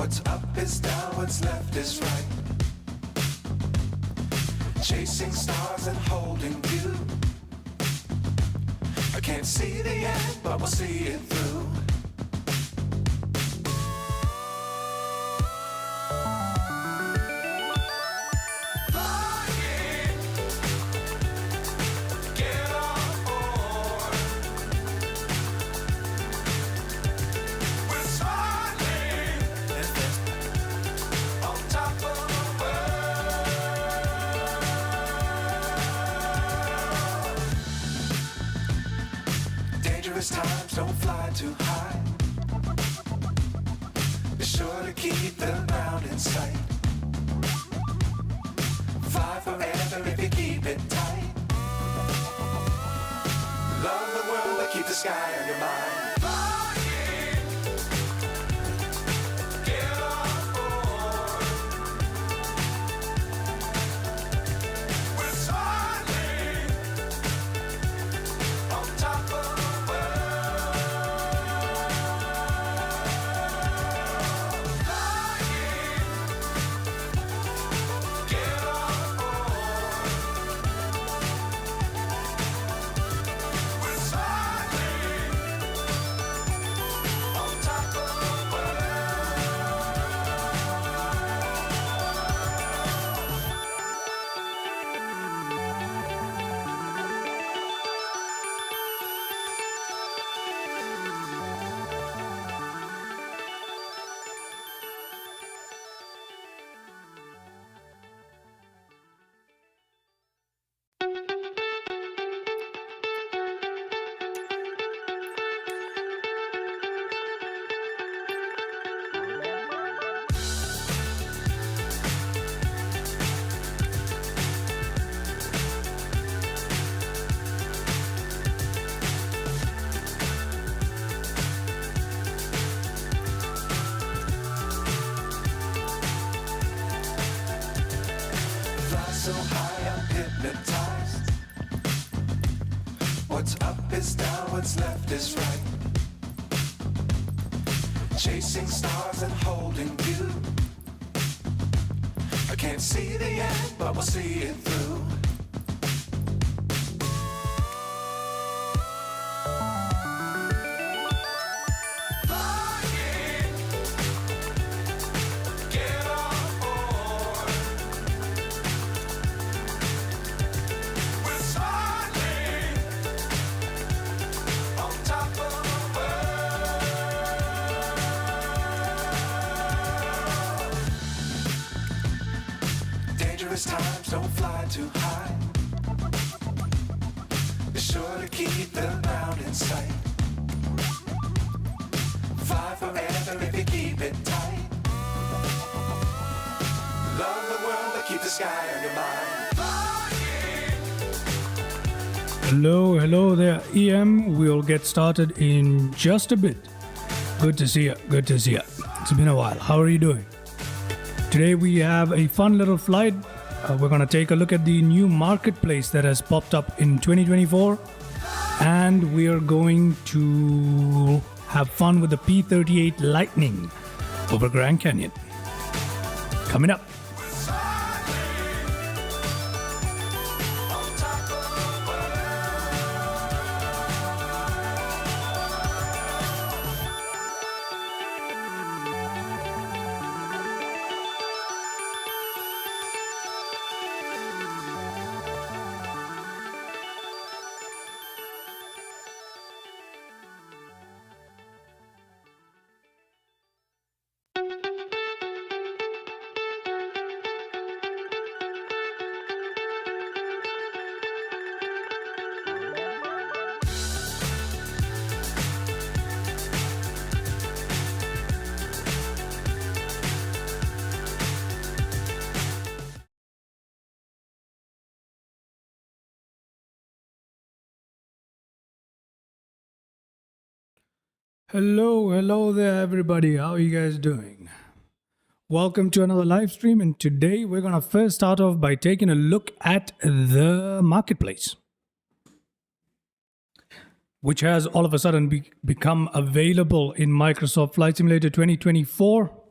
What's up is down, what's left is right. Chasing stars and holding you. I can't see the end, but we'll see it through. Times don't fly too high. Be sure to keep the ground in sight. Fly forever if you keep it tight. Love the world but keep the sky on your mind. So high I'm hypnotized. What's up is down, what's left is right. Chasing stars and holding you. I can't see the end, but we'll see it through. Times don't fly too high. Be sure to keep the ground in sight. Fly forever if you keep it tight. Love the world but keep the sky on your mind. Hello there, EM. We'll get started in just a bit. Good to see you. It's been a while. How are you doing? Today we have a fun little flight. We're going to take a look at the new marketplace that has popped up in 2024. And we are going to have fun with the P-38 Lightning over Grand Canyon. Coming up. Hello there everybody. How are you guys doing? Welcome to another live stream, and today we're going to first start off by taking a look at the marketplace, which has all of a sudden become available in Microsoft Flight Simulator 2024.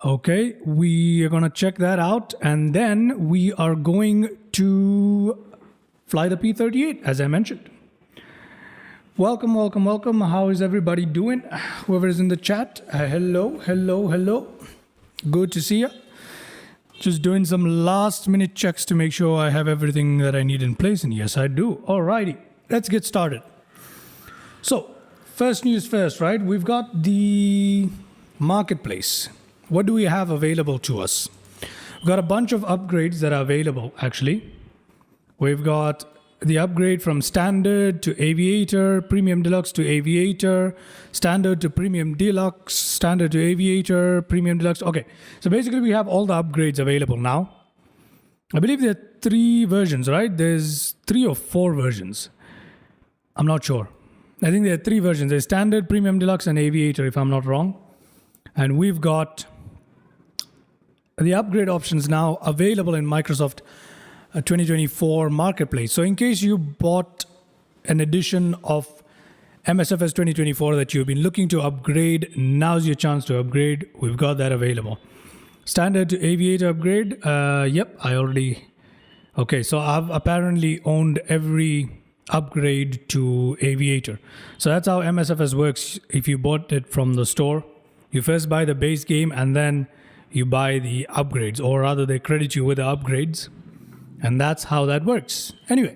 Okay, we are going to check that out, and then we are going to fly the P-38, as I mentioned. Welcome, welcome, welcome. How is everybody doing? Whoever is in the chat, hello, hello, hello. Good to see you. Just doing some last minute checks to make sure I have everything that I need in place, and yes, I do. Alrighty, let's get started. So, first news first, right? We've got the marketplace. What do we have available to us? We've got a bunch of upgrades that are available, actually. We've got the upgrade from standard to aviator, premium deluxe to aviator, standard to premium deluxe, standard to aviator, premium deluxe. Okay, so basically we have all the upgrades available now. I believe there are 3 versions, right? There's 3 or 4 versions. I'm not sure. I think there are 3 versions. There's standard, premium deluxe, and aviator, if I'm not wrong. And we've got the upgrade options now available in Microsoft 2024 Marketplace. So in case you bought an edition of MSFS 2024 that you've been looking to upgrade, now's your chance to upgrade. We've got that available. Standard to aviator upgrade. Yep, I already... Okay, so I've apparently owned every upgrade to aviator. So that's how MSFS works. If you bought it from the store, you first buy the base game and then you buy the upgrades, or rather they credit you with the upgrades. And that's how that works. Anyway,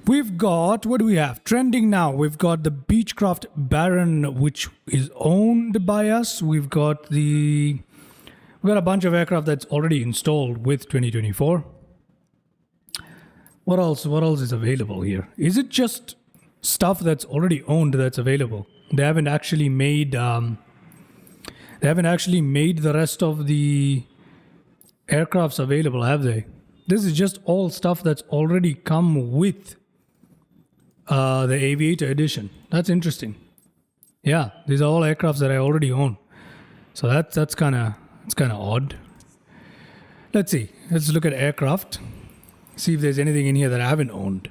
we've got, what do we have? Trending now, we've got the Beechcraft Baron, which is owned by us. We've got a bunch of aircraft that's already installed with 2024. What else is available here? Is it just stuff that's already owned that's available? They haven't actually made the rest of the aircrafts available, have they? This is just all stuff that's already come with the Aviator edition. That's interesting. Yeah, these are all aircrafts that I already own. So that's kind of odd. Let's see. Let's look at aircraft. See if there's anything in here that I haven't owned.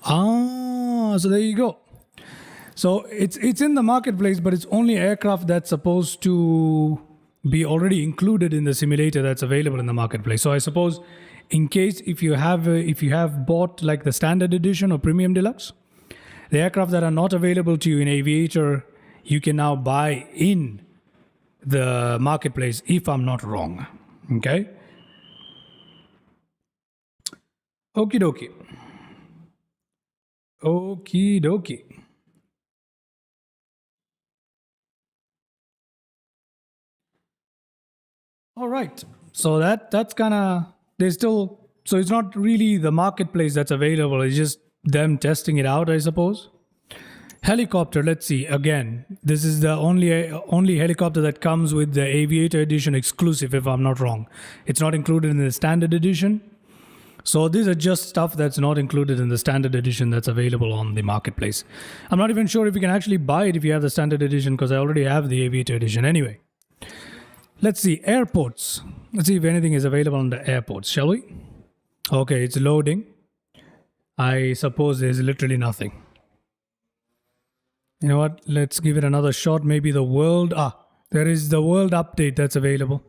So there you go. So it's in the marketplace, but it's only aircraft that's supposed to be already included in the simulator that's available in the marketplace. So I suppose in case if you have bought like the standard edition or premium deluxe, the aircraft that are not available to you in aviator, you can now buy in the marketplace, if I'm not wrong. Okay. Okie dokie. Okie dokie. All right. So that's kind of, so it's not really the marketplace that's available. It's just them testing it out, I suppose. Helicopter, let's see. Again, this is the only helicopter that comes with the Aviator Edition exclusive, if I'm not wrong. It's not included in the standard edition. So these are just stuff that's not included in the standard edition that's available on the marketplace. I'm not even sure if you can actually buy it if you have the standard edition, because I already have the Aviator Edition anyway. Let's see, airports. Let's see if anything is available on the airports, shall we? Okay, it's loading. I suppose there's literally nothing. You know what? Let's give it another shot. Maybe the world... there is the world update that's available.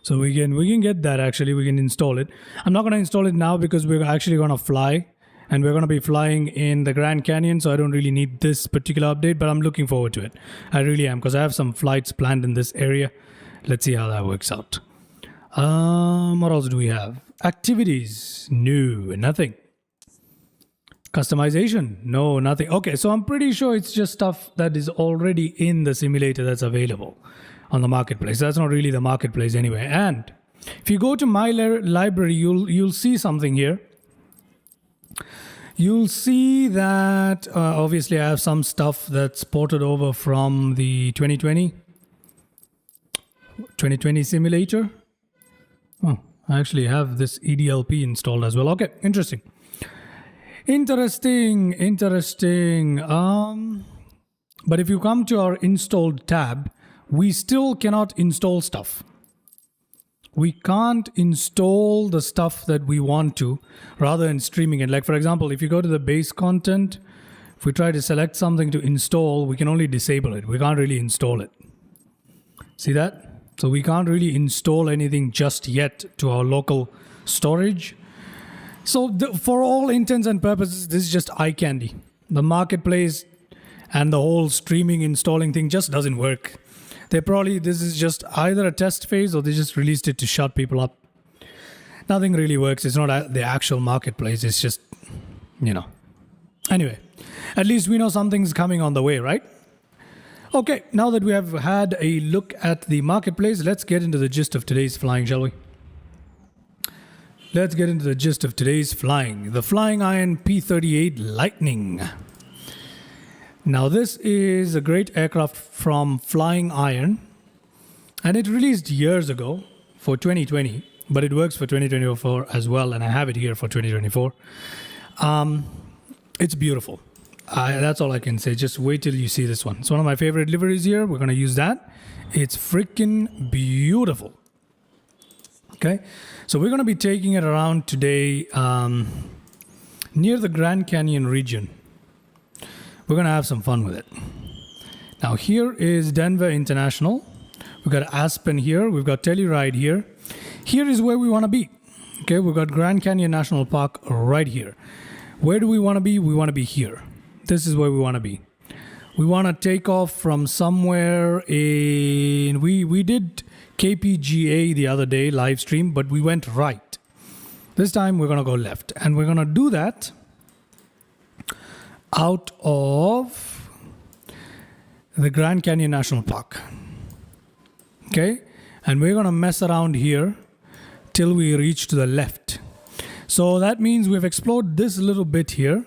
So we can get that actually. We can install it. I'm not going to install it now because we're actually going to fly. And we're going to be flying in the Grand Canyon, so I don't really need this particular update, but I'm looking forward to it. I really am, because I have some flights planned in this area. Let's see how that works out. What else do we have? Activities. No, nothing. Customization. No, nothing. Okay, so I'm pretty sure it's just stuff that is already in the simulator that's available on the marketplace. That's not really the marketplace anyway. And if you go to my library, you'll see something here. You'll see that obviously I have some stuff that's ported over from the 2020 simulator. Oh, I actually have this EDLP installed as well. Okay, interesting. Interesting. But if you come to our installed tab, we still cannot install stuff. We can't install the stuff that we want to rather than streaming it. Like for example, if you go to the base content, if we try to select something to install, we can only disable it. We can't really install it. See that? So we can't really install anything just yet to our local storage. So for all intents and purposes, this is just eye candy. The marketplace and the whole streaming installing thing just doesn't work. This is just either a test phase or they just released it to shut people up. Nothing really works. It's not the actual marketplace. It's just, Anyway, at least we know something's coming on the way, right? Okay, now that we have had a look at the marketplace, let's get into the gist of today's flying, shall we? Let's get into the gist of today's flying. The FlyingIron P-38 Lightning. Now this is a great aircraft from FlyingIron, and it released years ago for 2020, but it works for 2024 as well, and I have it here for 2024. It's beautiful. That's all I can say. Just wait till you see this one. It's one of my favorite liveries here. We're going to use that. It's freaking beautiful. Okay, so we're going to be taking it around today near the Grand Canyon region. We're going to have some fun with it. Now here is Denver International. We've got Aspen here. We've got Telluride here. Here is where we want to be. Okay, we've got Grand Canyon National Park right here. Where do we want to be? We want to be here. This is where we want to be. We want to take off from somewhere in... We did KPGA the other day, live stream, but we went right. This time we're going to go left. And we're going to do that out of the Grand Canyon National Park. Okay? And we're going to mess around here till we reach to the left. So that means we've explored this little bit here.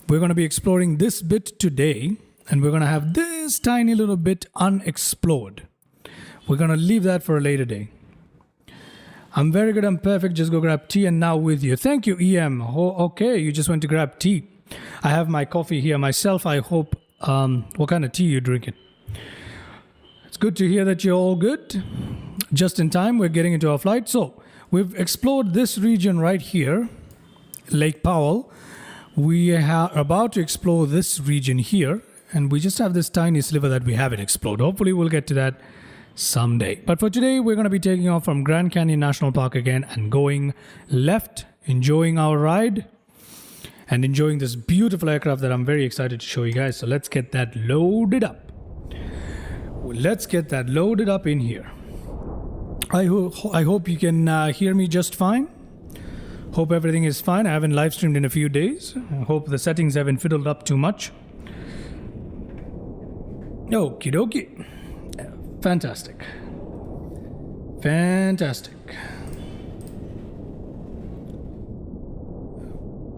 We're going to be exploring this bit today, and we're going to have this tiny little bit unexplored. We're going to leave that for a later day. I'm very good, I'm perfect, just go grab tea and now with you. Thank you, EM. Oh, okay, you just went to grab tea. I have my coffee here myself, I hope. What kind of tea you're drinking? It's good to hear that you're all good. Just in time, we're getting into our flight. So, we've explored this region right here, Lake Powell. We are about to explore this region here, and we just have this tiny sliver that we haven't explored. Hopefully we'll get to that someday. But for today, we're going to be taking off from Grand Canyon National Park again and going left, enjoying our ride, and enjoying this beautiful aircraft that I'm very excited to show you guys. So let's get that loaded up. Let's get that loaded up in here. I hope you can hear me just fine. Hope everything is fine. I haven't live streamed in a few days. I hope the settings haven't fiddled up too much. Okie dokie. Fantastic. Fantastic.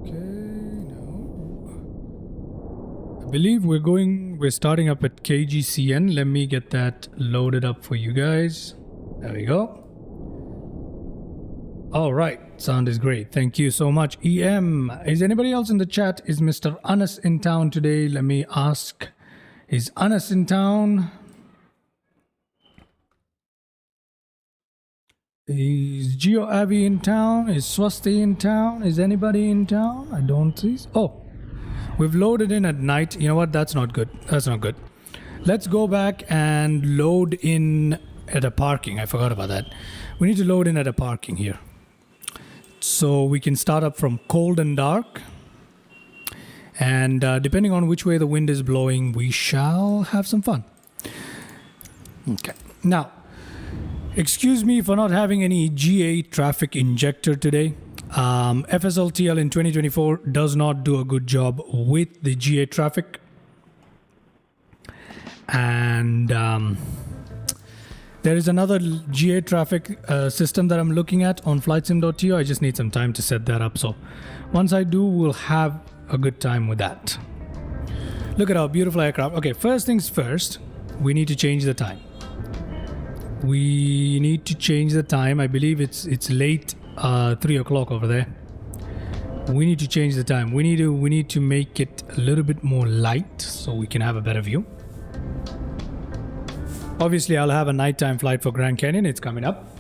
Okay, no. I believe we're starting up at KGCN. Let me get that loaded up for you guys. There we go. All right, sound is great. Thank you so much. EM, is anybody else in the chat? Is Mr. Anas in town today? Let me ask. Is Anas in town? Is Geo Avi in town? Is Swasti in town? Is anybody in town? I don't see. Oh, we've loaded in at night. You know what? That's not good. That's not good. Let's go back and load in at a parking. I forgot about that. We need to load in at a parking here. So we can start up from cold and dark. And depending on which way the wind is blowing, we shall have some fun. Okay. Now, excuse me for not having any GA traffic injector today. FSLTL in 2024 does not do a good job with the GA traffic. And there is another GA traffic system that I'm looking at on flightsim.to. I just need some time to set that up. So once I do, we'll have a good time with that. Look at our beautiful aircraft. Okay, first things first, we need to change the time. We need to change the time. I believe it's late 3 o'clock over there. We need to change the time. We need to make it a little bit more light so we can have a better view. Obviously, I'll have a nighttime flight for Grand Canyon. It's coming up.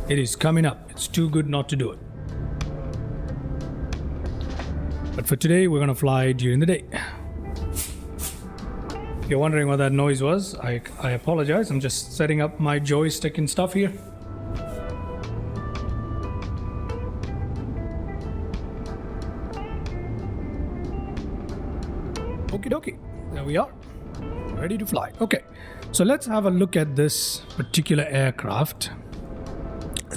It is coming up. It's too good not to do it. But for today, we're going to fly during the day. If you're wondering what that noise was, I apologize. I'm just setting up my joystick and stuff here. Okie dokie, there we are, ready to fly. Okay, so let's have a look at this particular aircraft,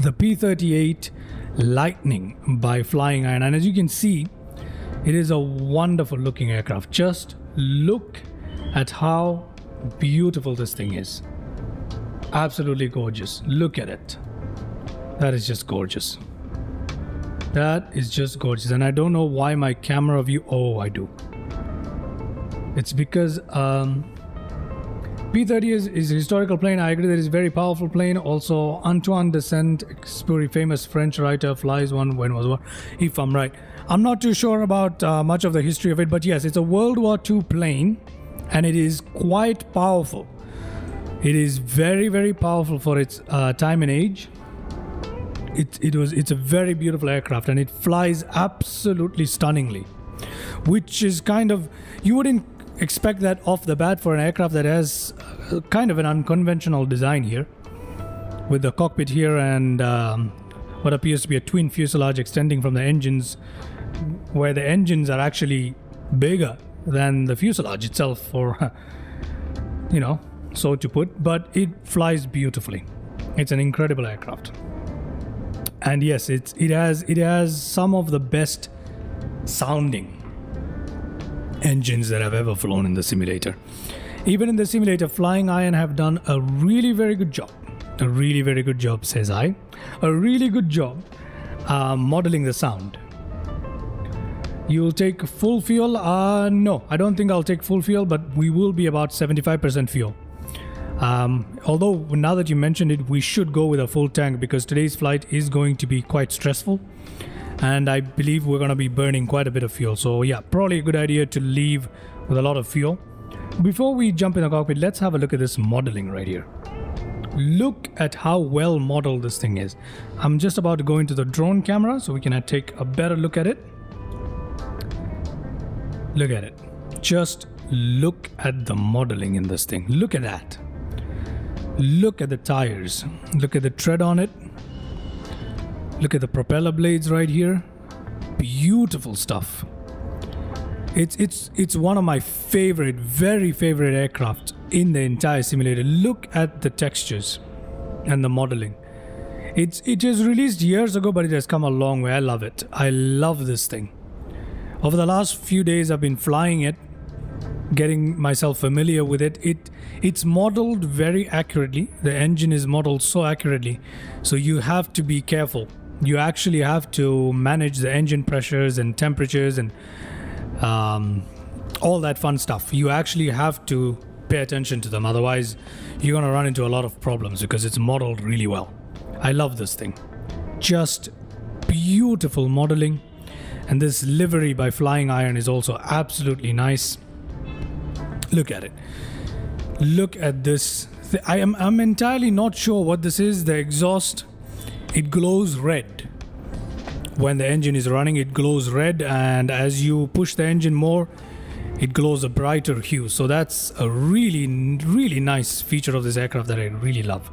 the P-38 Lightning by FlyingIron. And as you can see, it is a wonderful looking aircraft. Just look at how beautiful this thing is. Absolutely gorgeous. Look at it. That is just gorgeous. That is just gorgeous. And I don't know why my camera view... Oh, I do. It's because P-30 is a historical plane. I agree that it's a very powerful plane. Also, Antoine de Saint-Exupéry, famous French writer, flies one when was war, if I'm right. I'm not too sure about much of the history of it, but yes, it's a World War II plane, and it is quite powerful. It is very, very powerful for its time and age. It's a very beautiful aircraft, and it flies absolutely stunningly, which is kind of, you wouldn't expect that off the bat for an aircraft that has kind of an unconventional design here, with the cockpit here and what appears to be a twin fuselage extending from the engines, where the engines are actually bigger than the fuselage itself, or you know, so to put. But it flies beautifully. It's an incredible aircraft, and yes, it has some of the best sounding engines that I've ever flown in the simulator. Even in the simulator, FlyingIron have done a really very good job. A really very good job, says I. A really good job modeling the sound. You'll take full fuel? No, I don't think I'll take full fuel, but we will be about 75% fuel. Although, now that you mentioned it, we should go with a full tank, because today's flight is going to be quite stressful. And I believe we're going to be burning quite a bit of fuel. So yeah, probably a good idea to leave with a lot of fuel. Before we jump in the cockpit, let's have a look at this modeling right here. Look at how well modeled this thing is. I'm just about to go into the drone camera so we can take a better look at it. Look at it. Just look at the modeling in this thing. Look at that. Look at the tires. Look at the tread on it. Look at the propeller blades right here. Beautiful stuff. It's one of my favorite, very favorite aircraft in the entire simulator. Look at the textures and the modeling. It was released years ago, but it has come a long way. I love it. I love this thing. Over the last few days, I've been flying it, getting myself familiar with it. It's modeled very accurately. The engine is modeled so accurately, so you have to be careful. You actually have to manage the engine pressures and temperatures and all that fun stuff. You actually have to pay attention to them, otherwise you're going to run into a lot of problems, because it's modeled really well. I love this thing. Just beautiful modeling. And this livery by FlyingIron is also absolutely nice. Look at it. Look at this. I'm entirely not sure what this is. The exhaust, it glows red. When the engine is running, it glows red, and as you push the engine more, it glows a brighter hue. So that's a really, really nice feature of this aircraft that I really love.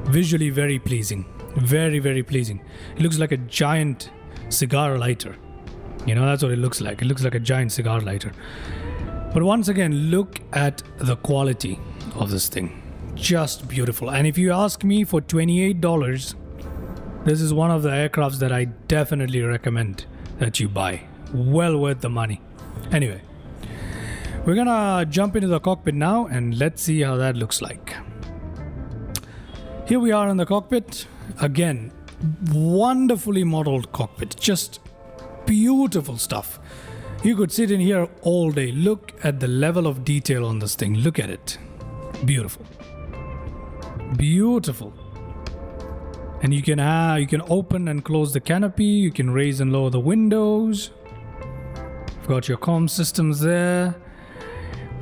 Visually very pleasing. Very, very pleasing. It looks like a giant cigar lighter. You know, that's what it looks like. It looks like a giant cigar lighter. But once again, look at the quality of this thing. Just beautiful. And if you ask me, for $28, this is one of the aircrafts that I definitely recommend that you buy. Well worth the money. Anyway, we're gonna jump into the cockpit now, and let's see how that looks like. Here we are in the cockpit. Again, wonderfully modeled cockpit. Just beautiful stuff. You could sit in here all day. Look at the level of detail on this thing. Look at it. Beautiful. Beautiful. And you can open and close the canopy. You can raise and lower the windows. You've got your comm systems there.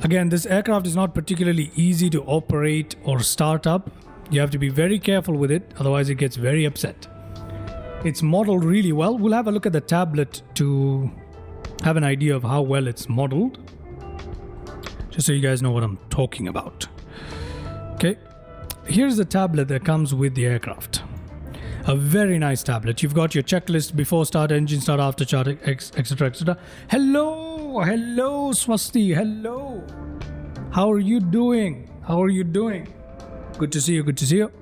Again, this aircraft is not particularly easy to operate or start up. You have to be very careful with it, otherwise it gets very upset. It's modeled really well. We'll have a look at the tablet to have an idea of how well it's modeled. just so you guys know what I'm talking about. Okay, here's the tablet that comes with the aircraft. A very nice tablet. You've got your checklist: before start, engine start, after start, etc, etc. Hello, hello Swasti, hello. How are you doing? How are you doing? Good to see you, good to see you.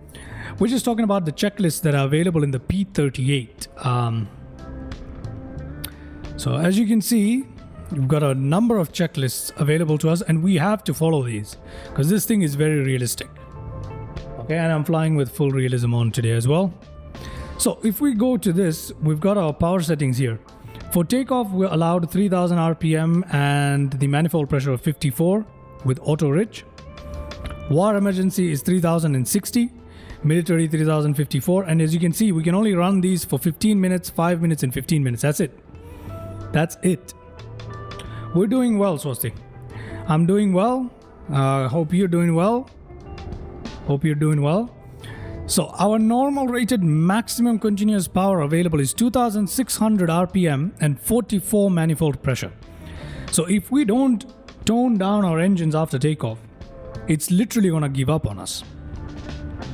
We're just talking about the checklists that are available in the P-38. So as you can see, we've got a number of checklists available to us, and we have to follow these because this thing is very realistic. Okay, and I'm flying with full realism on today as well. So if we go to this, we've got our power settings here. For takeoff, we're allowed 3000 RPM and the manifold pressure of 54 with auto rich. War emergency is 3060, military 3054, and as you can see, we can only run these for 15 minutes, 5 minutes, and 15 minutes. That's it. That's it. We're doing well, Swasti. I'm doing well. Hope you're doing well. Hope you're doing well. So our normal rated maximum continuous power available is 2600 RPM and 44 manifold pressure. So if we don't tone down our engines after takeoff, it's literally gonna give up on us.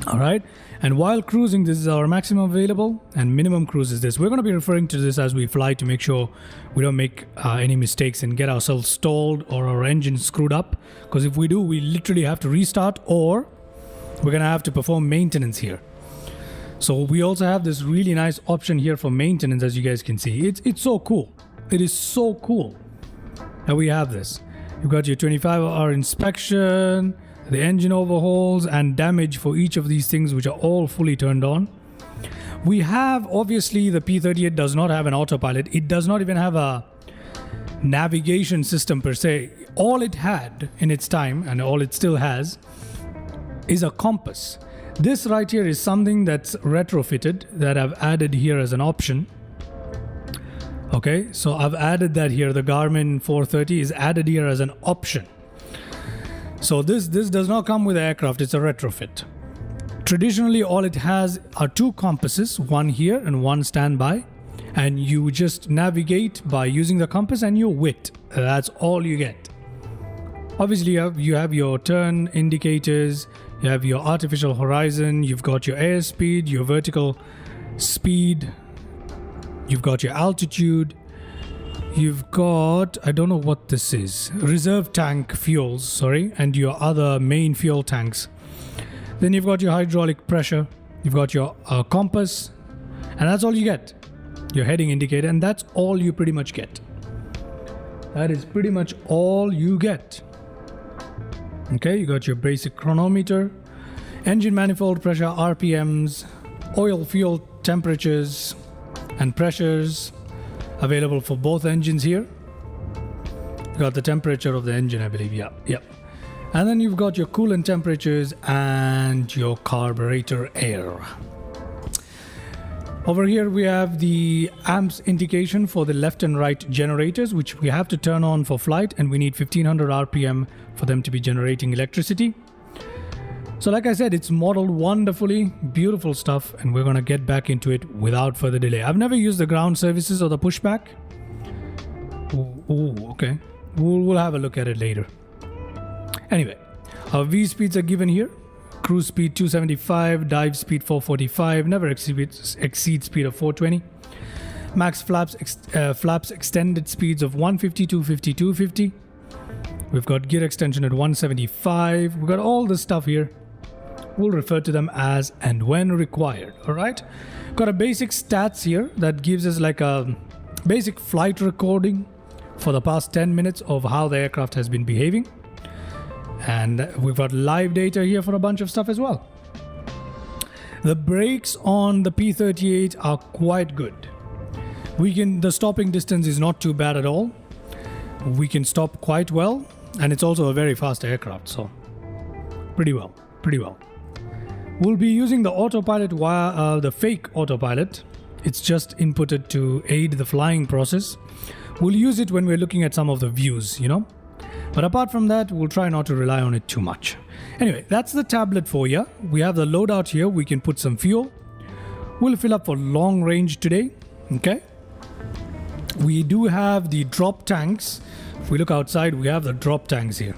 All right. And while cruising, this is our maximum available, and minimum cruise is this. We're going to be referring to this as we fly to make sure we don't make any mistakes and get ourselves stalled or our engine screwed up. Because if we do, we literally have to restart, or we're going to have to perform maintenance here. So we also have this really nice option here for maintenance, as you guys can see. It's so cool. It is so cool that we have this. You've got your 25-hour inspection, the engine overhauls, and damage for each of these things, which are all fully turned on. We have, obviously, the P-38 does not have an autopilot. It does not even have a navigation system per se. All it had in its time, and all it still has, is a compass. This right here is something that's retrofitted that I've added here as an option. Okay, so I've added that here. The Garmin 430 is added here as an option. So this does not come with the aircraft, it's a retrofit. Traditionally, all it has are two compasses, one here and one standby, and you just navigate by using the compass and your WIT. That's all you get. Obviously, you have your turn indicators, you have your artificial horizon, you've got your airspeed, your vertical speed, you've got your altitude. You've got, I don't know what this is, reserve tank fuels, sorry, and your other main fuel tanks. Then you've got your hydraulic pressure, you've got your compass, and that's all you get. Your heading indicator, and that's all you pretty much get. That is pretty much all you get. Okay, you got your basic chronometer, engine manifold pressure, RPMs, oil fuel temperatures and pressures. Available for both engines here. You got the temperature of the engine, I believe. Yeah. And then you've got your coolant temperatures and your carburetor air. Over here we have the amps indication for the left and right generators, which we have to turn on for flight, and we need 1500 RPM for them to be generating electricity. So like I said, it's modeled wonderfully, beautiful stuff, and we're going to get back into it without further delay. I've never used the ground services or the pushback. Ooh, okay. We'll have a look at it later. Anyway, our V speeds are given here. Cruise speed 275, dive speed 445, never exceed speed of 420. Max flaps extended speeds of 150, 250, 250. We've got gear extension at 175. We've got all this stuff here. We'll refer to them as and when required. All right. Got a basic stats here that gives us like a basic flight recording for the past 10 minutes of how the aircraft has been behaving. And we've got live data here for a bunch of stuff as well. The brakes on the P-38 are quite good. The stopping distance is not too bad at all. We can stop quite well, and it's also a very fast aircraft, so pretty well. We'll be using the autopilot via the fake autopilot. It's just inputted to aid the flying process. We'll use it when we're looking at some of the views, you know. But apart from that, we'll try not to rely on it too much. Anyway, that's the tablet for you. We have the loadout here. We can put some fuel. We'll fill up for long range today. Okay. We do have the drop tanks. If we look outside, we have the drop tanks here.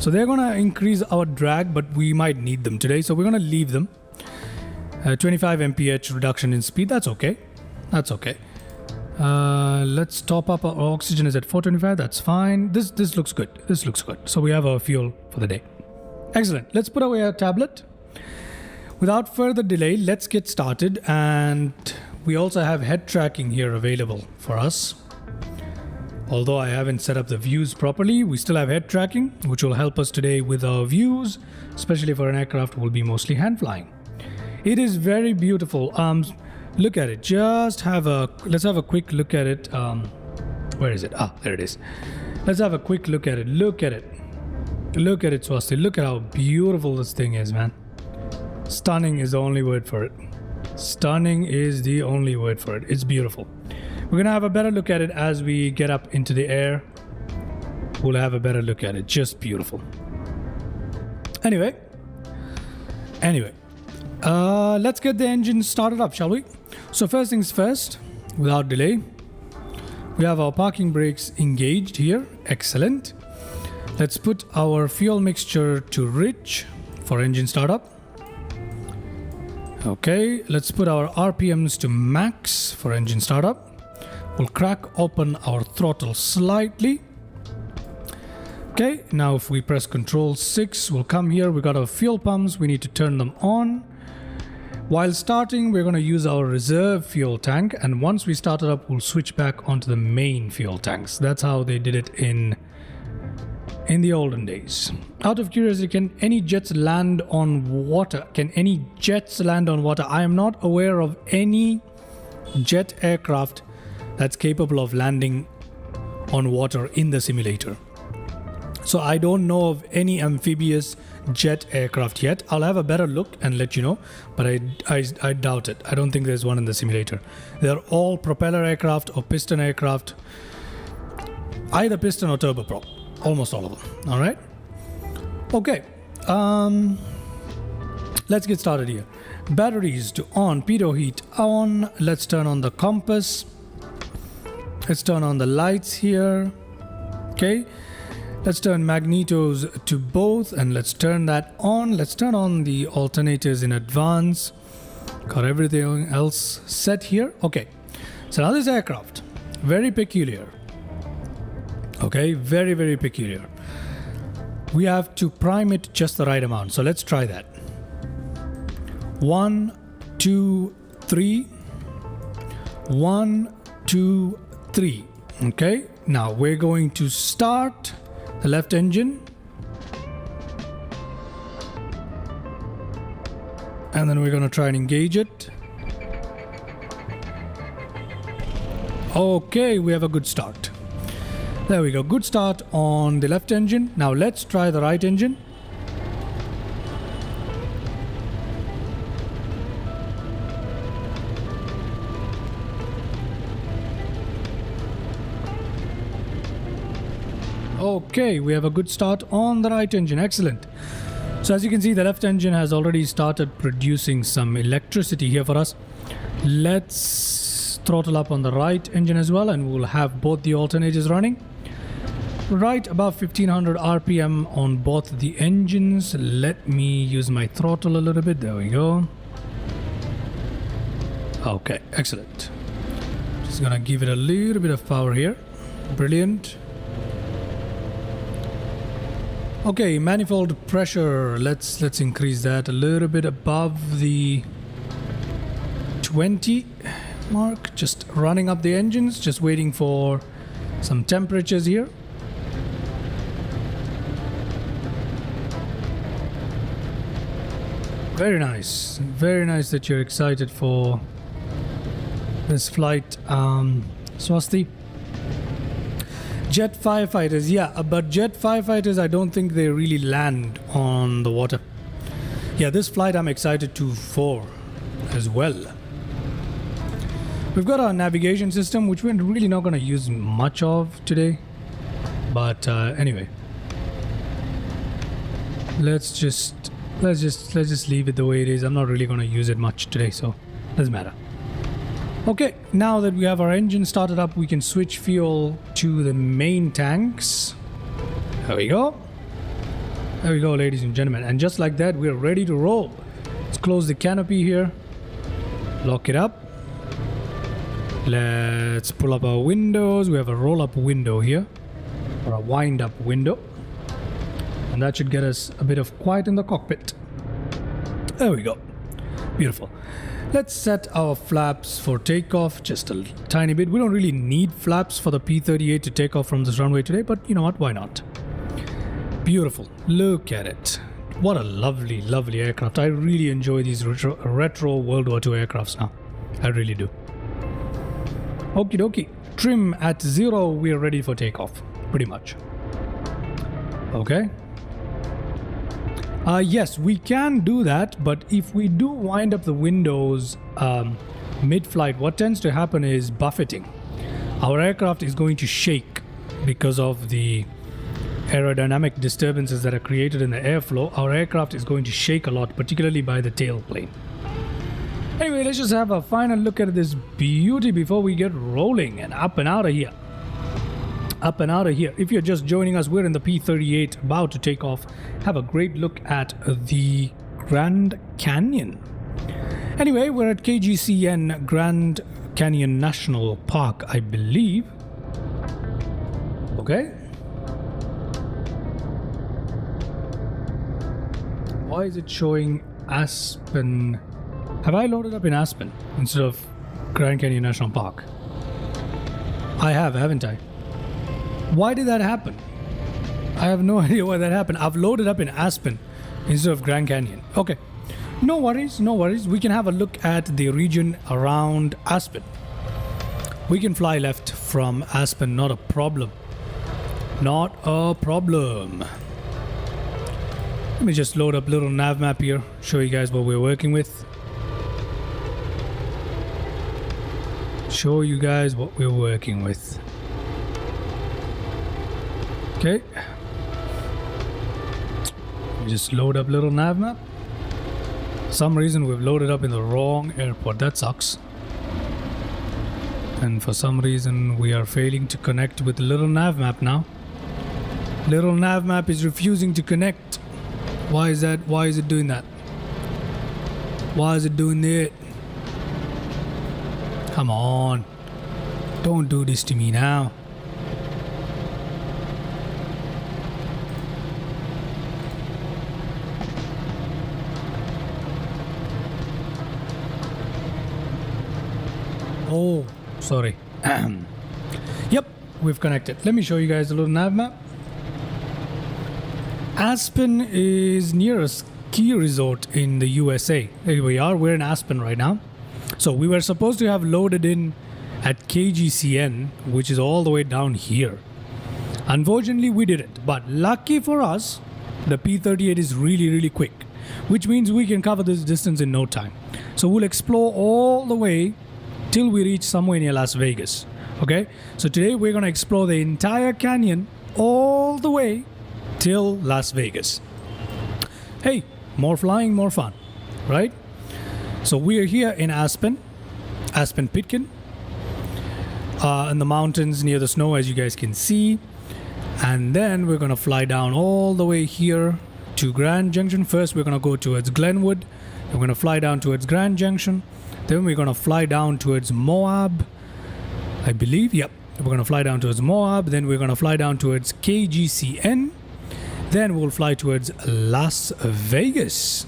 So they're going to increase our drag, but we might need them today. So we're going to leave them. 25 mph reduction in speed. That's okay. That's okay. Let's top up our oxygen is at 425. That's fine. This looks good. This looks good. So we have our fuel for the day. Excellent. Let's put away our tablet. Without further delay, let's get started. And we also have head tracking here available for us. Although I haven't set up the views properly, we still have head tracking, which will help us today with our views, especially for an aircraft will be mostly hand flying. It is very beautiful. Look at it. Let's have a quick look at it. Where is it? Ah, there it is. Let's have a quick look at it. Look at it. Look at it, Swasti. Look at how beautiful this thing is, man. Stunning is the only word for it. Stunning is the only word for it. It's beautiful. We're going to have a better look at it as we get up into the air. We'll have a better look at it. Just beautiful. Anyway. Let's get the engine started up, shall we? So first things first, without delay, we have our parking brakes engaged here. Excellent. Let's put our fuel mixture to rich for engine startup. Okay, let's put our RPMs to max for engine startup. We'll crack open our throttle slightly. Okay, now if we press Control 6, we'll come here. We got our fuel pumps. We need to turn them on. While starting, we're going to use our reserve fuel tank. And once we start it up, we'll switch back onto the main fuel tanks. That's how they did it in the olden days. Out of curiosity, can any jets land on water? Can any jets land on water? I am not aware of any jet aircraft that's capable of landing on water in the simulator. So I don't know of any amphibious jet aircraft yet. I'll have a better look and let you know, but I doubt it. I don't think there's one in the simulator. They're all propeller aircraft or piston aircraft, either piston or turboprop. Almost all of them. All right. Okay. Let's get started here. Batteries to on, pitot heat on. Let's turn on the compass. Let's turn on the lights here. Okay. Let's turn magnetos to both and let's turn that on. Let's turn on the alternators in advance. Got everything else set here. Okay. So now this aircraft, very peculiar. Okay, very, very peculiar. We have to prime it just the right amount. So let's try that. 1, 2, 3. 1, 2, 3. Okay, now we're going to start the left engine. And then we're going to try and engage it. Okay, we have a good start. There we go. Good start on the left engine. Now let's try the right engine. Okay, we have a good start on the right engine. Excellent. So as you can see, the left engine has already started producing some electricity here for us. Let's throttle up on the right engine as well, and we'll have both the alternators running. Right above 1500 RPM on both the engines. Let me use my throttle a little bit. There we go. Okay, excellent. Just gonna give it a little bit of power here. Brilliant. Okay, manifold pressure. Let's increase that a little bit above the 20 mark. Just running up the engines, just waiting for some temperatures here. Very nice. Very nice that you're excited for this flight, Swasti. Jet firefighters, yeah, but jet firefighters, I don't think they really land on the water. Yeah, this flight I'm excited for as well. We've got our navigation system, which we're really not going to use much of today. But anyway, let's just leave it the way it is. I'm not really going to use it much today, so doesn't matter. Okay, now that we have our engine started up, we can switch fuel to the main tanks. There we go. There we go, ladies and gentlemen. And just like that, we're ready to roll. Let's close the canopy here. Lock it up. Let's pull up our windows. We have a roll-up window here. Or a wind-up window. And that should get us a bit of quiet in the cockpit. There we go. Beautiful. Let's set our flaps for takeoff just a tiny bit. We don't really need flaps for the P-38 to take off from this runway today, but you know what? Why not? Beautiful. Look at it. What a lovely, lovely aircraft. I really enjoy these retro World War II aircrafts now. I really do. Okie dokie. Trim at 0. We are ready for takeoff. Pretty much. Okay. Yes, we can do that, but if we do wind up the windows mid-flight, what tends to happen is buffeting. Our aircraft is going to shake because of the aerodynamic disturbances that are created in the airflow. Our aircraft is going to shake a lot, particularly by the tailplane. Anyway, let's just have a final look at this beauty before we get rolling and up and out of here. Up and out of here. If you're just joining us, we're in the P-38 about to take off. Have a great look at the Grand Canyon. Anyway, we're at KGCN Grand Canyon National Park, I believe. Okay. Why is it showing Aspen? Have I loaded up in Aspen instead of Grand Canyon National Park? I have, haven't I? Why did that happen? I have no idea why that happened. I've loaded up in Aspen instead of Grand Canyon. Okay. No worries, no worries. We can have a look at the region around Aspen. We can fly left from Aspen, not a problem. Not a problem. Let me just load up a little nav map here, show you guys what we're working with. Show you guys what we're working with. Okay. Just load up little nav map. For some reason we've loaded up in the wrong airport. That sucks. And for some reason we are failing to connect with the little nav map now. Little nav map is refusing to connect. Why is that? Why is it doing that? Why is it doing that? Come on. Don't do this to me now. Oh, sorry. Yep, we've connected. Let me show you guys a little nav map. Aspen is near a ski resort in the USA. There we are. We're in Aspen right now. So we were supposed to have loaded in at KGCN, which is all the way down here. Unfortunately, we didn't. But lucky for us, the P-38 is really, really quick, which means we can cover this distance in no time. So we'll explore all the way till we reach somewhere near Las Vegas. Okay? So today we're going to explore the entire canyon all the way till Las Vegas. Hey, more flying, more fun, right? So we're here in Aspen Pitkin, in the mountains near the snow, as you guys can see. And then we're going to fly down all the way here to Grand Junction. First, we're going to go towards Glenwood. We're going to fly down towards Grand Junction. Then we're going to fly down towards Moab, I believe. Yep. We're going to fly down towards Moab. Then we're going to fly down towards KGCN. Then we'll fly towards Las Vegas.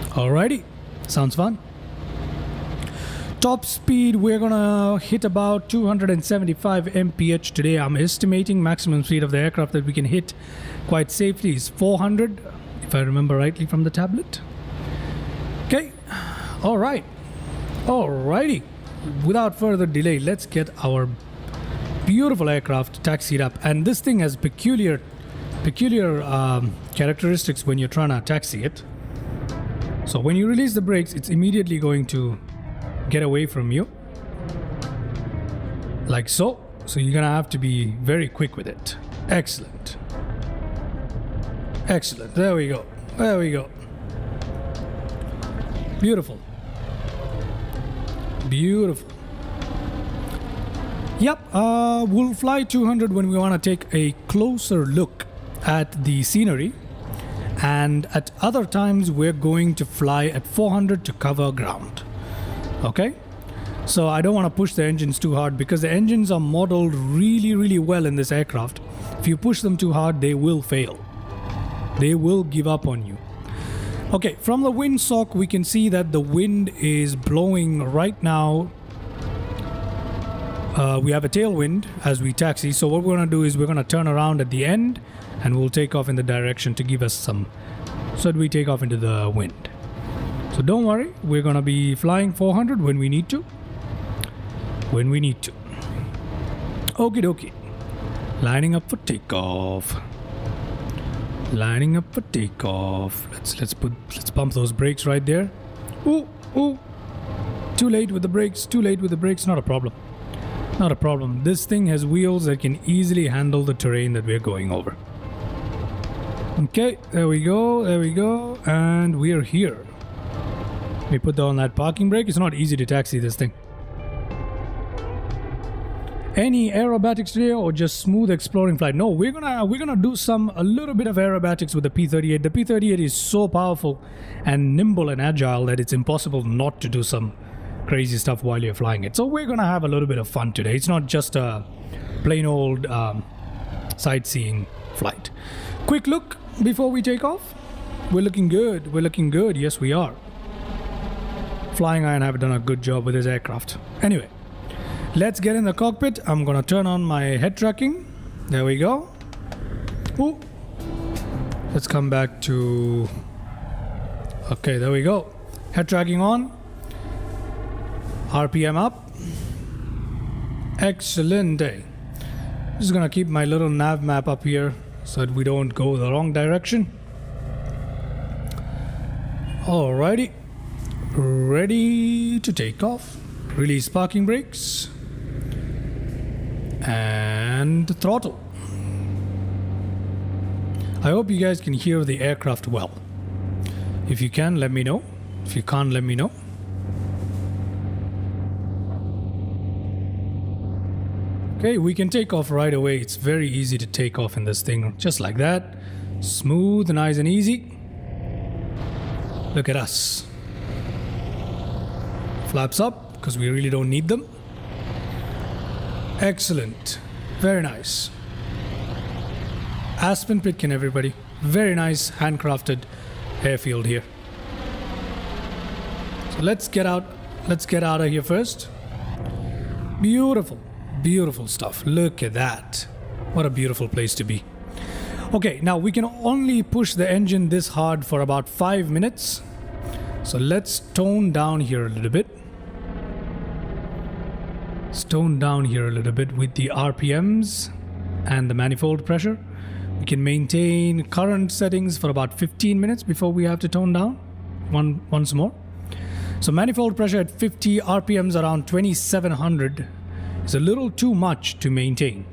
Alrighty. Sounds fun. Top speed, we're gonna hit about 275 mph today. I'm estimating maximum speed of the aircraft that we can hit quite safely is 400, if I remember rightly from the tablet. Okay. Alright. Alrighty. Without further delay, let's get our beautiful aircraft taxied up. And this thing has peculiar characteristics when you're trying to taxi it. So when you release the brakes, it's immediately going to get away from you. Like so. So you're gonna have to be very quick with it. Excellent. Excellent. There we go. There we go. Beautiful. Beautiful. Yep, we'll fly 200 when we want to take a closer look at the scenery. and at other times we're going to fly at 400 to cover ground. Okay, so I don't want to push the engines too hard because the engines are modeled really well in this aircraft. If you push them too hard, they will fail. They will give up on you. Okay, from the windsock we can see that the wind is blowing right now. We have a tailwind as we taxi, so what we're going to do is we're going to turn around at the end and we'll take off in the direction to give us some, so that we take off into the wind. So don't worry, we're going to be flying 400 when we need to. When we need to. Okie dokie. Lining up for takeoff. Lining up for takeoff. Let's pump those brakes right there. Ooh. Too late with the brakes. Too late with the brakes. Not a problem. Not a problem. This thing has wheels that can easily handle the terrain that we're going over. Okay, there we go. There we go. And we are here. We put down that parking brake. It's not easy to taxi this thing. Any aerobatics today or just smooth exploring flight? No, we're gonna do a little bit of aerobatics with the P-38. The P-38 is so powerful and nimble and agile that it's impossible not to do some crazy stuff while you're flying it. So we're gonna have a little bit of fun today. It's not just a plain old sightseeing flight. Quick look before we take off. We're looking good. We're looking good. Yes, we are. FlyingIron have done a good job with this aircraft. Anyway, let's get in the cockpit. I'm gonna turn on my head tracking. There we go. Ooh. Let's come back to... Okay, there we go. Head tracking on. RPM up. Excellent day. Just gonna keep my little nav map up here so that we don't go the wrong direction. Alrighty. Ready to take off. Release parking brakes. And throttle. I hope you guys can hear the aircraft well. If you can, let me know. If you can't, let me know. Okay, we can take off right away. It's very easy to take off in this thing, just like that. Smooth, nice and easy. Look at us. Flaps up, because we really don't need them. Excellent. Very nice. Aspen Pitkin, everybody. Very nice, handcrafted airfield here. So let's get out. Let's get out of here first. Beautiful. Beautiful stuff. Look at that. What a beautiful place to be. Okay, now we can only push the engine this hard for about 5 minutes. So let's tone down here a little bit. Let's tone down here a little bit with the RPMs and the manifold pressure. We can maintain current settings for about 15 minutes before we have to tone down once more. So manifold pressure at 50, RPMs around 2700 is a little too much to maintain.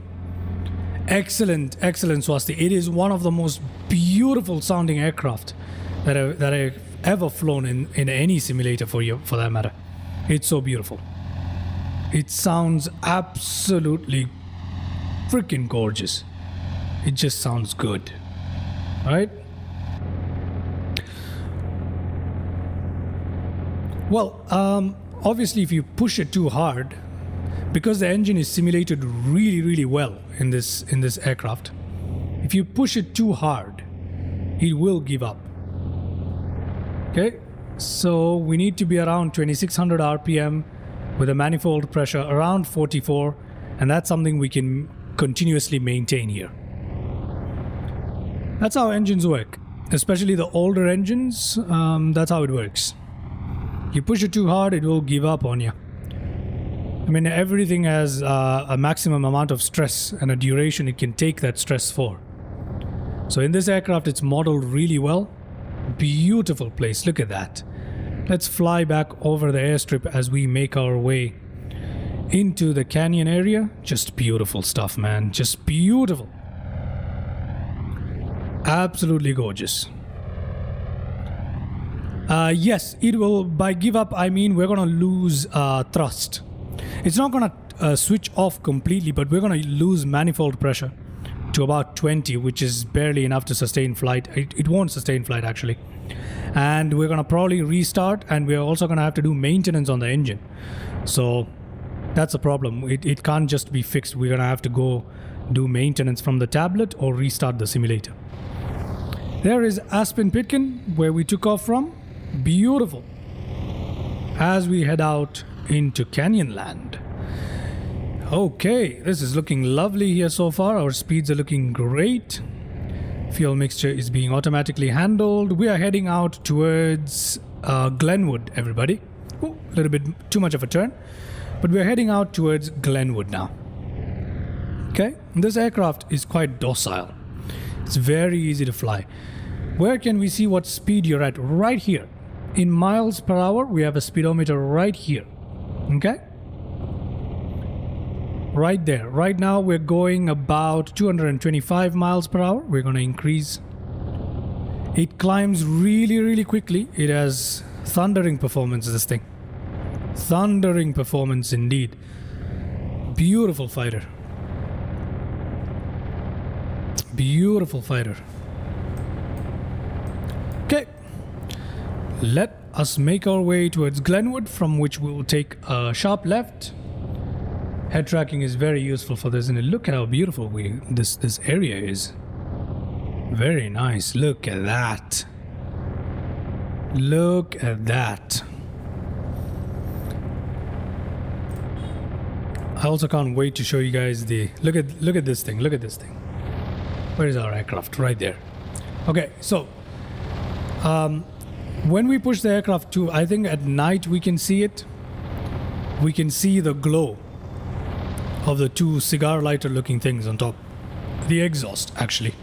Excellent, excellent, Swasti. It is one of the most beautiful sounding aircraft that I've ever flown in any simulator for that matter. It's so beautiful. It sounds absolutely freaking gorgeous. It just sounds good, right? Well, obviously if you push it too hard, because the engine is simulated really well in this aircraft, if you push it too hard, it will give up. Okay, so we need to be around 2600 RPM with a manifold pressure around 44, and that's something we can continuously maintain here. That's how engines work, especially the older engines. That's how it works. You push it too hard, it will give up on you. I mean, everything has a maximum amount of stress and a duration it can take that stress for. So in this aircraft, it's modeled really well. Beautiful place, look at that. Let's fly back over the airstrip as we make our way into the canyon area. Just beautiful stuff, man, just beautiful. Absolutely gorgeous. Yes, it will, by give up, I mean we're gonna lose thrust. It's not gonna switch off completely, but we're gonna lose manifold pressure to about 20, which is barely enough to sustain flight. It won't sustain flight actually. And we're going to probably restart, and we're also going to have to do maintenance on the engine. So that's a problem. It can't just be fixed. We're going to have to go do maintenance from the tablet or restart the simulator. There is Aspen Pitkin, where we took off from. Beautiful. As we head out into Canyonland. Okay, this is looking lovely here so far. Our speeds are looking great. Fuel mixture is being automatically handled. We are heading out towards Glenwood, everybody. A little bit too much of a turn. But we're heading out towards Glenwood now. Okay, this aircraft is quite docile. It's very easy to fly. Where can we see what speed you're at? Right here. In miles per hour, we have a speedometer right here. Okay? Right there. Right now, we're going about 225 miles per hour. We're going to increase. It climbs really, really quickly. It has thundering performance, this thing. Thundering performance indeed. Beautiful fighter. Beautiful fighter. Okay. Let us make our way towards Glenwood, from which we will take a sharp left. Head tracking is very useful for this, and look at how beautiful this area is. Very nice. Look at that. Look at that. I also can't wait to show you guys the look at this thing. Look at this thing. Where is our aircraft? Right there. Okay, so when we push the aircraft to, I think at night we can see it. We can see the glow of the two cigar lighter looking things on top. The exhaust, actually.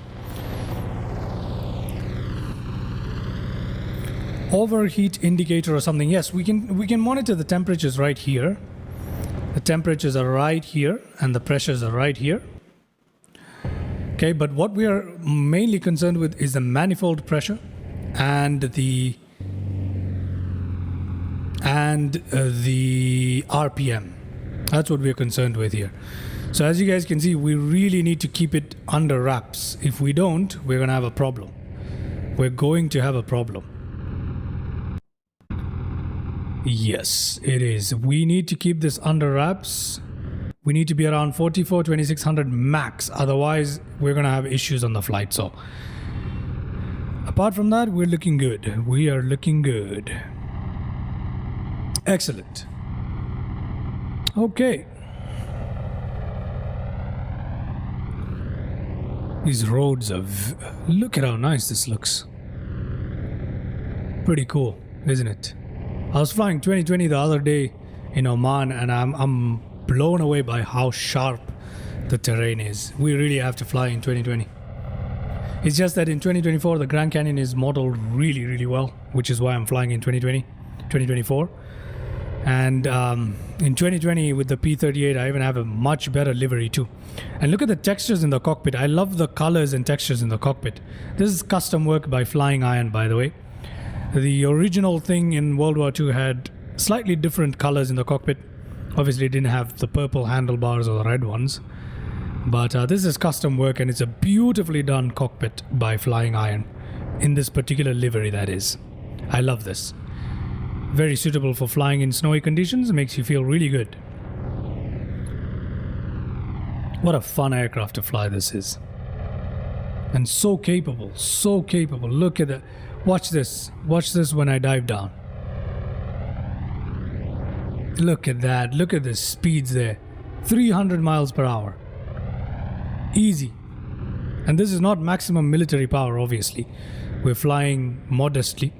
Overheat indicator or something. Yes, we can monitor the temperatures right here. The temperatures are right here and the pressures are right here. Okay, but what we are mainly concerned with is the manifold pressure and the RPM. That's what we're concerned with here. So as you guys can see, we really need to keep it under wraps. If we don't, we're going to have a problem. We're going to have a problem. Yes, it is. We need to keep this under wraps. We need to be around 24,2600 max. Otherwise, we're going to have issues on the flight. So apart from that, we're looking good. We are looking good. Excellent. Okay. These roads are... Look at how nice this looks. Pretty cool, isn't it? I was flying 2020 the other day in Oman, and I'm blown away by how sharp the terrain is. We really have to fly in 2020. It's just that in 2024 the Grand Canyon is modeled really, really well, which is why I'm flying in 2024. And in 2020 with the P-38, I even have a much better livery too. And look at the textures in the cockpit. I love the colors and textures in the cockpit. This is custom work by FlyingIron, by the way. The original thing in World War II had slightly different colors in the cockpit. Obviously it didn't have the purple handlebars or the red ones. But this is custom work, and it's a beautifully done cockpit by FlyingIron. In this particular livery, that is. I love this. Very suitable for flying in snowy conditions. Makes you feel really good. What a fun aircraft to fly this is. And so capable. So capable. Look at that. Watch this. Watch this when I dive down. Look at that. Look at the speeds there. 300 miles per hour. Easy. And this is not maximum military power, obviously. We're flying modestly.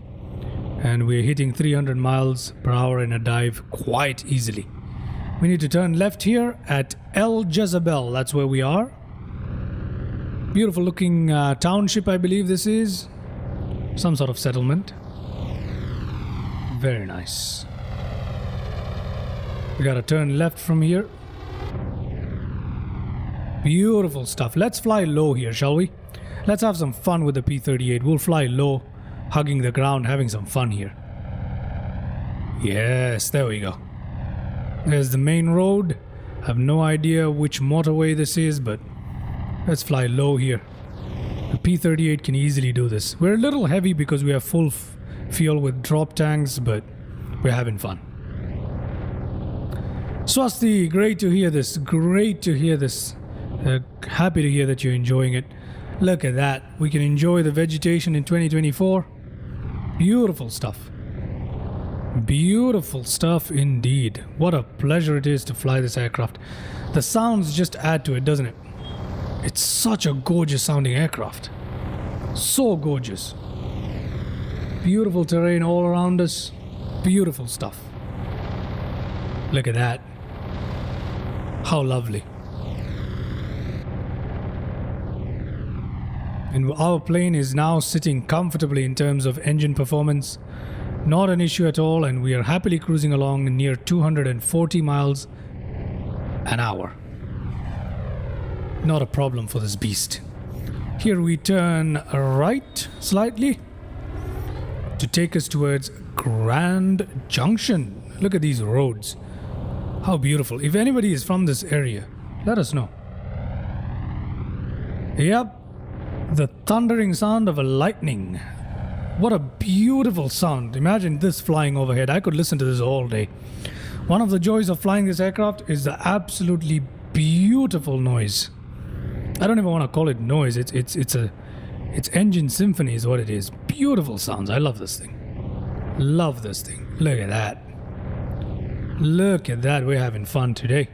And we're hitting 300 miles per hour in a dive quite easily. We need to turn left here at El Jezebel. That's where we are. Beautiful looking township, I believe this is. Some sort of settlement. Very nice. We gotta turn left from here. Beautiful stuff. Let's fly low here, shall we? Let's have some fun with the P-38. We'll fly low, hugging the ground, having some fun here. Yes, there we go. There's the main road. I have no idea which motorway this is, but Let's fly low here. The P-38 can easily do this. We're a little heavy because we have full fuel with drop tanks, but we're having fun. Swasti, great to hear this. Great to hear this. Happy to hear that you're enjoying it. Look at that. We can enjoy the vegetation in 2024. Beautiful stuff. Beautiful stuff indeed. What a pleasure it is to fly this aircraft. The sounds just add to it, doesn't it? It's such a gorgeous sounding aircraft. So gorgeous. Beautiful terrain all around us. Beautiful stuff. Look at that. How lovely. And our plane is now sitting comfortably in terms of engine performance. Not an issue at all, and we are happily cruising along near 240 miles an hour. Not a problem for this beast. Here we turn right slightly to take us towards Grand Junction. Look at these roads. How beautiful. If anybody is from this area, let us know. Yep. The thundering sound of a lightning. What a beautiful sound. Imagine this flying overhead. I could listen to this all day. One of the joys of flying this aircraft is the absolutely beautiful noise. I don't even want to call it noise. It's engine symphony is what it is. Beautiful sounds. I love this thing. Love this thing. Look at that. Look at that. We're having fun today.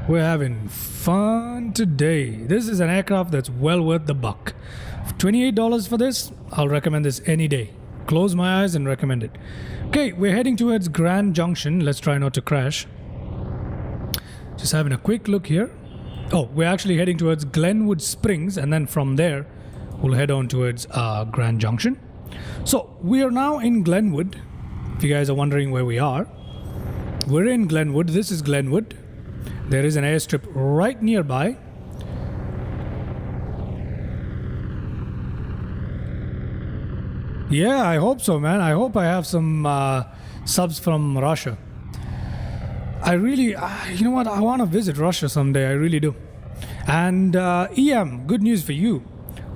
We're having fun today. This is an aircraft that's well worth the buck. $28 for this, I'll recommend this any day. Close my eyes and recommend it. Okay, we're heading towards Grand Junction. Let's try not to crash. Just having a quick look here. Oh, we're actually heading towards Glenwood Springs, and then from there, we'll head on towards Grand Junction. So, we are now in Glenwood. If you guys are wondering where we are, we're in Glenwood. This is Glenwood. There is an airstrip right nearby. Yeah, I hope so, man. I hope I have some subs from Russia. I really, you know what? I want to visit Russia someday. I really do. And EM, good news for you.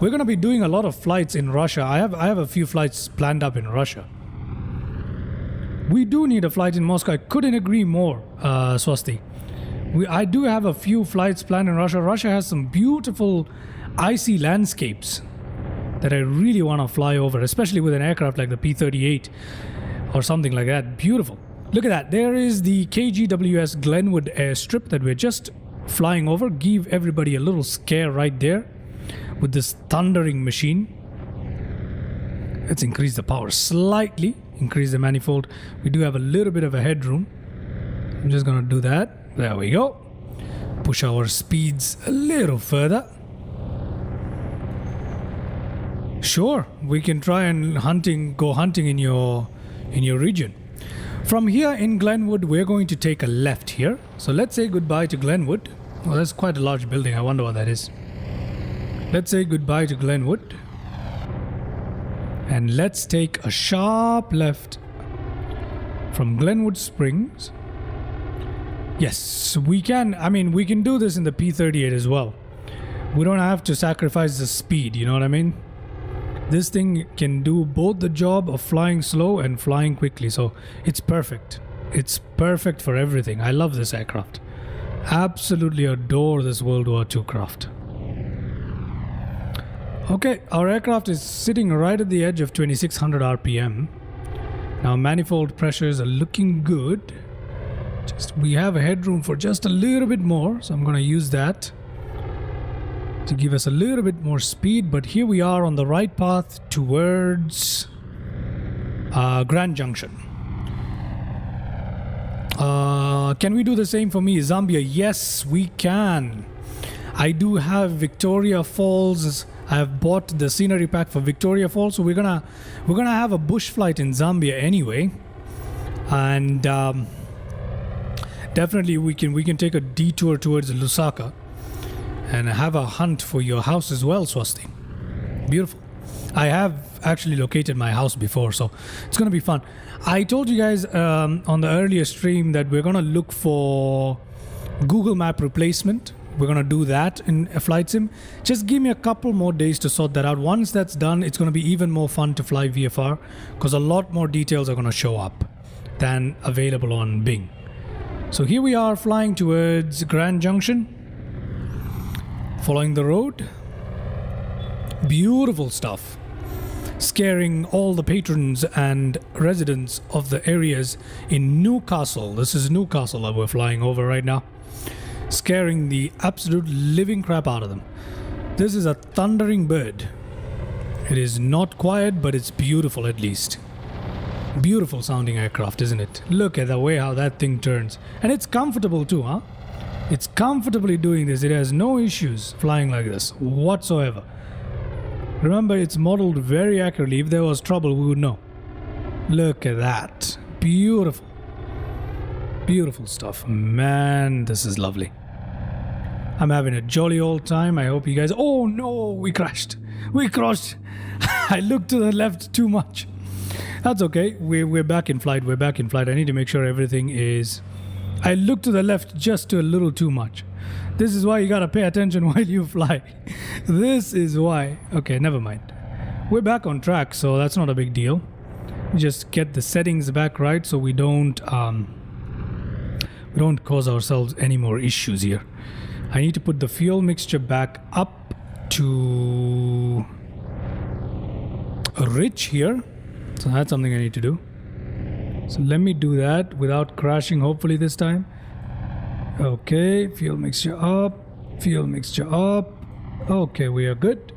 We're going to be doing a lot of flights in Russia. I have a few flights planned up in Russia. We do need a flight in Moscow. I couldn't agree more, Swasti. I do have a few flights planned in Russia. Russia has some beautiful icy landscapes that I really want to fly over, especially with an aircraft like the P-38 or something like that. Beautiful. Look at that. There is the KGWS Glenwood airstrip that we're just flying over. Give everybody a little scare right there with this thundering machine. Let's increase the power slightly, increase the manifold. We do have a little bit of a headroom. I'm just going to do that. There we go. Push our speeds a little further. Sure, we can try and go hunting in your region. From here in Glenwood, we're going to take a left here. So let's say goodbye to Glenwood. Oh, that's quite a large building. I wonder what that is. Let's say goodbye to Glenwood. And let's take a sharp left from Glenwood Springs. Yes, we can. I mean, we can do this in the P-38 as well. We don't have to sacrifice the speed, you know what I mean? This thing can do both the job of flying slow and flying quickly, so it's perfect. It's perfect for everything. I love this aircraft. Absolutely adore this World War II craft. Okay, our aircraft is sitting right at the edge of 2600 RPM. Now manifold pressures are looking good. We have a headroom for just a little bit more, so I'm going to use that to give us a little bit more speed. But here we are on the right path towards Grand Junction. Can we do the same for me, Zambia? Yes, we can. I do have Victoria Falls. I have bought the scenery pack for Victoria Falls, so we're gonna have a bush flight in Zambia anyway, and definitely we can take a detour towards Lusaka and have a hunt for your house as well, Swasti. Beautiful. I have actually located my house before, so it's gonna be fun. I told you guys on the earlier stream that we're gonna look for Google Map replacement We're going to do that in a flight sim. Just give me a couple more days to sort that out. Once that's done, it's going to be even more fun to fly VFR because a lot more details are going to show up than available on Bing. So here we are flying towards Grand Junction, following the road. Beautiful stuff. Scaring all the patrons and residents of the areas in Newcastle. This is Newcastle that we're flying over right now. Scaring the absolute living crap out of them. This is a thundering bird. It is not quiet, but it's beautiful at least. Beautiful sounding aircraft, isn't it? Look at the way how that thing turns. And it's comfortable too, huh? It's comfortably doing this. It has no issues flying like this whatsoever. Remember, it's modeled very accurately. If there was trouble, we would know. Look at that. Beautiful. Beautiful stuff. Man, this is lovely. I'm having a jolly old time. I hope you guys... Oh no, we crashed. We crashed. I looked to the left too much. That's okay. We're back in flight. We're back in flight. I need to make sure everything is... I looked to the left just a little too much. This is why you gotta pay attention while you fly. This is why. Okay, never mind. We're back on track, so that's not a big deal. Just get the settings back right so we don't cause ourselves any more issues here. I need to put the fuel mixture back up to rich here. So that's something I need to do. So let me do that without crashing, hopefully this time. Okay, fuel mixture up, fuel mixture up. Okay, we are good.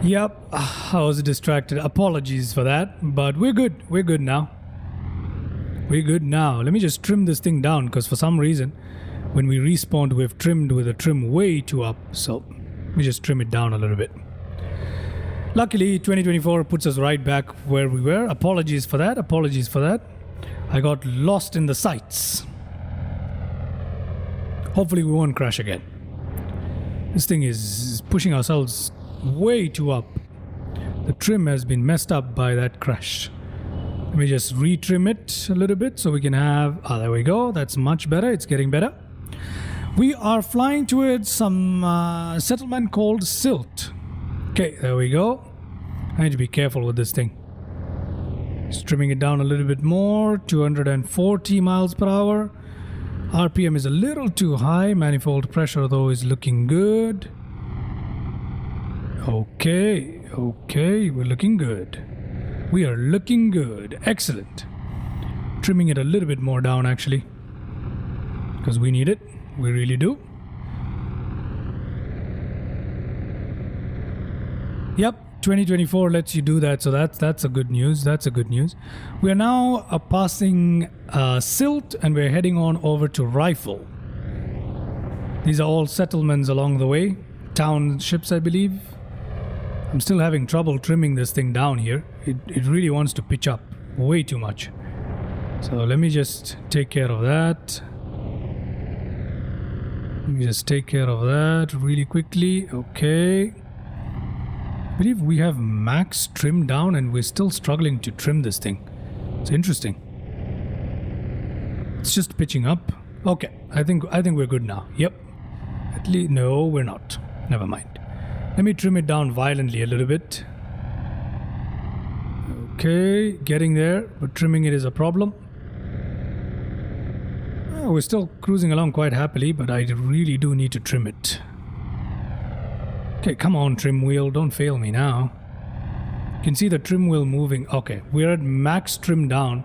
Yep, I was distracted. Apologies for that, but we're good. We're good now. We're good now. Let me just trim this thing down because for some reason, when we respawned, we've trimmed with a trim way too up. So we just trim it down a little bit. Luckily, 2024 puts us right back where we were. Apologies for that. Apologies for that. I got lost in the sights. Hopefully we won't crash again. This thing is pushing ourselves way too up. The trim has been messed up by that crash. Let me just retrim it a little bit so we can have... Ah, there we go. That's much better. It's getting better. We are flying towards some settlement called Silt. Okay, there we go. I need to be careful with this thing. Just trimming it down a little bit more. 240 miles per hour. RPM is a little too high. Manifold pressure, though, is looking good. Okay, okay, we're looking good. We are looking good. Excellent. Trimming it a little bit more down, actually. Because we need it. We really do. Yep. 2024 lets you do that, so that's a good news. That's a good news. We are now passing Silt, and we're heading on over to Rifle. These are all settlements along the way, townships, I believe. I'm still having trouble trimming this thing down here. It really wants to pitch up way too much. So let me just take care of that. Let me just take care of that really quickly. Okay. I believe we have max trim down and we're still struggling to trim this thing. It's interesting. It's just pitching up. Okay, I think we're good now. Yep. At least no, we're not. Never mind. Let me trim it down violently a little bit. Okay, getting there, but trimming it is a problem. Oh, we're still cruising along quite happily, but I really do need to trim it. Okay, come on, trim wheel, don't fail me now. You can see the trim wheel moving. Okay, we're at max trim down,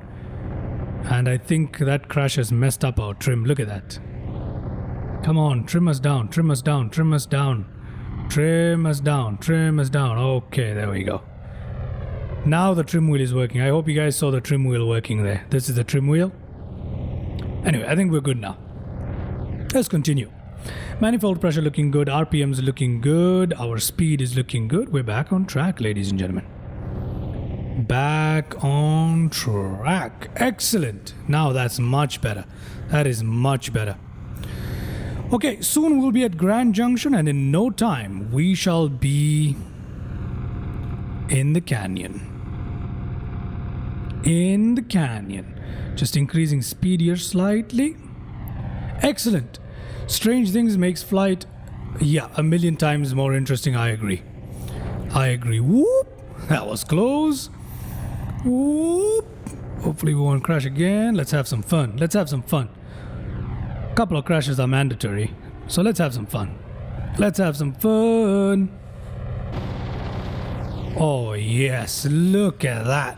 and I think that crash has messed up our trim. Look at that. Come on, trim us down, trim us down, trim us down, trim us down, trim us down. Okay, there we go. Now the trim wheel is working. I hope you guys saw the trim wheel working there. This is the trim wheel. Anyway, I think we're good now. Let's continue. Manifold pressure looking good, RPMs looking good, our speed is looking good. We're back on track, ladies and gentlemen. Back on track. Excellent. Now that's much better. That is much better. Okay, soon we'll be at Grand Junction, and in no time we shall be in the canyon. In the canyon. Just increasing speed here slightly. Excellent. Strange things makes flight, yeah, a million times more interesting. I agree. Whoop! That was close. Whoop! Hopefully we won't crash again. Let's have some fun. Couple of crashes are mandatory, so let's have some fun. Oh yes, look at that.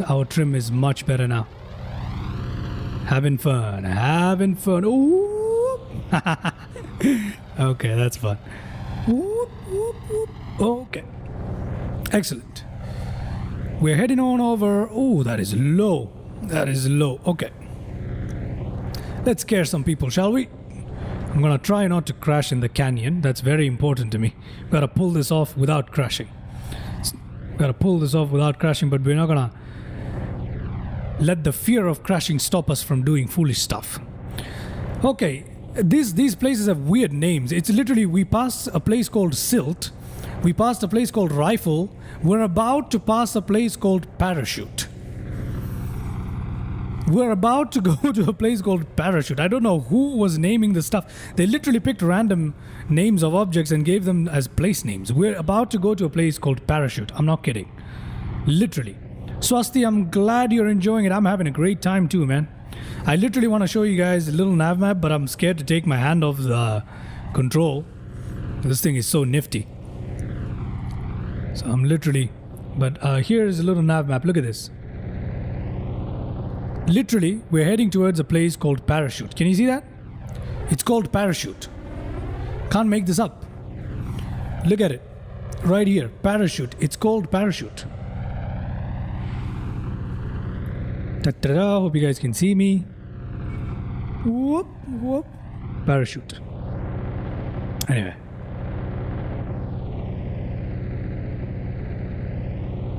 Our trim is much better now. Having fun. Ooh. Okay, that's fun. Whoop, whoop, whoop. Okay. Excellent. We're heading on over. Oh, that is low. Okay. Let's scare some people, shall we? I'm gonna try not to crash in the canyon. That's very important to me. Gotta pull this off without crashing. But we're not gonna let the fear of crashing stop us from doing foolish stuff. Okay, these places have weird names. It's literally, we passed a place called Silt. We passed a place called Rifle. We're about to pass a place called Parachute. We're about to go to a place called Parachute. I don't know who was naming the stuff. They literally picked random names of objects and gave them as place names. We're about to go to a place called Parachute. I'm not kidding. Literally. Swasti, I'm glad you're enjoying it. I'm having a great time too, man. I literally want to show you guys a little nav map, but I'm scared to take my hand off the control. This thing is so nifty. So I'm literally... But here's a little nav map. Look at this. Literally, we're heading towards a place called Parachute. Can you see that? It's called Parachute. Can't make this up. Look at it. Right here. Parachute. It's called Parachute. Ta-da! Hope you guys can see me. Whoop, whoop. Parachute. Anyway.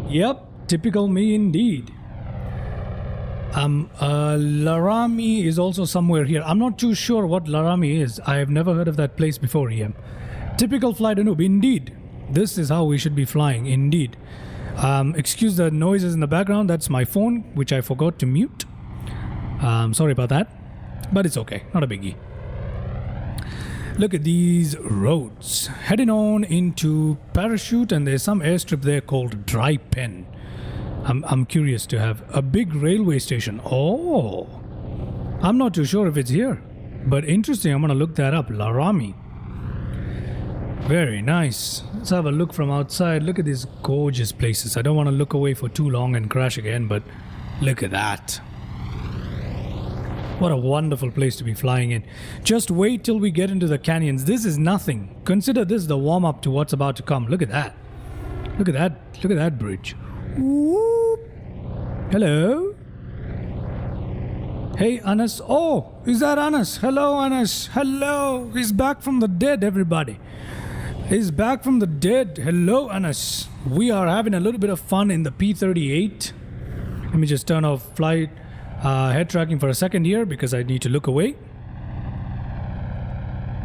Yep. Typical me indeed. Laramie is also somewhere here. I'm not too sure what Laramie is. I have never heard of that place before, EM. Typical flight noob. Indeed. This is how we should be flying. Indeed. Excuse the noises in the background. That's my phone, which I forgot to mute. Sorry about that. But it's okay. Not a biggie. Look at these roads. Heading on into Parachute, and there's some airstrip there called Dry Pen. I'm curious to have a big railway station. Oh, I'm not too sure if it's here, but interesting. I'm gonna look that up. Laramie. Very nice. Let's have a look from outside. Look at these gorgeous places. I don't want to look away for too long and crash again, but look at that. What a wonderful place to be flying in. Just wait till we get into the canyons. This is nothing. Consider this the warm-up to what's about to come. Look at that. Look at that. Look at that bridge. Whoop. Hello. Hey, Anas. Oh, is that Anas? Hello, Anas. Hello. He's back from the dead, everybody. He's back from the dead. Hello, Anas. We are having a little bit of fun in the P-38. Let me just turn off flight head tracking for a second here because I need to look away.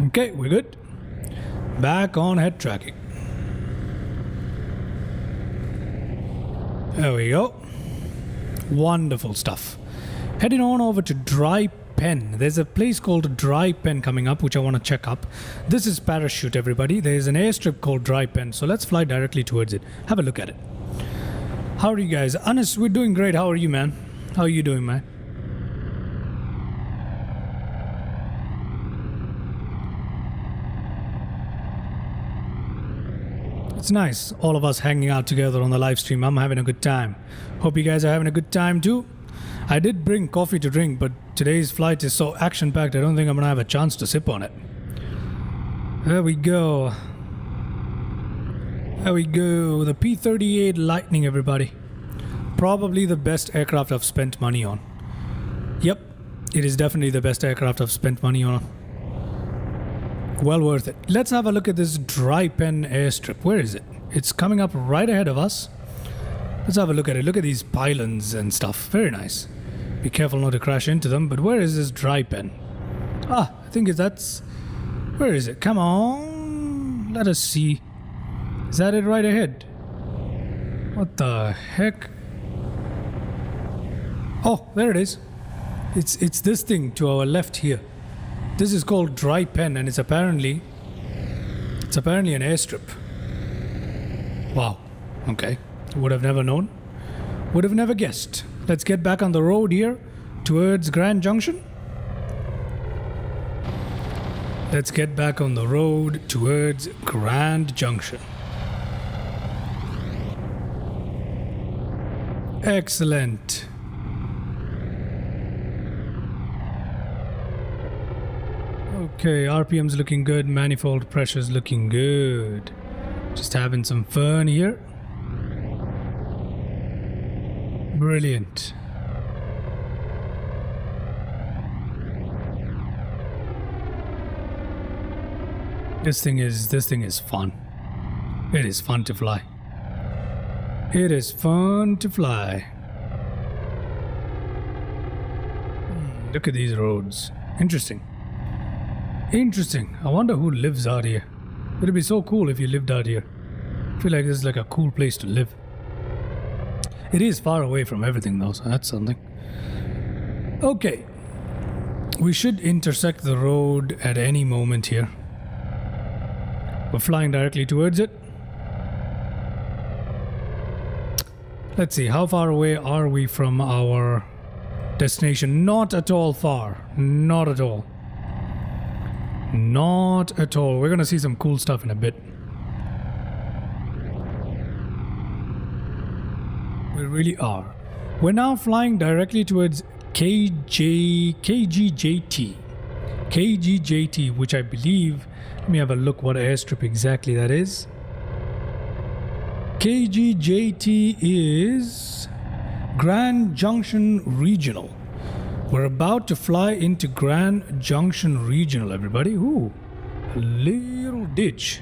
Okay, we're good. Back on head tracking. There we go. Wonderful stuff. Heading on over to Dry Pen. There's a place called Dry Pen coming up, which I want to check up. This is Parachute, everybody. There's an airstrip called Dry Pen, so let's fly directly towards it. Have a look at it. How are you guys? Anas, we're doing great. How are you, man? How are you doing, man? It's nice, all of us hanging out together on the live stream. I'm having a good time. Hope you guys are having a good time too. I did bring coffee to drink, but today's flight is so action-packed, I don't think I'm going to have a chance to sip on it. There we go. There we go. The P-38 Lightning, everybody. Probably the best aircraft I've spent money on. Yep, it is definitely the best aircraft I've spent money on. Well worth it. Let's have a look at this Dry Pen airstrip. Where is it? It's coming up right ahead of us. Let's have a look at it. Look at these pylons and stuff. Very nice. Be careful not to crash into them. But where is this Dry Pen? Ah, I think that's... Where is it? Come on. Let us see. Is that it right ahead? What the heck? Oh, there it is. It's this thing to our left here. This is called Dry Pen, and it's apparently an airstrip. Wow. Okay. Would have never known. Would have never guessed. Let's get back on the road here towards Grand Junction. Let's get back on the road towards Grand Junction. Excellent. Okay, RPM's looking good, manifold pressure's looking good. Just having some fun here. Brilliant. This thing is fun. It is fun to fly. It is fun to fly. Look at these roads. Interesting. Interesting. I wonder who lives out here. It'd be so cool if you lived out here. I feel like this is like a cool place to live. It is far away from everything though, so that's something. Okay. We should intersect the road at any moment here. We're flying directly towards it. Let's see, how far away are we from our destination? Not at all far. Not at all. Not at all. We're gonna see some cool stuff in a bit. We really are. We're now flying directly towards KGJT, which I believe, let me have a look what airstrip exactly that is. KGJT is Grand Junction Regional. We're about to fly into Grand Junction Regional, everybody. Ooh, a little ditch.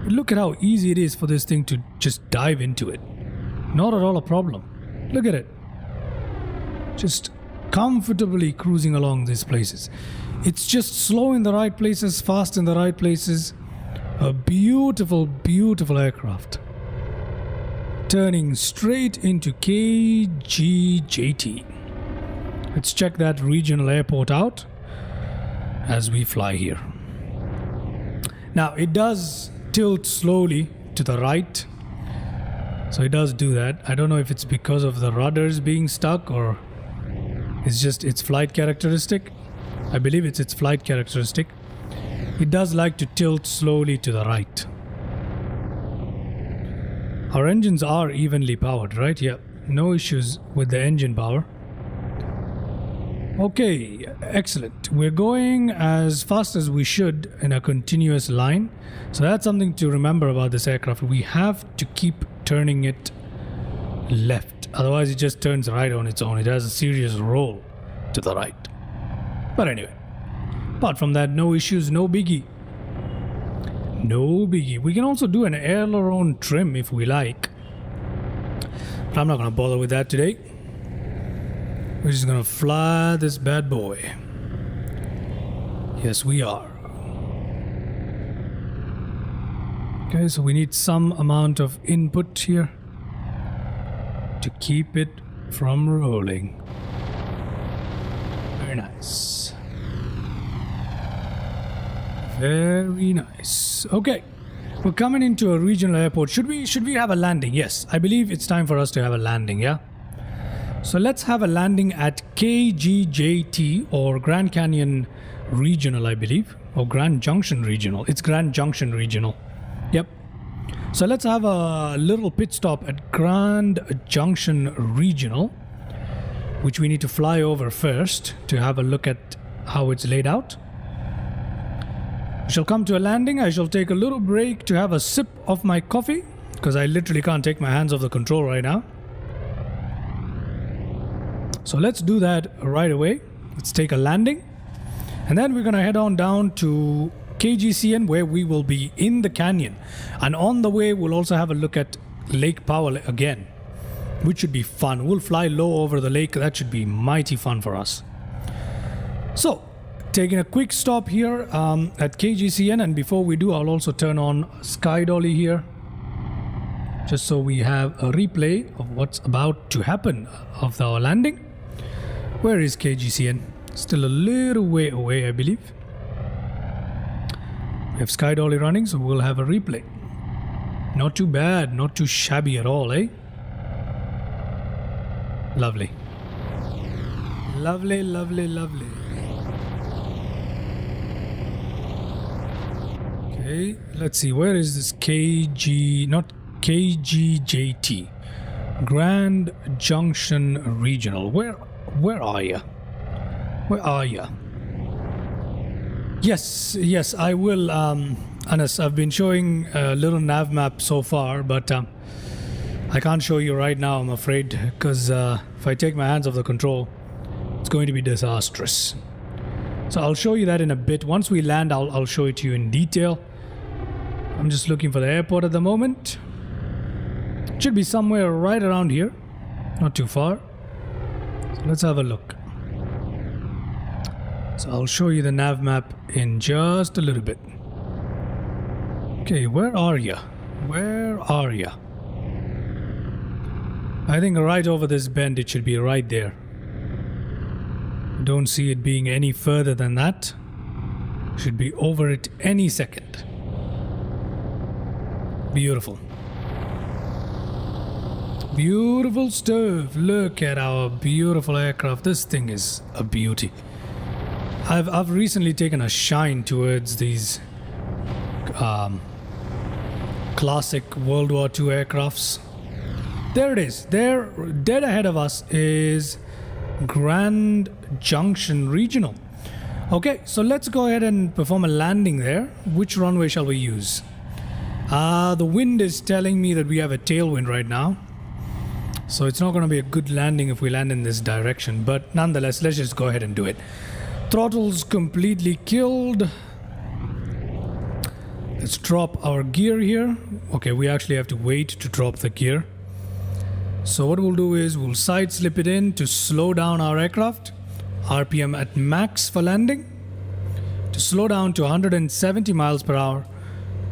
Look at how easy it is for this thing to just dive into it. Not at all a problem. Look at it. Just comfortably cruising along these places. It's just slow in the right places, fast in the right places. A beautiful, beautiful aircraft. Turning straight into KGJT. Let's check that regional airport out as we fly here. Now, it does tilt slowly to the right. So it does do that. I don't know if it's because of the rudders being stuck or it's just its flight characteristic. I believe it's its flight characteristic. It does like to tilt slowly to the right. Our engines are evenly powered, right? Yeah, no issues with the engine power. Okay, excellent. We're going as fast as we should in a continuous line. So that's something to remember about this aircraft. We have to keep turning it left. Otherwise, it just turns right on its own. It has a serious roll to the right. But anyway, apart from that, no issues, no biggie. No biggie. We can also do an aileron trim if we like. But I'm not going to bother with that today. We're just going to fly this bad boy. Yes, we are. Okay, so we need some amount of input here to keep it from rolling. Very nice. Very nice. Okay, we're coming into a regional airport. Should we have a landing? Yes, I believe it's time for us to have a landing, yeah? So let's have a landing at KGJT or Grand Canyon Regional, I believe. Or Grand Junction Regional. It's Grand Junction Regional. Yep. So let's have a little pit stop at Grand Junction Regional, which we need to fly over first to have a look at how it's laid out. We shall come to a landing. I shall take a little break to have a sip of my coffee because I literally can't take my hands off the control right now. So let's do that right away. Let's take a landing. And then we're going to head on down to KGCN where we will be in the canyon. And on the way, we'll also have a look at Lake Powell again, which should be fun. We'll fly low over the lake. That should be mighty fun for us. So, taking a quick stop here at KGCN. And before we do, I'll also turn on Sky Dolly here. just so we have a replay of what's about to happen of our landing. Where is KGCN? Still a little way away, I believe. We have Sky Dolly running, so we'll have a replay. Not too bad, not too shabby at all, eh? Lovely. Lovely, lovely, lovely. Okay, let's see, where is this not KGJT? Grand Junction Regional. Where are you? Where are you? Yes, I will, Anas, I've been showing a little nav map so far, but I can't show you right now, I'm afraid, because if I take my hands off the control, it's going to be disastrous. So I'll show you that in a bit. Once we land, I'll show it to you in detail. I'm just looking for the airport at the moment. It should be somewhere right around here, not too far. So let's have a look. So I'll show you the nav map in just a little bit. Okay, where are you? Where are you? I think right over this bend, it should be right there. Don't see it being any further than that. Should be over it any second. Beautiful. Beautiful stuff. Look at our beautiful aircraft. This thing is a beauty. I've recently taken a shine towards these classic World War II aircrafts. There it is. There, dead ahead of us is Grand Junction Regional. Okay, so let's go ahead and perform a landing there. Which runway shall we use? The wind is telling me that we have a tailwind right now, so it's not going to be a good landing if we land in this direction, but nonetheless, let's just go ahead and do it. Throttle's completely killed. Let's drop our gear here. Okay, we actually have to wait to drop the gear. So what we'll do is we'll side slip it in to slow down our aircraft. RPM at max for landing. To slow down to 170 miles per hour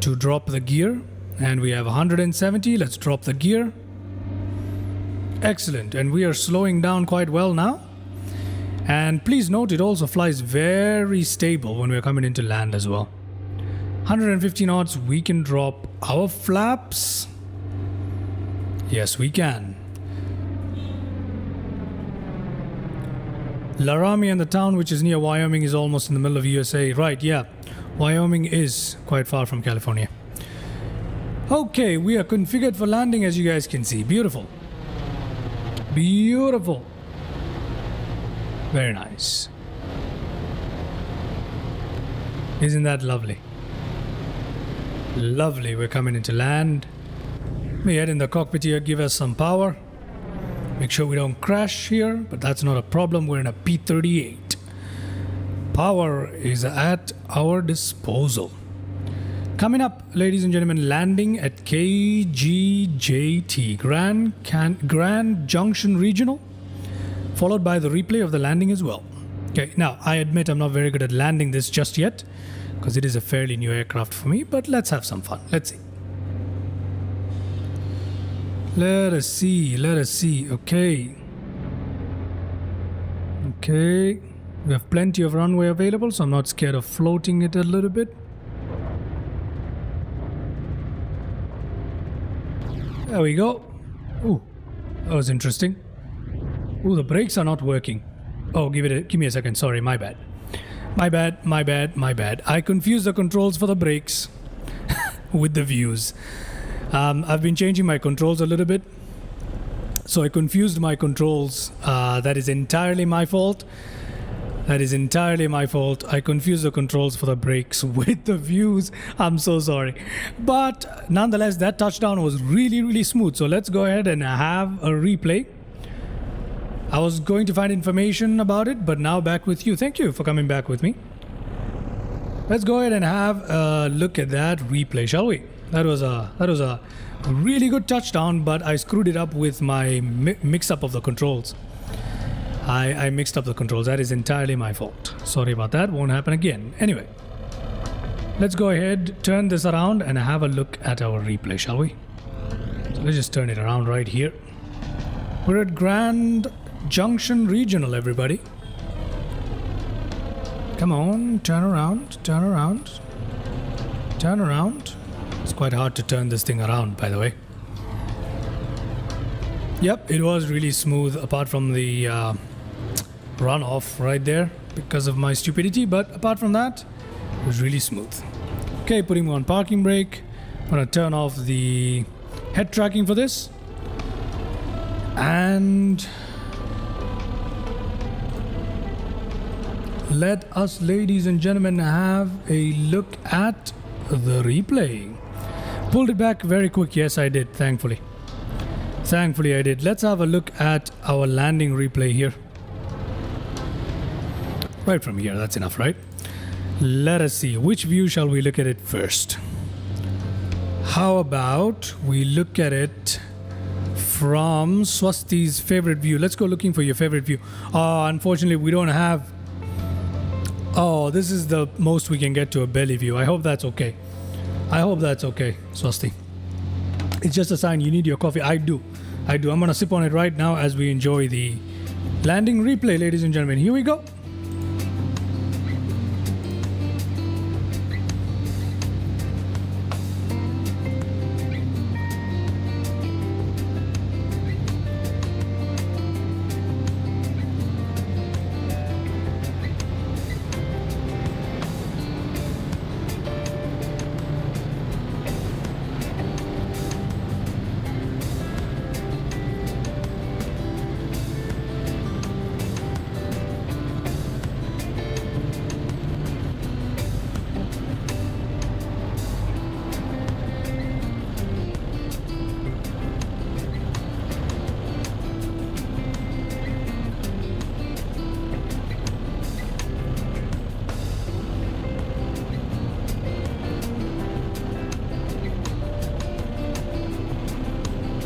to drop the gear. And we have 170. Let's drop the gear. Excellent. And we are slowing down quite well now. And please note, it also flies very stable when we're coming into land as well. 150 knots, we can drop our flaps. Yes, we can. Laramie and the town which is near Wyoming is almost in the middle of USA. Right, yeah. Wyoming is quite far from California. Okay, we are configured for landing, as you guys can see. Beautiful. Beautiful. Very nice. Isn't that lovely? Lovely. We're coming into land. Let me head in the cockpit here, give us some power. Make sure we don't crash here, but that's not a problem. We're in a P-38. Power is at our disposal. Coming up, ladies and gentlemen, landing at KGJT, Grand Junction Regional, followed by the replay of the landing as well. Okay, now I admit I'm not very good at landing this just yet, because it is a fairly new aircraft for me, but let's have some fun. Let's see. Let us see. Okay. Okay. We have plenty of runway available, so I'm not scared of floating it a little bit. There we go. Ooh, that was interesting. Ooh, the brakes are not working. Oh, give me a second. Sorry, my bad. My bad. I confused the controls for the brakes with the views. I've been changing my controls a little bit, so I confused my controls. That is entirely my fault. I confused the controls for the brakes with the views. I'm so sorry. But nonetheless, that touchdown was really, really smooth. So let's go ahead and have a replay. I was going to find information about it, but now back with you. Thank you for coming back with me. Let's go ahead and have a look at that replay, shall we? That was a really good touchdown, but I screwed it up with my mix-up of the controls. I mixed up the controls. That is entirely my fault. Sorry about that. Won't happen again. Anyway, let's go ahead, turn this around, and have a look at our replay, shall we? So let's just turn it around right here. We're at Grand Junction Regional, everybody. Come on, turn around, turn around, turn around. It's quite hard to turn this thing around, by the way. Yep, it was really smooth apart from the runoff right there because of my stupidity, but apart from that, it was really smooth. Okay, putting on parking brake. I'm gonna turn off the head tracking for this. And let us, ladies and gentlemen, have a look at the replay. Pulled it back very quick. Yes, I did, thankfully. Thankfully, I did. Let's have a look at our landing replay here. Right from here, that's enough, right? Let us see. Which view shall we look at it first? How about we look at it from Swasti's favorite view? Let's go looking for your favorite view. Unfortunately, we don't have... Oh, this is the most we can get to a belly view. I hope that's okay. I hope that's okay, Swasti. It's just a sign you need your coffee. I do. I'm gonna sip on it right now as we enjoy the landing replay, ladies and gentlemen. Here we go.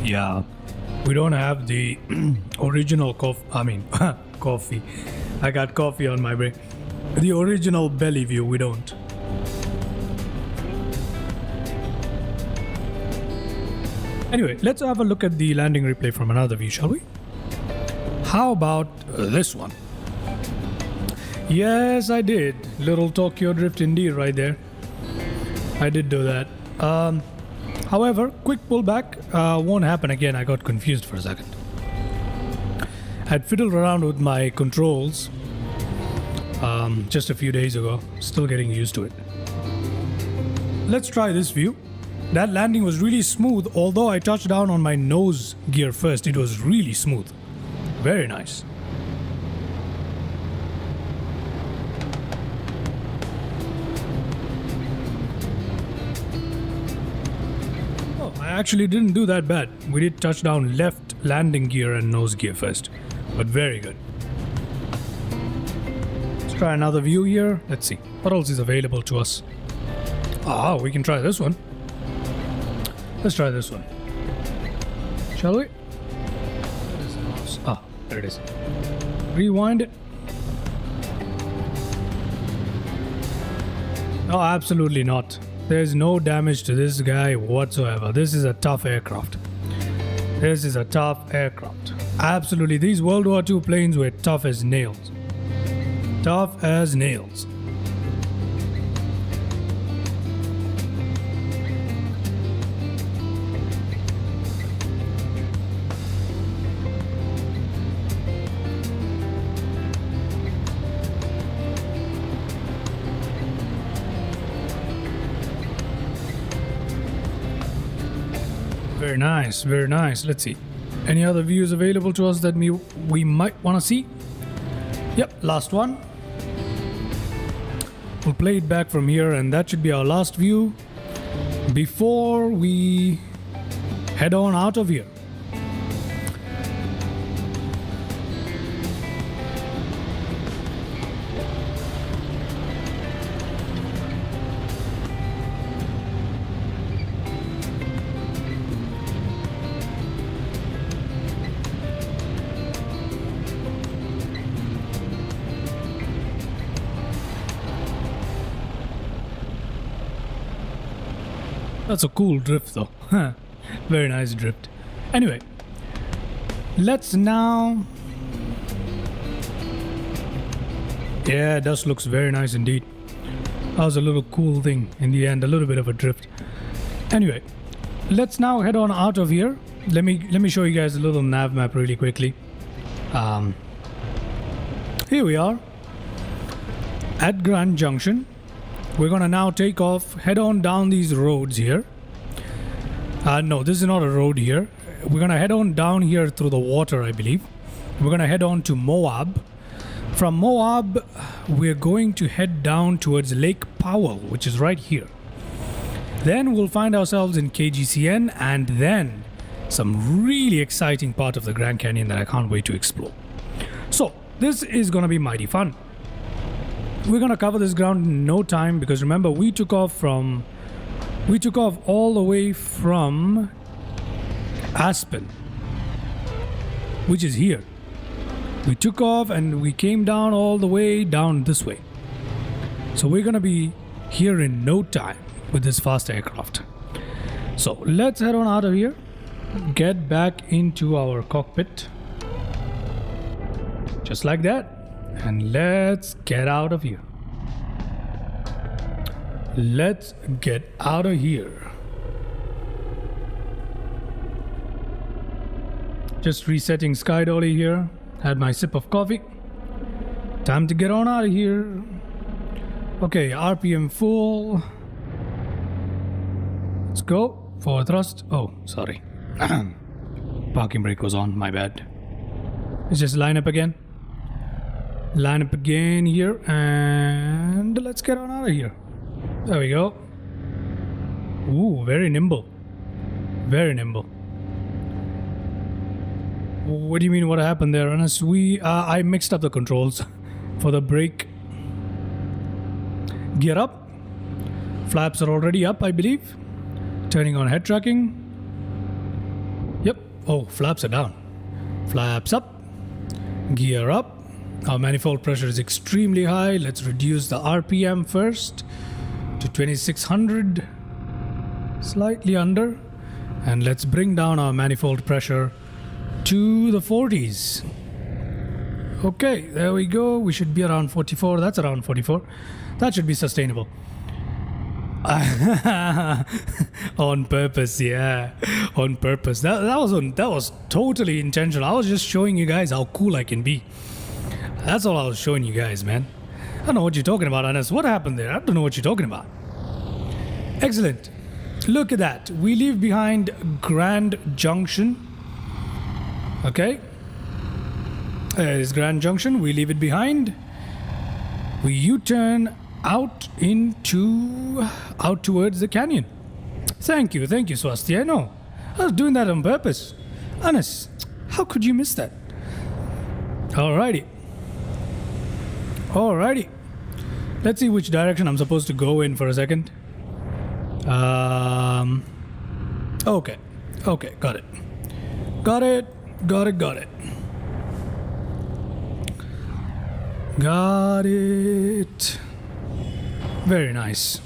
Yeah, we don't have the original coffee. I got coffee on my brain. The original belly view, we don't. Anyway, let's have a look at the landing replay from another view, shall we? How about this one? Yes, I did. Little Tokyo Drift indeed right there. I did do that. However, quick pullback won't happen again. I got confused for a second. I'd fiddled around with my controls just a few days ago. Still getting used to it. Let's try this view. That landing was really smooth. Although I touched down on my nose gear first, it was really smooth. Very nice. I actually didn't do that bad. We did touch down left landing gear and nose gear first, but very good. Let's try another view here. Let's see what else is available to us. We can try this one. Let's try this one, shall we? There it is. Rewind it. No, absolutely not. There's no damage to this guy whatsoever. This is a tough aircraft. This is a tough aircraft. Absolutely. These World War II planes were tough as nails. Tough as nails. Very nice, very nice. Let's see. Any other views available to us that we might want to see? Yep, last one. We'll play it back from here, and that should be our last view before we head on out of here. That's a cool drift though. Very nice drift. Anyway, let's now... Yeah, it does looks very nice indeed. That was a little cool thing in the end, a little bit of a drift. Anyway, let's now head on out of here. Let me show you guys a little nav map really quickly. Here we are at Grand Junction. We're gonna now take off, head on down these roads here. No, this is not a road here. We're gonna head on down here through the water, I believe. We're gonna head on to Moab. From Moab, we're going to head down towards Lake Powell, which is right here. Then we'll find ourselves in KGCN, and then some really exciting part of the Grand Canyon that I can't wait to explore. So, this is gonna be mighty fun. We're gonna cover this ground in no time, because remember, we took off all the way from Aspen, which is here. We took off and we came down all the way down this way. So we're gonna be here in no time with this fast aircraft. So let's head on out of here, get back into our cockpit, just like that, and let's get out of here. Let's get out of here. Just resetting Sky Dolly here. Had my sip of coffee. Time to get on out of here. Okay, RPM full. Let's go. Forward thrust. Oh, sorry. Parking brake was on, my bad. Let's just line up again. Line up again here, and let's get on out of here. There we go. Ooh, very nimble. Very nimble. What do you mean what happened there, Ernest? I mixed up the controls for the brake. Gear up. Flaps are already up, I believe. Turning on head tracking. Yep. Oh, flaps are down. Flaps up. Gear up. Our manifold pressure is extremely high. Let's reduce the RPM first to 2600. Slightly under. And let's bring down our manifold pressure to the 40s. Okay, there we go. We should be around 44. That's around 44. That should be sustainable. On purpose, yeah. On purpose. That was totally intentional. I was just showing you guys how cool I can be. That's all I was showing you guys, man. I don't know what you're talking about, Anas. What happened there? I don't know what you're talking about. Excellent. Look at that. We leave behind Grand Junction. Okay. There's Grand Junction. We leave it behind. We U-turn out towards the canyon. Thank you, Swasti. I know. I was doing that on purpose. Anas, how could you miss that? Alrighty. Let's see which direction I'm supposed to go in for a second. Okay, got it. Got it. Very nice.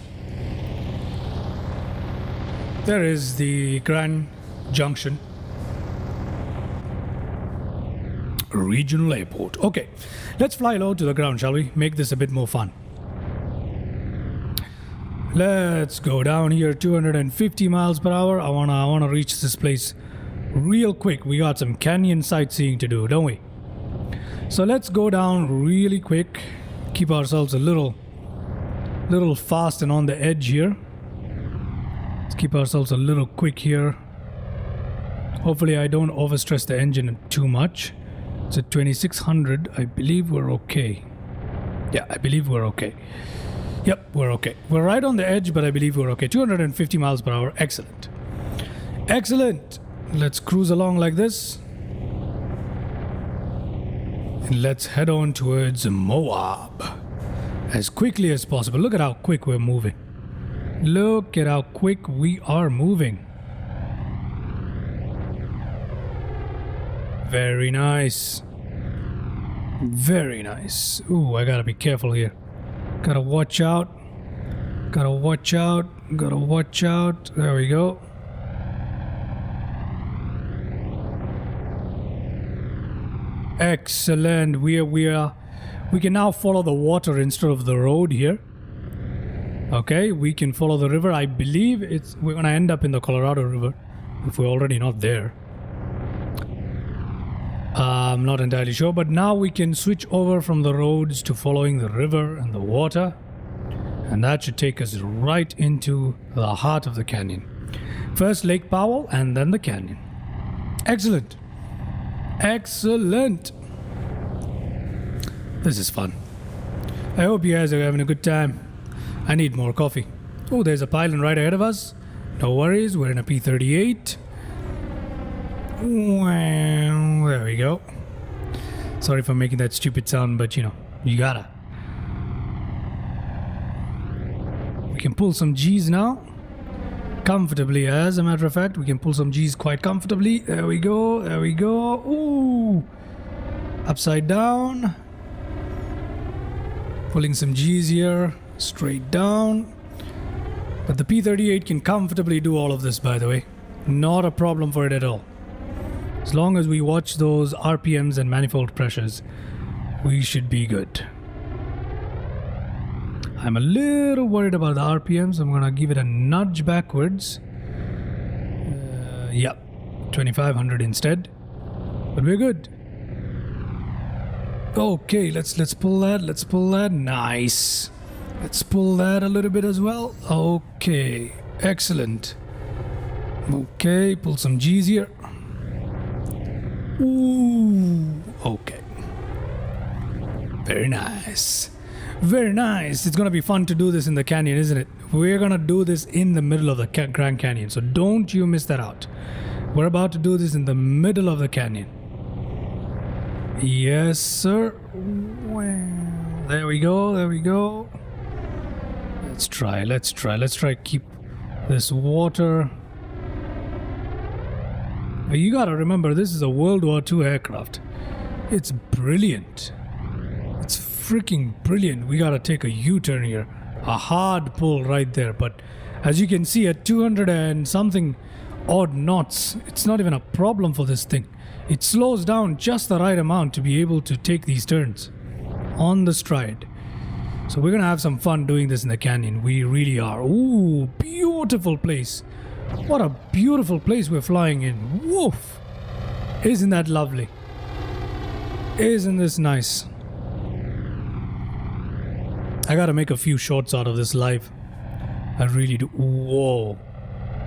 There is the Grand Junction Regional Airport. Okay, let's fly low to the ground, shall we? Make this a bit more fun. Let's go down here, 250 miles per hour. I wanna reach this place real quick. We got some canyon sightseeing to do, don't we? So let's go down really quick. Keep ourselves a little fast and on the edge here. Let's keep ourselves a little quick here. Hopefully I don't overstress the engine too much. It's at 2600. I believe we're okay. Yeah, I believe we're okay. Yep, we're okay. We're right on the edge, but I believe we're okay. 250 miles per hour. Excellent. Let's cruise along like this. And let's head on towards Moab as quickly as possible. Look at how quick we're moving. Look at how quick we are moving. Very nice. Very nice. Ooh, I gotta be careful here. Gotta watch out. There we go. Excellent. We can now follow the water instead of the road here. Okay, we can follow the river. I believe we're gonna end up in the Colorado River if we're already not there. I'm not entirely sure, but now we can switch over from the roads to following the river and the water, and that should take us right into the heart of the canyon. First Lake Powell and then the canyon. Excellent. Excellent. This is fun. I hope you guys are having a good time. I need more coffee. Oh, there's a pylon right ahead of us. No worries, we're in a P-38. Well, there we go. Sorry for making that stupid sound, but you know, you gotta. We can pull some G's now. Comfortably, as a matter of fact. We can pull some G's quite comfortably. There we go, there we go. Ooh! Upside down. Pulling some G's here. Straight down. But the P-38 can comfortably do all of this, by the way. Not a problem for it at all. As long as we watch those RPMs and manifold pressures, we should be good. I'm a little worried about the RPMs. I'm gonna give it a nudge backwards. Yeah, 2500 instead. But we're good. Okay, let's pull that. Let's pull that. Nice. Let's pull that a little bit as well. Okay, excellent. Okay, pull some G's here. Ooh, okay. Very nice. Very nice. It's gonna be fun to do this in the canyon, isn't it? We're gonna do this in the middle of the Grand Canyon, so don't you miss that out. We're about to do this in the middle of the canyon. Yes, sir. Well, there we go. There we go. Let's try. Let's try. Keep this water. You gotta remember, this is a World War II aircraft. It's brilliant. It's freaking brilliant. We gotta take a U-turn here. A hard pull right there. But as you can see, at 200 and something odd knots, it's not even a problem for this thing. It slows down just the right amount to be able to take these turns on the stride. So we're gonna have some fun doing this in the canyon. We really are. Ooh, beautiful place. What a beautiful place we're flying in. Woof! Isn't that lovely? Isn't this nice? I gotta make a few shots out of this live. I really do. Whoa.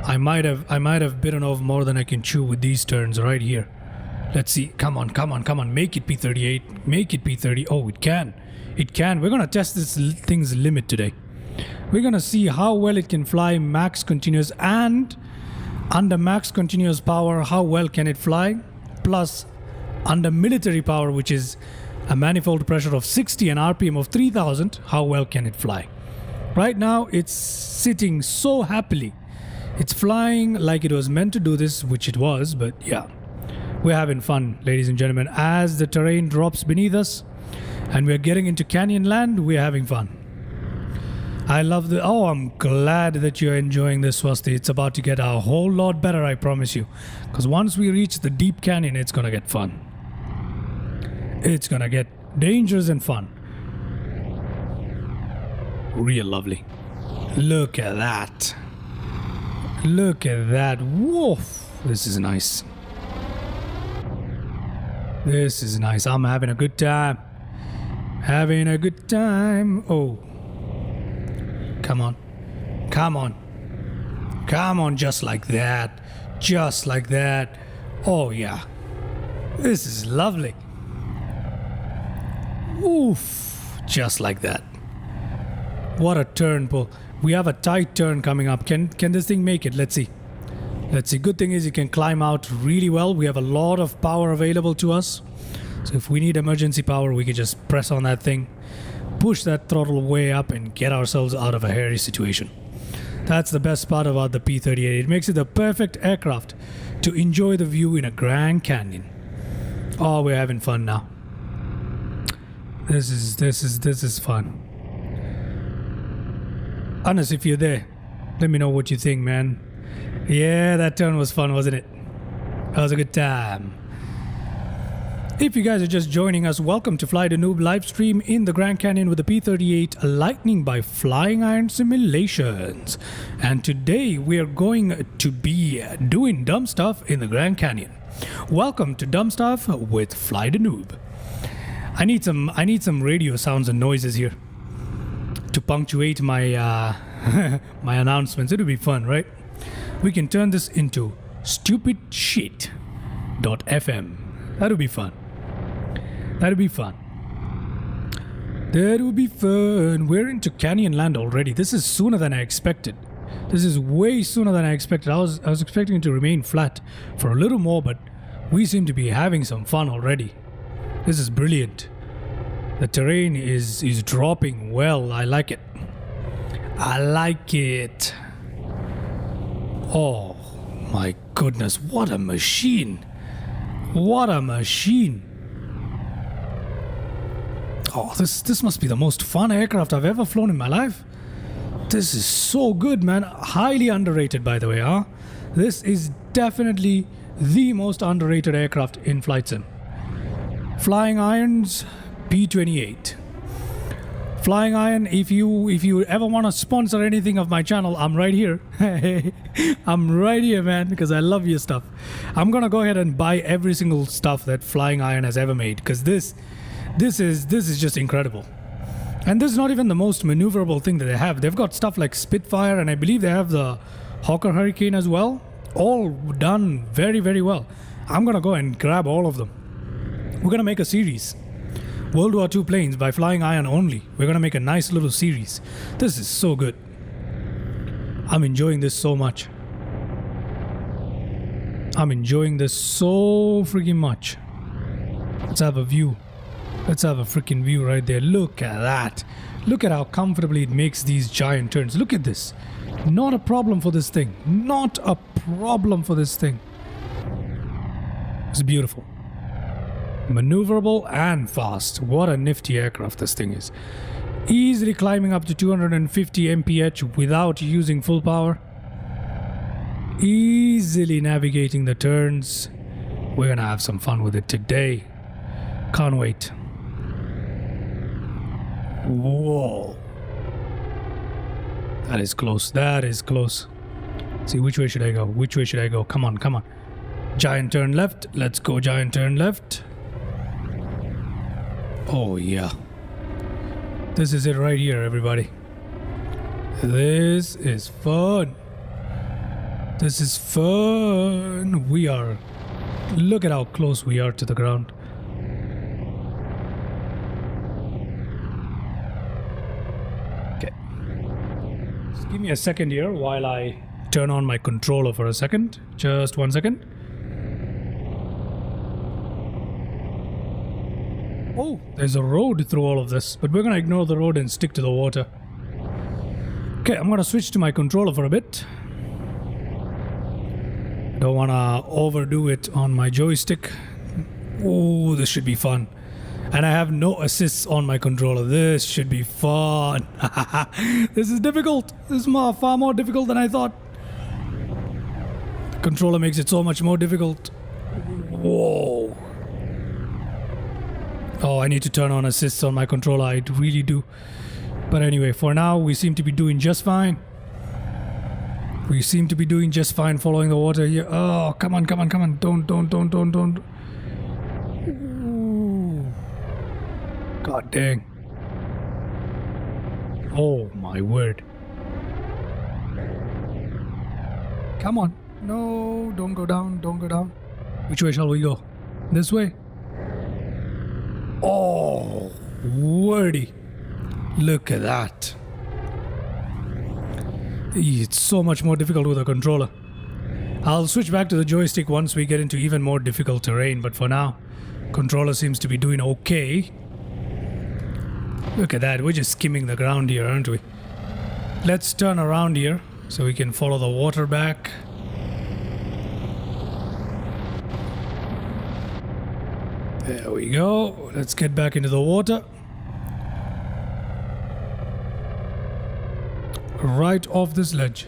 I might have bitten off more than I can chew with these turns right here. Let's see. Come on, come on, come on. Make it P-38. Make it P-30. Oh, it can. It can. We're gonna test this thing's limit today. We're gonna see how well it can fly max continuous, and under max continuous power, how well can it fly, plus under military power, which is a manifold pressure of 60 and RPM of 3000, how well can it fly. Right now it's sitting so happily. It's flying like it was meant to do this, which it was. But yeah, we're having fun, ladies and gentlemen. As the terrain drops beneath us and we're getting into canyon land, we're having fun. I love the... Oh, I'm glad that you're enjoying this, Swasti. It's about to get a whole lot better, I promise you. Because once we reach the deep canyon, it's gonna get fun. It's gonna get dangerous and fun. Real lovely. Look at that. Look at that. Woof. This is nice. This is nice. I'm having a good time. Having a good time. Oh. Come on. Come on. Come on, just like that. Just like that. Oh, yeah. This is lovely. Oof. Just like that. What a turn pull. We have a tight turn coming up. Can this thing make it? Let's see. Let's see. Good thing is you can climb out really well. We have a lot of power available to us. So if we need emergency power, we can just press on that thing, push that throttle way up, and get ourselves out of a hairy situation. That's the best part about the P-38. It makes it the perfect aircraft to enjoy the view in a Grand Canyon. Oh, we're having fun now. This is fun. Anas, if you're there, let me know what you think, man. Yeah, that turn was fun, wasn't it? That was a good time. If you guys are just joining us, welcome to Fly the Noob live stream in the Grand Canyon with the P-38 Lightning by FlyingIron Simulations. And today we are going to be doing dumb stuff in the Grand Canyon. Welcome to Dumb Stuff with Fly the Noob. I need some radio sounds and noises here to punctuate my my announcements. It'll be fun, right? We can turn this into stupidshit.fm. That'll be fun. That'll be fun. That will be fun. We're into Canyon Land already. This is sooner than I expected. This is way sooner than I expected. I was expecting it to remain flat for a little more, but we seem to be having some fun already. This is brilliant. The terrain is dropping well. I like it. I like it. Oh my goodness, what a machine. What a machine. Oh, this must be the most fun aircraft I've ever flown in my life. This is so good, man. Highly underrated, by the way, huh? This is definitely the most underrated aircraft in Flight Sim. FlyingIron's P-38. FlyingIron, if you ever want to sponsor anything of my channel, I'm right here. I'm right here, man, because I love your stuff. I'm gonna go ahead and buy every single stuff that FlyingIron has ever made, because this is just incredible. And this is not even the most maneuverable thing that they have. They've got stuff like Spitfire, and I believe they have the Hawker Hurricane as well. All done very, very well. I'm gonna go and grab all of them. We're gonna make a series. World War II planes by FlyingIron only. We're gonna make a nice little series. This is so good. I'm enjoying this so much. I'm enjoying this so freaking much. Let's have a view. Let's have a freaking view right there. Look at that. Look at how comfortably it makes these giant turns. Look at this. Not a problem for this thing. Not a problem for this thing. It's beautiful. Maneuverable and fast. What a nifty aircraft this thing is. Easily climbing up to 250 mph without using full power. Easily navigating the turns. We're gonna have some fun with it today. Can't wait. Whoa. That is close. That is close. See, which way should I go? Which way should I go? Come on, come on. Giant turn left. Let's go giant turn left. Oh, yeah. This is it right here, everybody. This is fun. This is fun. We are... Look at how close we are to the ground. Okay. Just give me a second here while I turn on my controller for a second. Just 1 second. Oh, there's a road through all of this, but we're gonna ignore the road and stick to the water. Okay, I'm gonna switch to my controller for a bit. Don't wanna overdo it on my joystick. Oh, this should be fun. And I have no assists on my controller. This should be fun. This is difficult. This is far more difficult than I thought. The controller makes it so much more difficult. Whoa. Oh, I need to turn on assists on my controller. I really do. But anyway, for now, we seem to be doing just fine. We seem to be doing just fine following the water here. Oh, come on, come on, come on. Don't. Ooh. God dang. Oh, my word. Come on. No, don't go down. Don't go down. Which way shall we go? This way? Oh, wordy. Look at that. It's so much more difficult with a controller. I'll switch back to the joystick once we get into even more difficult terrain, but for now, controller seems to be doing okay. Look at that, we're just skimming the ground here, aren't we? Let's turn around here so we can follow the water back. There we go. Let's get back into the water. Right off this ledge.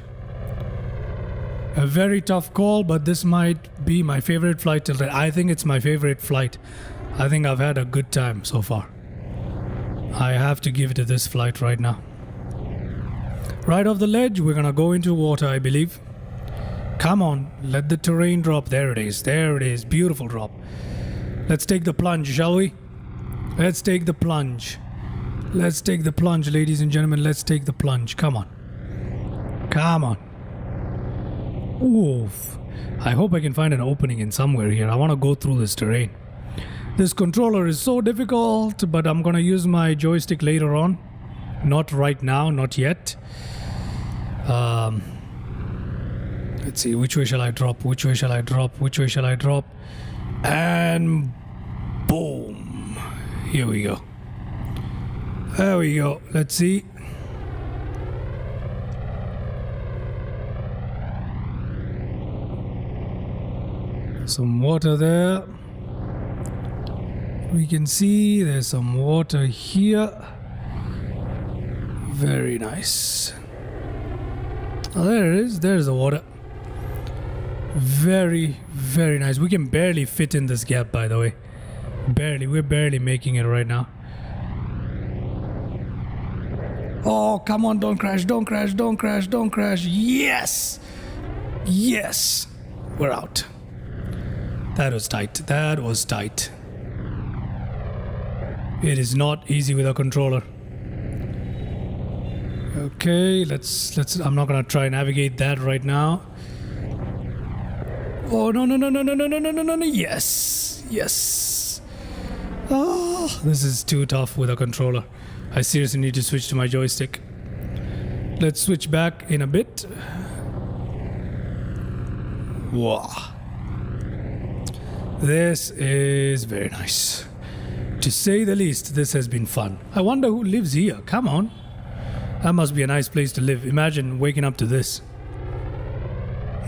A very tough call, but this might be my favorite flight till then. I think it's my favorite flight. I think I've had a good time so far. I have to give it to this flight right now. Right off the ledge, we're gonna go into water, I believe. Come on, let the terrain drop. There it is, there it is. Beautiful drop. Let's take the plunge, shall we? Let's take the plunge. Let's take the plunge, ladies and gentlemen. Let's take the plunge. Come on. Come on. Oof. I hope I can find an opening in somewhere here. I want to go through this terrain. This controller is so difficult, but I'm gonna use my joystick later on. Not right now, not yet. Let's see, which way shall I drop? Which way shall I drop? Which way shall I drop? And boom. Here we go. There we go. Let's see. Some water there. We can see there's some water here. Very nice. Oh, there it is. There's the water. Very, very nice. We can barely fit in this gap, by the way. Barely. We're barely making it right now. Oh, come on. Don't crash. Don't crash. Don't crash. Don't crash. Yes. Yes. We're out. That was tight. That was tight. It is not easy with a controller. Okay, let's I'm not gonna try and navigate that right now. Oh no. Yes. Yes. Oh, this is too tough with a controller. I seriously need to switch to my joystick. Let's switch back in a bit. Wow. This is very nice. To say the least, this has been fun. I wonder who lives here. Come on. That must be a nice place to live. Imagine waking up to this.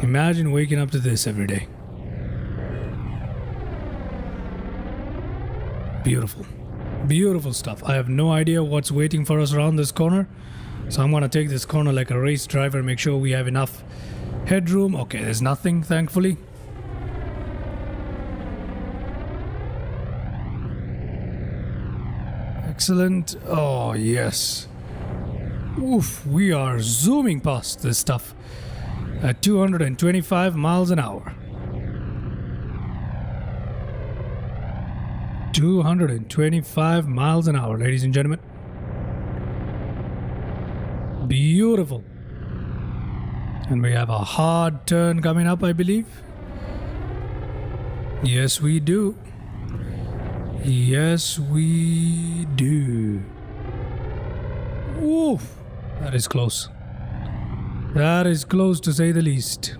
Imagine waking up to this every day. Beautiful. Beautiful stuff. I have no idea what's waiting for us around this corner. So I'm going to take this corner like a race driver. Make sure we have enough headroom. Okay, there's nothing, thankfully. Excellent. Oh, yes. Oof, we are zooming past this stuff at 225 miles an hour. 225 miles an hour, ladies and gentlemen. Beautiful. And we have a hard turn coming up, I believe. Yes, we do. Yes, we do. Oof. That is close. That is close, to say the least.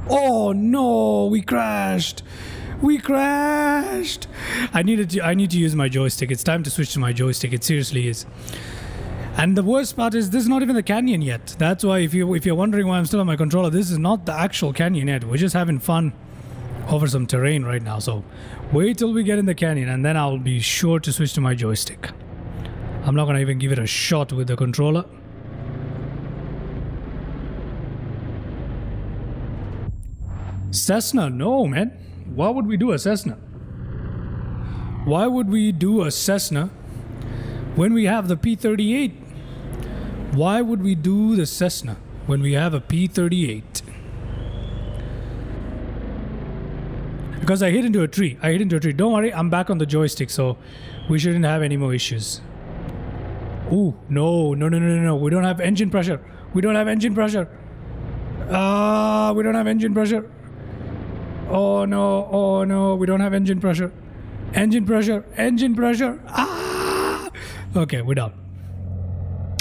Oh no, we crashed. We crashed. I need to use my joystick. It's time to switch to my joystick. It seriously is. And the worst part is this is not even the canyon yet. That's why if you're wondering why I'm still on my controller, this is not the actual canyon yet. We're just having fun over some terrain right now. So wait till we get in the canyon and then I'll be sure to switch to my joystick. I'm not gonna even give it a shot with the controller. Cessna, no man. Why would we do a Cessna? Why would we do a Cessna when we have the P-38? Why would we do the Cessna when we have a P-38? Because I hit into a tree. Don't worry, I'm back on the joystick, so we shouldn't have any more issues. Ooh, no. We don't have engine pressure. We don't have engine pressure. We don't have engine pressure. Oh no. We don't have engine pressure. Engine pressure. Ah! Okay, we're done.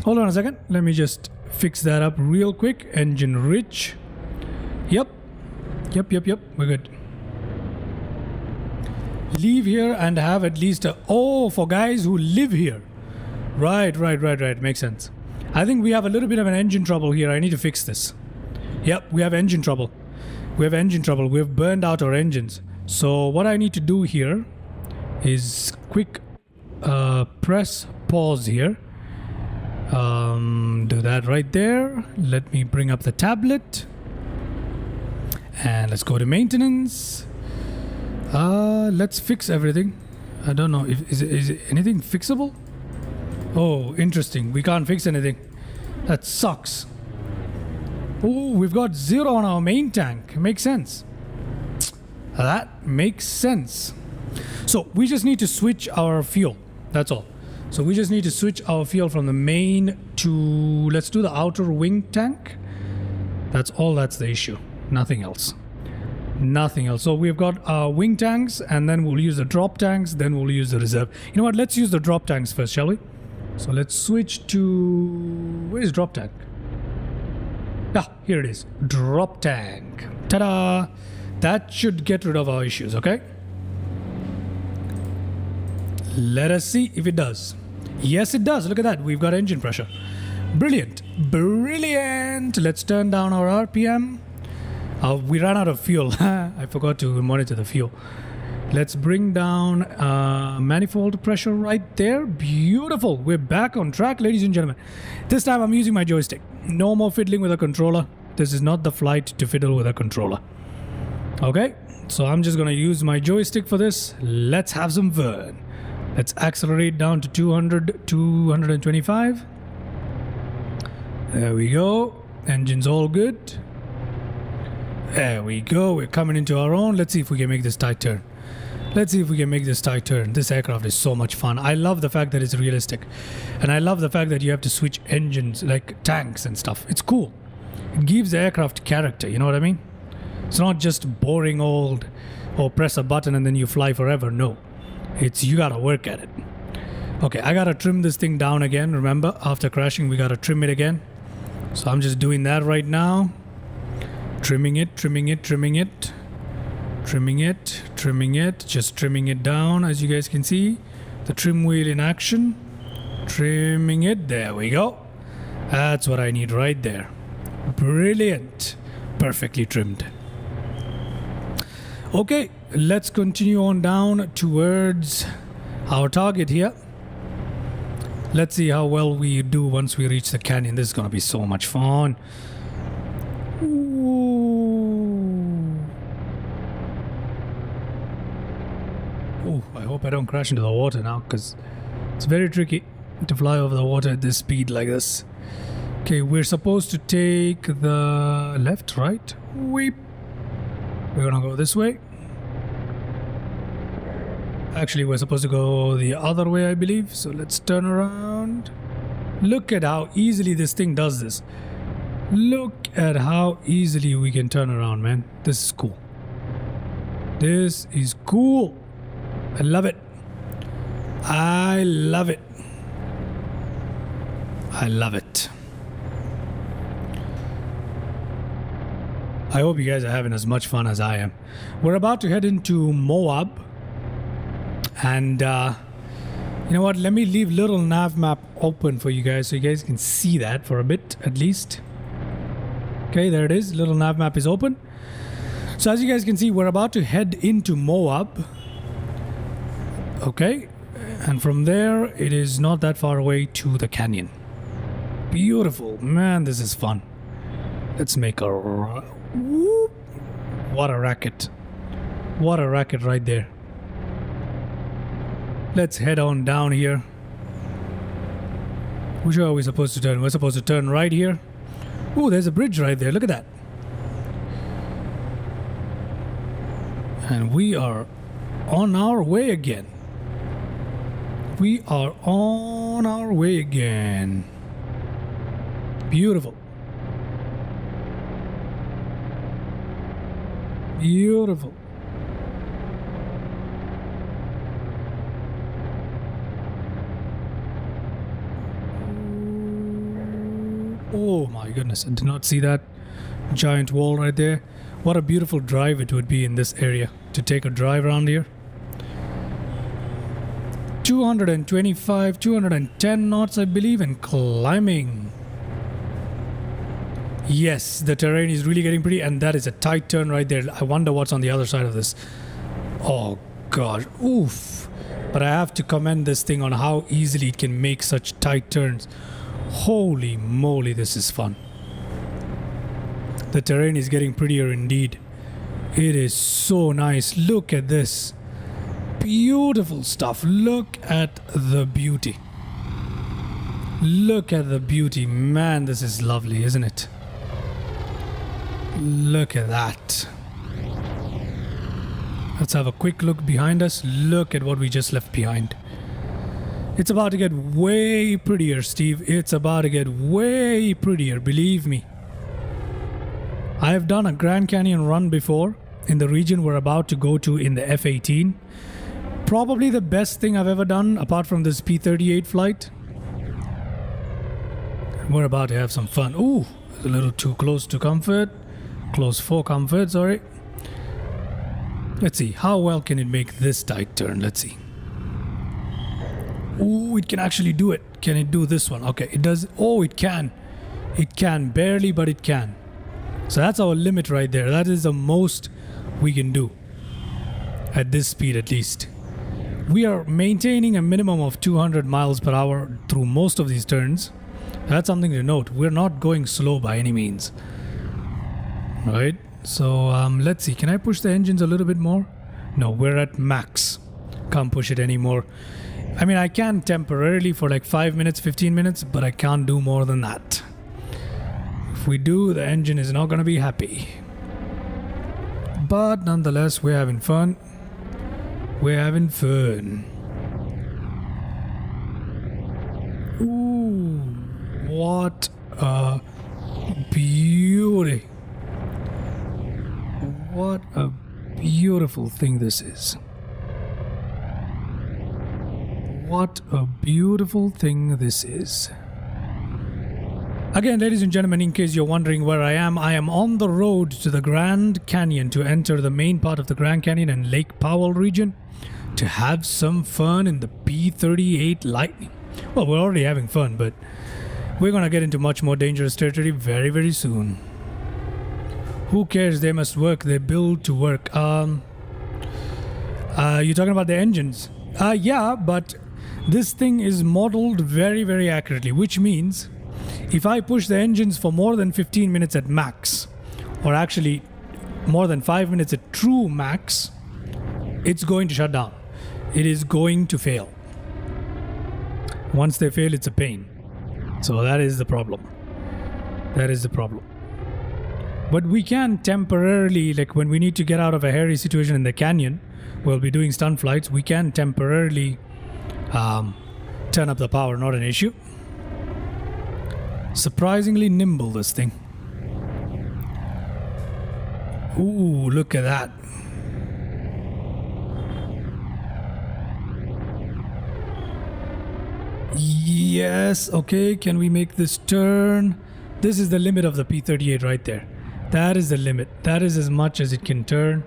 Hold on a second. Let me just fix that up real quick. Engine rich. Yep. We're good. Leave here and have at least a... Oh, for guys who live here. Right. Makes sense. I think we have a little bit of an engine trouble here. I need to fix this. Yep, we have engine trouble. We've burned out our engines. So what I need to do here is quick press pause here. Do that right there. Let me bring up the tablet. And let's go to maintenance. Let's fix everything. I don't know if is it anything fixable? Oh, interesting. We can't fix anything. That sucks. Oh, we've got 0 on our main tank. Makes sense. That makes sense. So we just need to switch our fuel. That's all. So we just need to switch our fuel from the main to, let's do the outer wing tank. That's all. That's the issue. Nothing else. Nothing else. So we've got our wing tanks, and then we'll use the drop tanks, then we'll use the reserve. You know what? Let's use the drop tanks first, shall we? So let's switch to... Where is drop tank? Ah, here it is. Drop tank. Ta-da! That should get rid of our issues, okay? Let us see if it does. Yes, it does. Look at that. We've got engine pressure. Brilliant. Brilliant. Let's turn down our RPM. We ran out of fuel. I forgot to monitor the fuel. Let's bring down manifold pressure right there. Beautiful. We're back on track, ladies and gentlemen. This time I'm using my joystick. No more fiddling with a controller. This is not the flight to fiddle with a controller. Okay, so I'm just going to use my joystick for this. Let's have some fun. Let's accelerate down to 200, 225. There we go. Engine's all good. There we go. We're coming into our own. Let's see if we can make this tight turn. Let's see if we can make this tight turn. This aircraft is so much fun. I love the fact that it's realistic. And I love the fact that you have to switch engines, like tanks and stuff. It's cool. It gives the aircraft character, you know what I mean? It's not just boring old, or press a button and then you fly forever. No. It's, you gotta work at it. Okay, I gotta trim this thing down again. Remember, after crashing, we gotta trim it again. So I'm just doing that right now. Trimming it, trimming it, trimming it. Trimming it, trimming it, just trimming it down, as you guys can see. The trim wheel in action. Trimming it, there we go. That's what I need right there. Brilliant. Perfectly trimmed. Okay, let's continue on down towards our target here. Let's see how well we do once we reach the canyon. This is gonna be so much fun. Oh, I hope I don't crash into the water now, because it's very tricky to fly over the water at this speed like this. Okay, we're supposed to take the left, right? We're gonna go this way. Actually, we're supposed to go the other way, I believe. So let's turn around. Look at how easily this thing does this. Look at how easily we can turn around, man. This is cool. This is cool. I love it. I love it. I love it. I hope you guys are having as much fun as I am. We're about to head into Moab. And you know what? Let me leave little nav map open for you guys so you guys can see that for a bit at least. Okay, there it is. Little nav map is open. So as you guys can see, we're about to head into Moab. Okay, and from there it is not that far away to the canyon. Beautiful. Man, this is fun. Let's make a whoop. What a racket. What a racket right there. Let's head on down here. Which way are we supposed to turn? We're supposed to turn right here. Oh, there's a bridge right there. Look at that. And we are on our way again. We are on our way again. Beautiful. Beautiful. Oh my goodness, I did not see that giant wall right there. What a beautiful drive it would be in this area to take a drive around here. 225, 210 knots, I believe, and climbing. Yes, the terrain is really getting pretty, and that is a tight turn right there. I wonder what's on the other side of this. Oh gosh, oof. But I have to commend this thing on how easily it can make such tight turns. Holy moly, this is fun. The terrain is getting prettier indeed. It is so nice. Look at this. Beautiful stuff. Look at the beauty. Look at the beauty. Man, this is lovely, isn't it? Look at that. Let's have a quick look behind us. Look at what we just left behind. It's about to get way prettier, Steve. It's about to get way prettier, believe me. I have done a Grand Canyon run before in the region we're about to go to in the F-18. Probably the best thing I've ever done apart from this P-38 flight. We're about to have some fun. Ooh, a little too close to comfort. Close for comfort, sorry. Let's see, how well can it make this tight turn? Let's see. Ooh, it can actually do it. Can it do this one? Okay, it does. Oh, it can. It can, barely, but it can. So that's our limit right there. That is the most we can do. At this speed, at least. We are maintaining a minimum of 200 miles per hour through most of these turns. That's something to note. We're not going slow by any means. Right? So let's see. Can I push the engines a little bit more? No, we're at max. Can't push it anymore. I mean, I can temporarily for like 5 minutes, 15 minutes, but I can't do more than that. If we do, the engine is not going to be happy. But nonetheless, we're having fun. We're having fun. Ooh, what a beauty. What a beautiful thing this is. What a beautiful thing this is. Again, ladies and gentlemen, in case you're wondering where I am on the road to the Grand Canyon to enter the main part of the Grand Canyon and Lake Powell region to have some fun in the P-38 Lightning. Well, we're already having fun, but we're going to get into much more dangerous territory very, very soon. Who cares? They must work. They build to work. You're talking about the engines? Yeah, but this thing is modeled very, very accurately, which means if I push the engines for more than 15 minutes at max, or actually more than 5 minutes at true max, it's going to shut down. It is going to fail. Once they fail, it's a pain. So that is the problem. That is the problem. But we can temporarily, like when we need to get out of a hairy situation in the canyon, we'll be doing stunt flights, we can temporarily turn up the power, not an issue. Surprisingly nimble, this thing. Ooh, look at that. Yes, okay, can we make this turn? This is the limit of the P-38 right there. That is the limit. That is as much as it can turn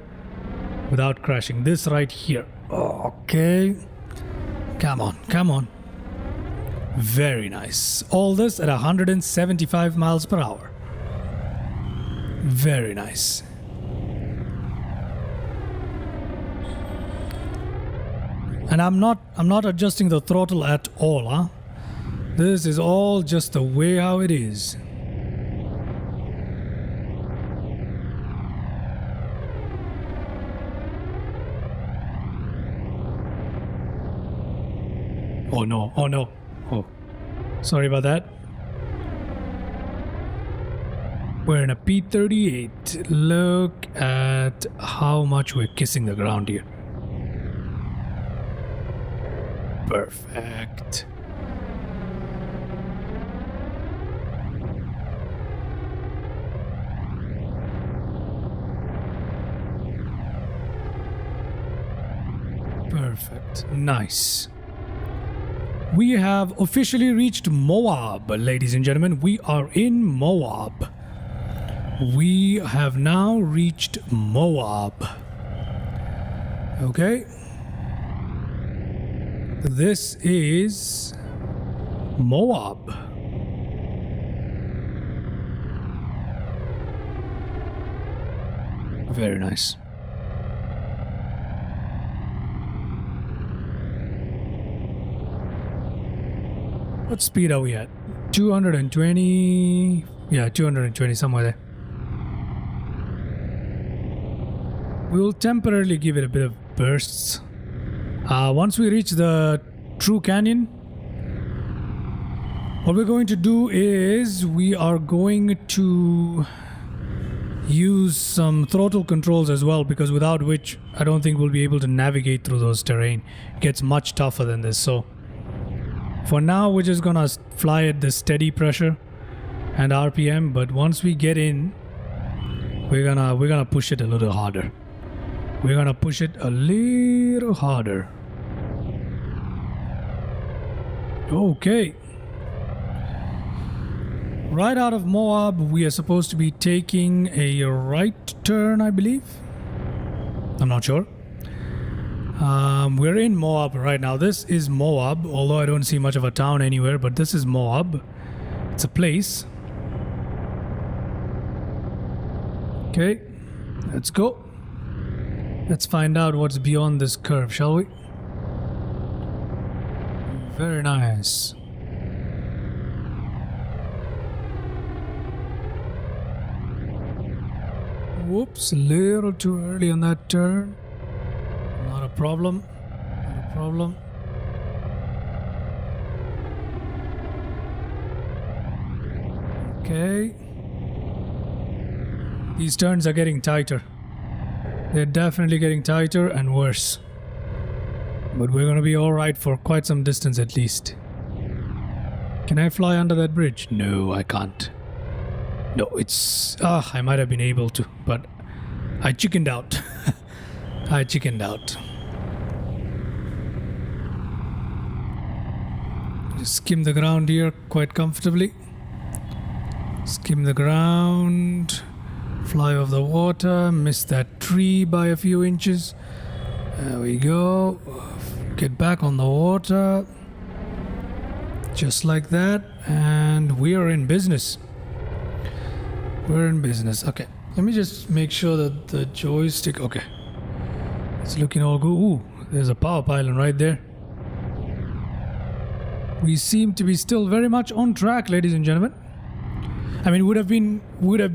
without crashing. This right here. Okay. Come on, come on. Very nice. All this at 175 miles per hour. Very nice. And I'm not adjusting the throttle at all, huh? This is all just the way how it is. Oh no, oh no. Oh, sorry about that. We're in a P-38. Look at how much we're kissing the ground here. Perfect. Perfect. Nice. We have officially reached Moab, ladies and gentlemen. We are in Moab. We have now reached Moab. Okay. This is Moab. Very nice. What speed are we at? 220. Yeah, 220, somewhere there. We will temporarily give it a bit of bursts. Once we reach the true canyon, what we're going to do is we are going to use some throttle controls as well, because without which I don't think we'll be able to navigate through those terrain. It gets much tougher than this. So for now we're just gonna fly at the steady pressure and RPM, but once we get in, we're gonna push it a little harder. We're gonna push it a little harder. Okay. Right out of Moab, we are supposed to be taking a right turn, I believe. I'm not sure. We're in Moab right now. This is Moab, although I don't see much of a town anywhere, but this is Moab. It's a place. Okay, let's go. Let's find out what's beyond this curve, shall we? Very nice. Whoops, a little too early on that turn. Not a problem. Not a problem. Okay. These turns are getting tighter. They're definitely getting tighter and worse. But we're gonna be alright for quite some distance at least. Can I fly under that bridge? No, I can't. No, it's... I might have been able to, but I chickened out. I chickened out. Just skim the ground here quite comfortably. Skim the ground. Fly over the water. Miss that tree by a few inches. There we go. Get back on the water. Just like that. And we are in business. We're in business. Okay. Let me just make sure that the joystick... Okay. It's looking all good. Ooh, there's a power pylon right there. We seem to be still very much on track, ladies and gentlemen. I mean, would have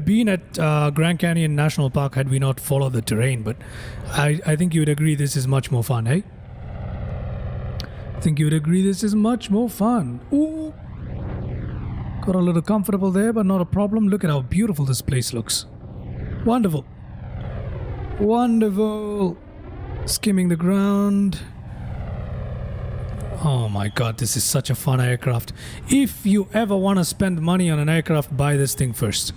been at Grand Canyon National Park had we not followed the terrain, but I think you would agree this is much more fun, eh? I think you would agree this is much more fun. Ooh. Got a little comfortable there, but not a problem. Look at how beautiful this place looks. Wonderful. Wonderful. Skimming the ground. Oh my god, this is such a fun aircraft. If you ever want to spend money on an aircraft, buy this thing first.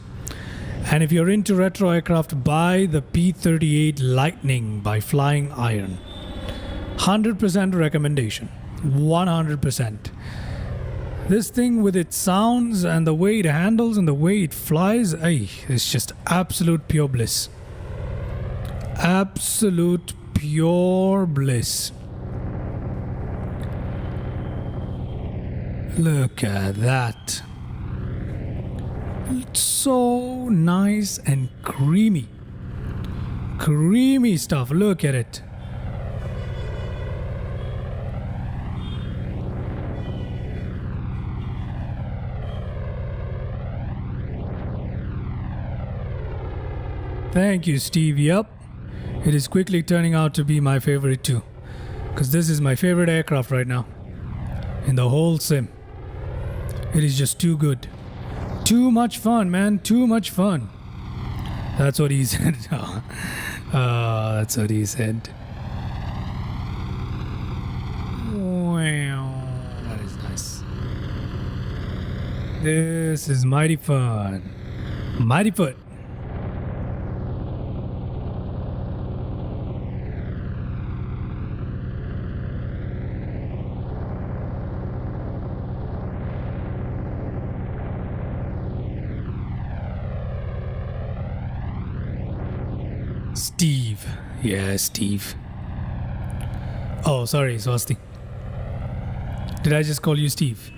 And if you're into retro aircraft, buy the P-38 Lightning by FlyingIron. 100% recommendation. 100%. This thing with its sounds and the way it handles and the way it flies, it's just absolute pure bliss. Absolute pure bliss. Look at that. It's so nice and creamy. Creamy stuff. Look at it. Thank you, Steve. Yep. It is quickly turning out to be my favorite too. Because this is my favorite aircraft right now. In the whole sim. It is just too good. Too much fun, man. Too much fun. That's what he said. That's what he said. Wow. That is nice. This is mighty fun. Mighty foot. Steve. Yeah, Steve. Oh, sorry, Swasti. Did I just call you Steve?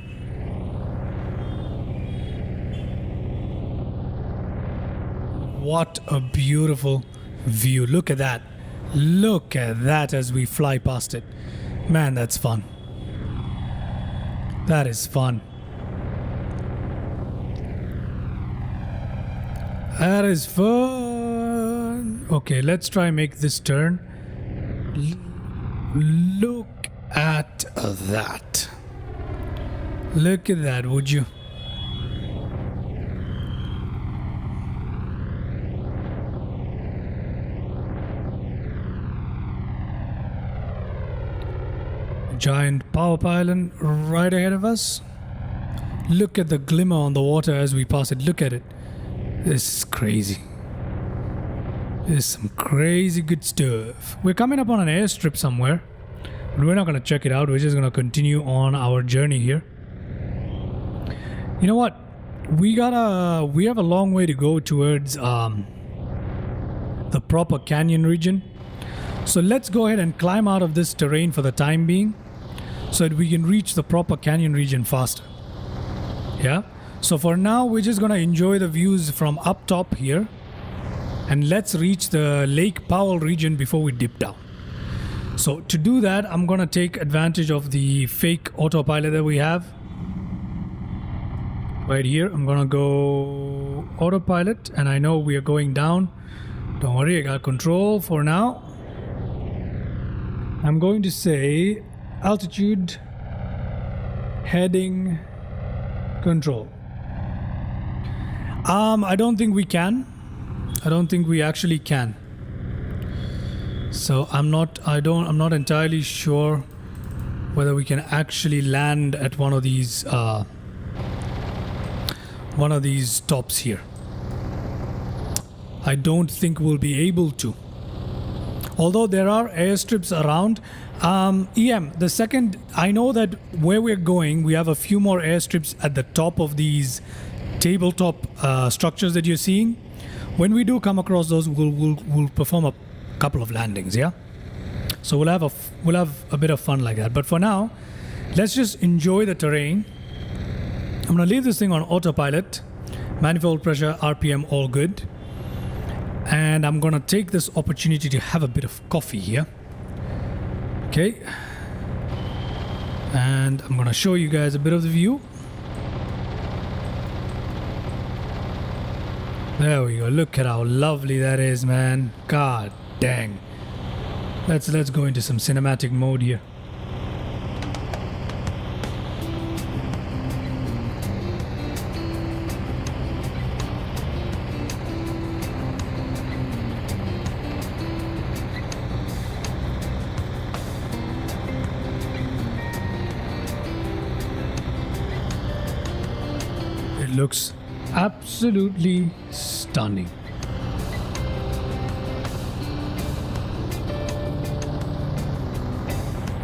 What a beautiful view. Look at that. Look at that as we fly past it. Man, that's fun. That is fun. That is fun. Okay, let's try make this turn. Look at that. Look at that, would you? Giant power pylon right ahead of us. Look at the glimmer on the water as we pass it. Look at it. This is crazy. This is some crazy good stuff. We're coming up on an airstrip somewhere, but we're not going to check it out. We're just going to continue on our journey here. You know what? We have a long way to go towards the proper canyon region. So let's go ahead and climb out of this terrain for the time being, so that we can reach the proper canyon region faster. Yeah? So for now, we're just gonna enjoy the views from up top here. And let's reach the Lake Powell region before we dip down. So to do that, I'm gonna take advantage of the fake autopilot that we have. Right here, I'm gonna go autopilot, and I know we are going down. Don't worry, I got control for now. I'm going to say altitude, heading, control. I don't think we can. I don't think we actually can. So I'm not entirely sure whether we can actually land at one of these tops here. I don't think we'll be able to. Although there are airstrips around. The second, I know that where we're going, we have a few more airstrips at the top of these tabletop structures that you're seeing. When we do come across those, we'll perform a couple of landings, yeah? So we'll have a bit of fun like that. But for now, let's just enjoy the terrain. I'm gonna leave this thing on autopilot. Manifold pressure, RPM, all good. And I'm gonna take this opportunity to have a bit of coffee here. Okay. And I'm gonna show you guys a bit of the view. There we go. Look at how lovely that is, man. God dang. Let's go into some cinematic mode here. It looks absolutely stunning.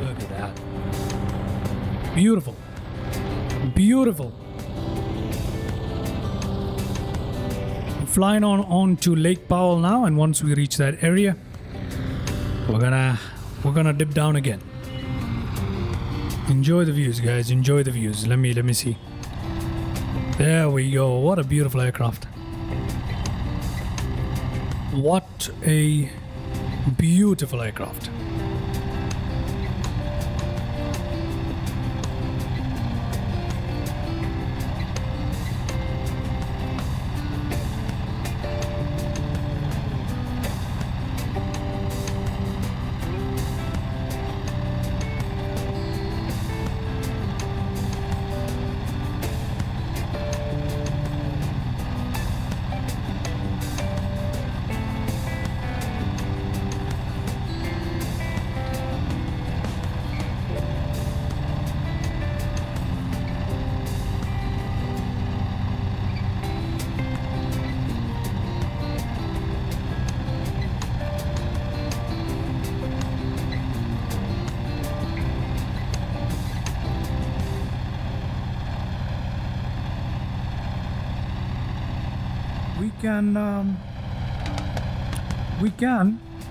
Look at that. Beautiful. Beautiful. We're flying on to Lake Powell now, and once we reach that area, we're gonna dip down again. Enjoy the views, guys. Enjoy the views. Let me see. There we go. What a beautiful aircraft. What a beautiful aircraft.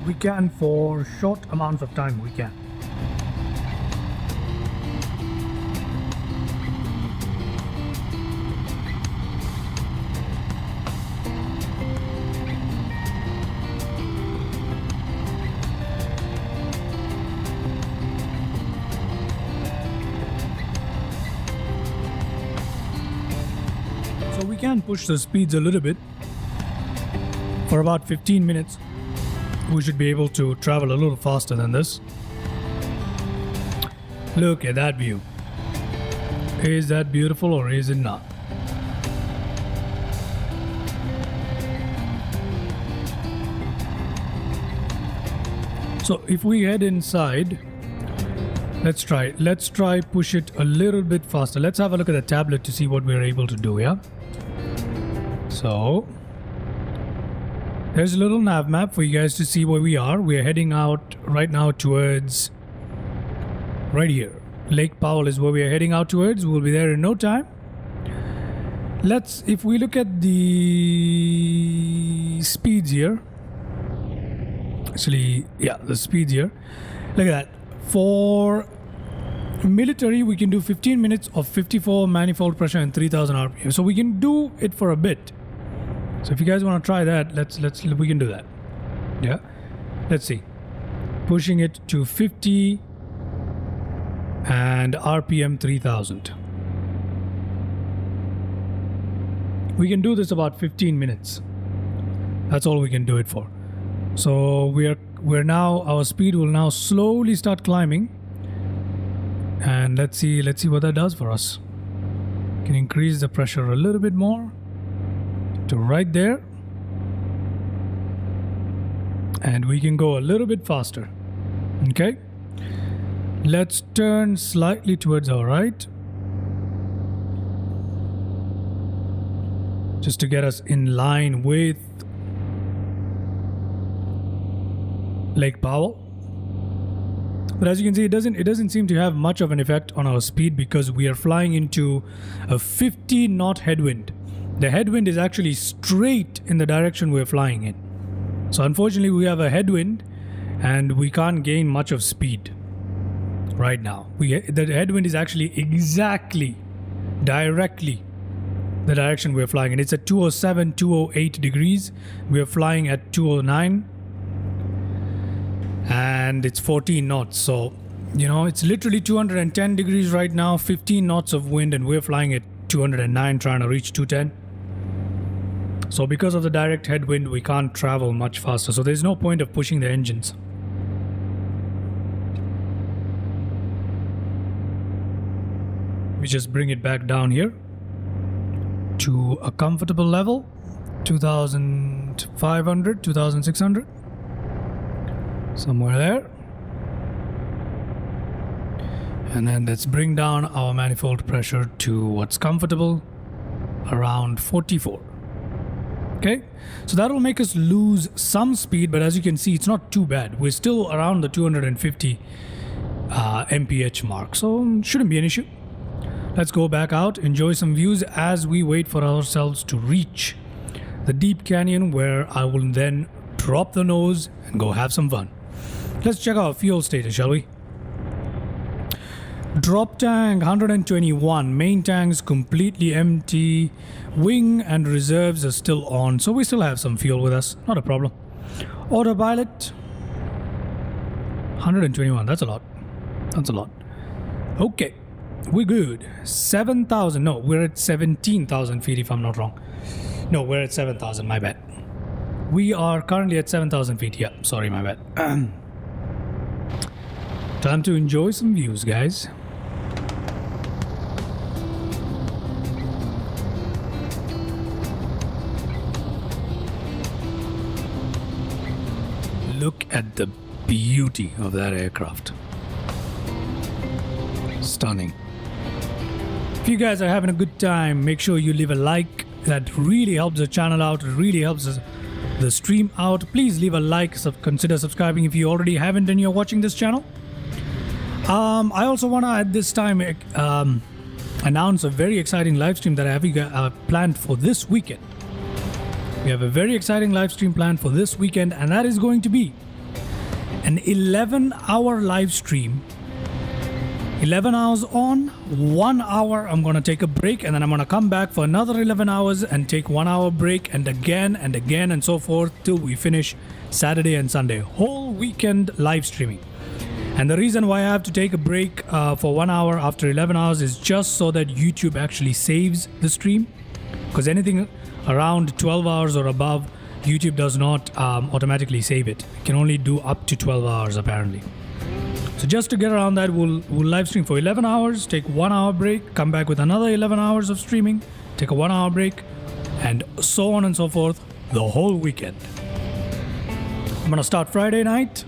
We can for short amounts of time, we can. So we can push the speeds a little bit for about 15 minutes. we should be able to travel a little faster than this. Look at that view. Is that beautiful or is it not? So if we head inside, let's try push it a little bit faster. Let's have a look at the tablet to see what we're able to do, yeah? So there's a little nav map for you guys to see where we are. We're heading out right now towards right here. Lake Powell is where we are heading out towards. We'll be there in no time. If we look at the speeds here. Actually, yeah, the speeds here. Look at that. For military, we can do 15 minutes of 54 manifold pressure and 3000 RPM. So we can do it for a bit. So if you guys want to try that, we can do that. Yeah. Let's see. Pushing it to 50 and RPM 3000. We can do this about 15 minutes. That's all we can do it for. So we're now, our speed will now slowly start climbing, and let's see what that does for us. Can increase the pressure a little bit more to right there, and we can go a little bit faster. Okay, let's turn slightly towards our right, just to get us in line with Lake Powell. But as you can see, it doesn't seem to have much of an effect on our speed because we are flying into a 50 knot headwind. The headwind is actually straight in the direction we're flying in. So unfortunately we have a headwind and we can't gain much of speed right now. The headwind is actually exactly directly the direction we're flying in. It's at 207, 208 degrees. We're flying at 209. And it's 14 knots, so it's literally 210 degrees right now, 15 knots of wind, and we're flying at 209 trying to reach 210. So because of the direct headwind, we can't travel much faster, so there's no point of pushing the engines. We just bring it back down here to a comfortable level, 2500, 2600. Somewhere there, and then let's bring down our manifold pressure to what's comfortable, around 44. Okay, so that will make us lose some speed, but as you can see, it's not too bad. We're still around the 250 mph mark, so shouldn't be an issue. Let's go back out, enjoy some views as we wait for ourselves to reach the deep canyon, where I will then drop the nose and go have some fun. Let's check our fuel status, shall we? Drop tank 121, main tanks completely empty, wing and reserves are still on, so we still have some fuel with us, not a problem. Autopilot 121, that's a lot. Okay, we're good. 7,000, no, we're at 17,000 feet if I'm not wrong. No, we're at 7,000, my bad. We are currently at 7,000 feet, yeah, sorry, my bad. Time to enjoy some views, guys. Look at the beauty of that aircraft. Stunning. If you guys are having a good time, make sure you leave a like. That really helps the channel out. It really helps the stream out. Please leave a like. Consider subscribing if you already haven't and you're watching this channel. I also want to at this time announce a very exciting live stream that I have planned for this weekend. We have a very exciting live stream planned for this weekend, and that is going to be an 11-hour live stream. 11 hours on, 1 hour I'm going to take a break, and then I'm going to come back for another 11 hours and take 1 hour break, and again and so forth till we finish Saturday and Sunday. Whole weekend live streaming. And the reason why I have to take a break for 1 hour after 11 hours is just so that YouTube actually saves the stream. Because anything around 12 hours or above, YouTube does not automatically save it. It can only do up to 12 hours apparently. So just to get around that, we'll live stream for 11 hours, take 1 hour break, come back with another 11 hours of streaming, take a 1 hour break, and so on and so forth the whole weekend. I'm gonna start Friday night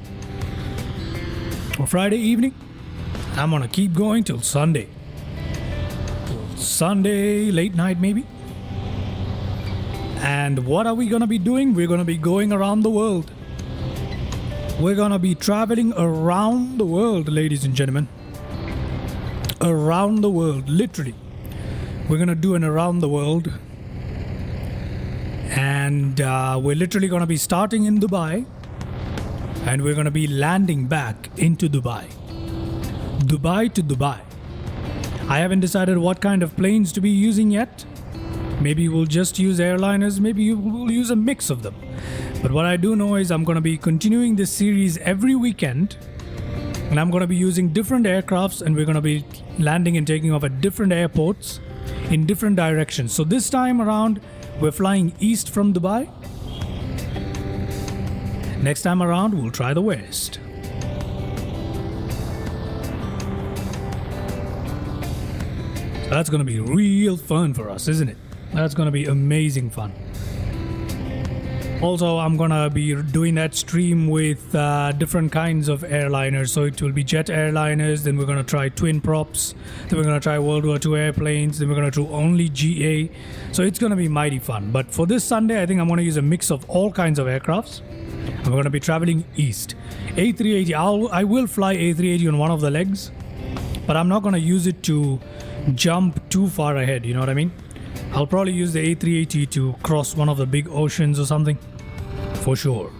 or Friday evening. I'm gonna keep going till Sunday. Sunday late night maybe. And what are we gonna be doing? We're gonna be going around the world. We're gonna be traveling around the world, ladies and gentlemen. Around the world, literally. We're gonna do an around the world. And we're literally gonna be starting in Dubai. And we're gonna be landing back into Dubai. Dubai to Dubai. I haven't decided what kind of planes to be using yet. Maybe we'll just use airliners, maybe we'll use a mix of them. But what I do know is I'm going to be continuing this series every weekend. And I'm going to be using different aircrafts, and we're going to be landing and taking off at different airports in different directions. So this time around, we're flying east from Dubai. Next time around, we'll try the west. So that's going to be real fun for us, isn't it? That's going to be amazing fun. Also, I'm gonna be doing that stream with different kinds of airliners. So it will be jet airliners, then we're gonna try twin props, then we're gonna try World War II airplanes, then we're gonna do only GA. So it's gonna be mighty fun. But for this Sunday, I think I'm gonna use a mix of all kinds of aircrafts. And we're gonna be traveling east. A380, I will fly A380 on one of the legs, but I'm not gonna use it to jump too far ahead, you know what I mean? I'll probably use the A380 to cross one of the big oceans or something. For sure.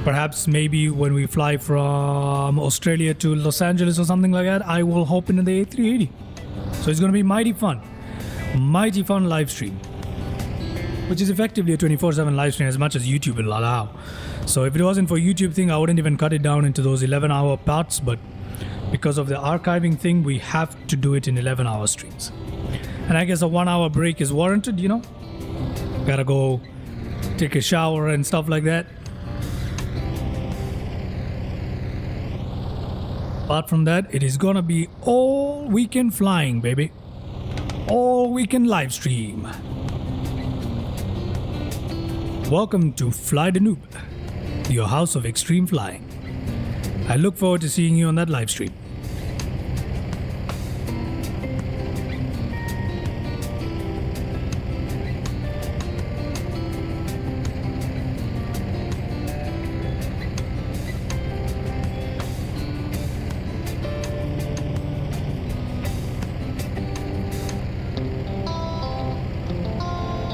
Perhaps maybe when we fly from Australia to Los Angeles or something like that, I will hop into the A380. So it's going to be mighty fun live stream, which is effectively a 24/7 live stream as much as YouTube will allow. So if it wasn't for YouTube thing, I wouldn't even cut it down into those 11-hour parts, but because of the archiving thing, we have to do it in 11-hour streams. And I guess a 1 hour break is warranted, you know? Gotta go take a shower and stuff like that. Apart from that, it is gonna be all weekend flying, baby. All weekend live stream. Welcome to Fly the Noob, your house of extreme flying. I look forward to seeing you on that live stream.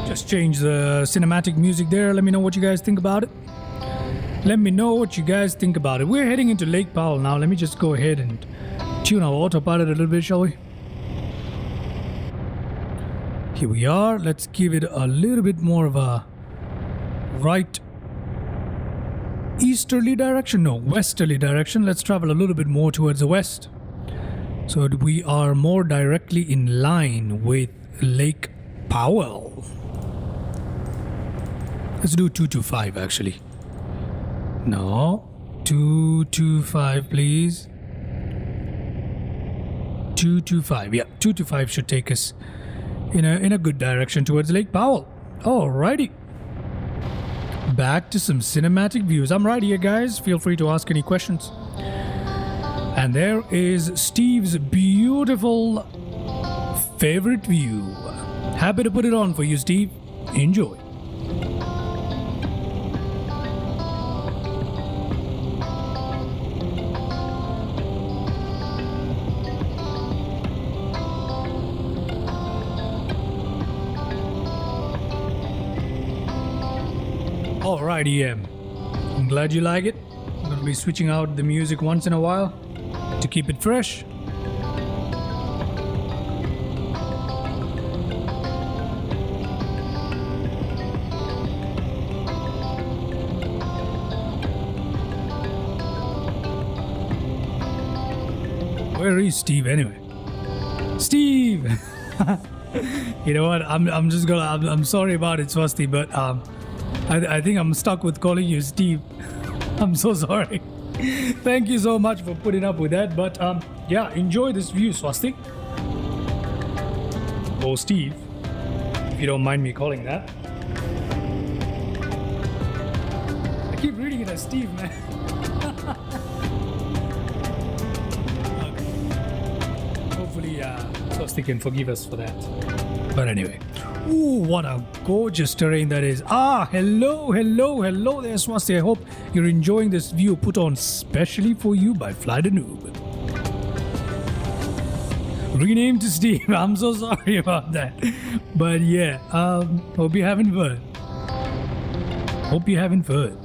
Just change the cinematic music there. Let me know what you guys think about it. Let me know what you guys think about it. We're heading into Lake Powell now. Let me just go ahead and tune our autopilot a little bit, shall we? Here we are. Let's give it a little bit more of a right easterly direction. No, westerly direction. Let's travel a little bit more towards the west, so that we are more directly in line with Lake Powell. Let's do 225 actually. No, 225 please. 225, yeah, 225 should take us in a good direction towards Lake Powell. Alrighty. Back to some cinematic views. I'm right here, guys. Feel free to ask any questions. And there is Steve's beautiful favorite view. Happy to put it on for you, Steve. Enjoy. Alrighty, I'm glad you like it. I'm gonna be switching out the music once in a while to keep it fresh. Where is Steve anyway? Steve! You know what? I'm sorry about it, Swasti, but I think I'm stuck with calling you Steve. I'm so sorry. Thank you so much for putting up with that. But yeah, enjoy this view, Swastik. Or Steve, if you don't mind me calling that. I keep reading it as Steve, man. Okay. Hopefully, Swastik can forgive us for that. But anyway. Ooh, what a gorgeous terrain that is. Ah, hello there, Swastik. I hope you're enjoying this view put on specially for you by Fly the Noob. Renamed to Steve. I'm so sorry about that. But yeah, hope you're having fun. Hope you're having fun.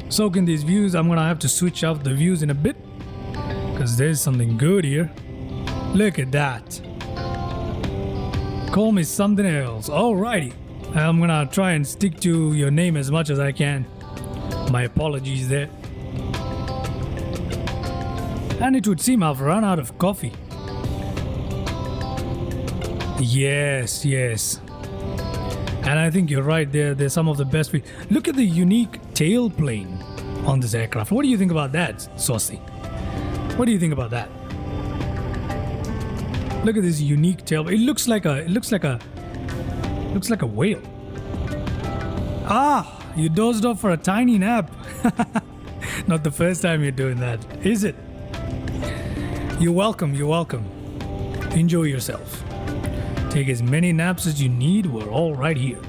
Soaking these views, I'm gonna have to switch out the views in a bit because there's something good here. Look at that. Call me something else. Alrighty. I'm gonna try and stick to your name as much as I can. My apologies there. And it would seem I've run out of coffee. Yes. And I think you're right there. There's some of the best. Look at the unique tailplane on this aircraft. What do you think about that, Saucy? What do you think about that? Look at this unique tail. It looks like a whale. Ah, you dozed off for a tiny nap. Not the first time you're doing that, is it? You're welcome. Enjoy yourself. Take as many naps as you need. We're all right here.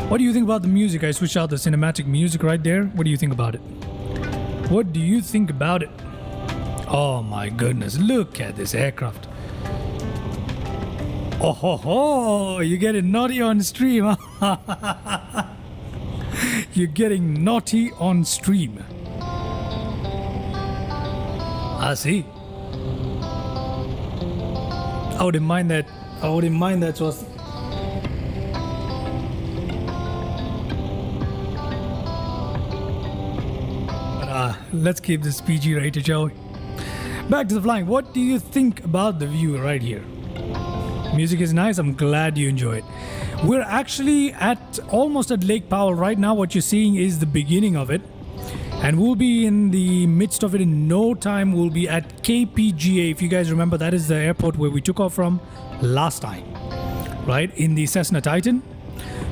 What do you think about the music? I switched out the cinematic music right there. What do you think about it? What do you think about it? Oh my goodness, look at this aircraft. Oh ho ho, you're getting naughty on stream. You're getting naughty on stream. I see. I wouldn't mind that. Was. But let's keep this PG rated, shall we? Back to the flying. What do you think about the view right here? Music is nice. I'm glad you enjoy it. We're actually almost at Lake Powell right now. What you're seeing is the beginning of it. And we'll be in the midst of it in no time. We'll be at KPGA. If you guys remember, that is the airport where we took off from last time. Right? In the Cessna Titan.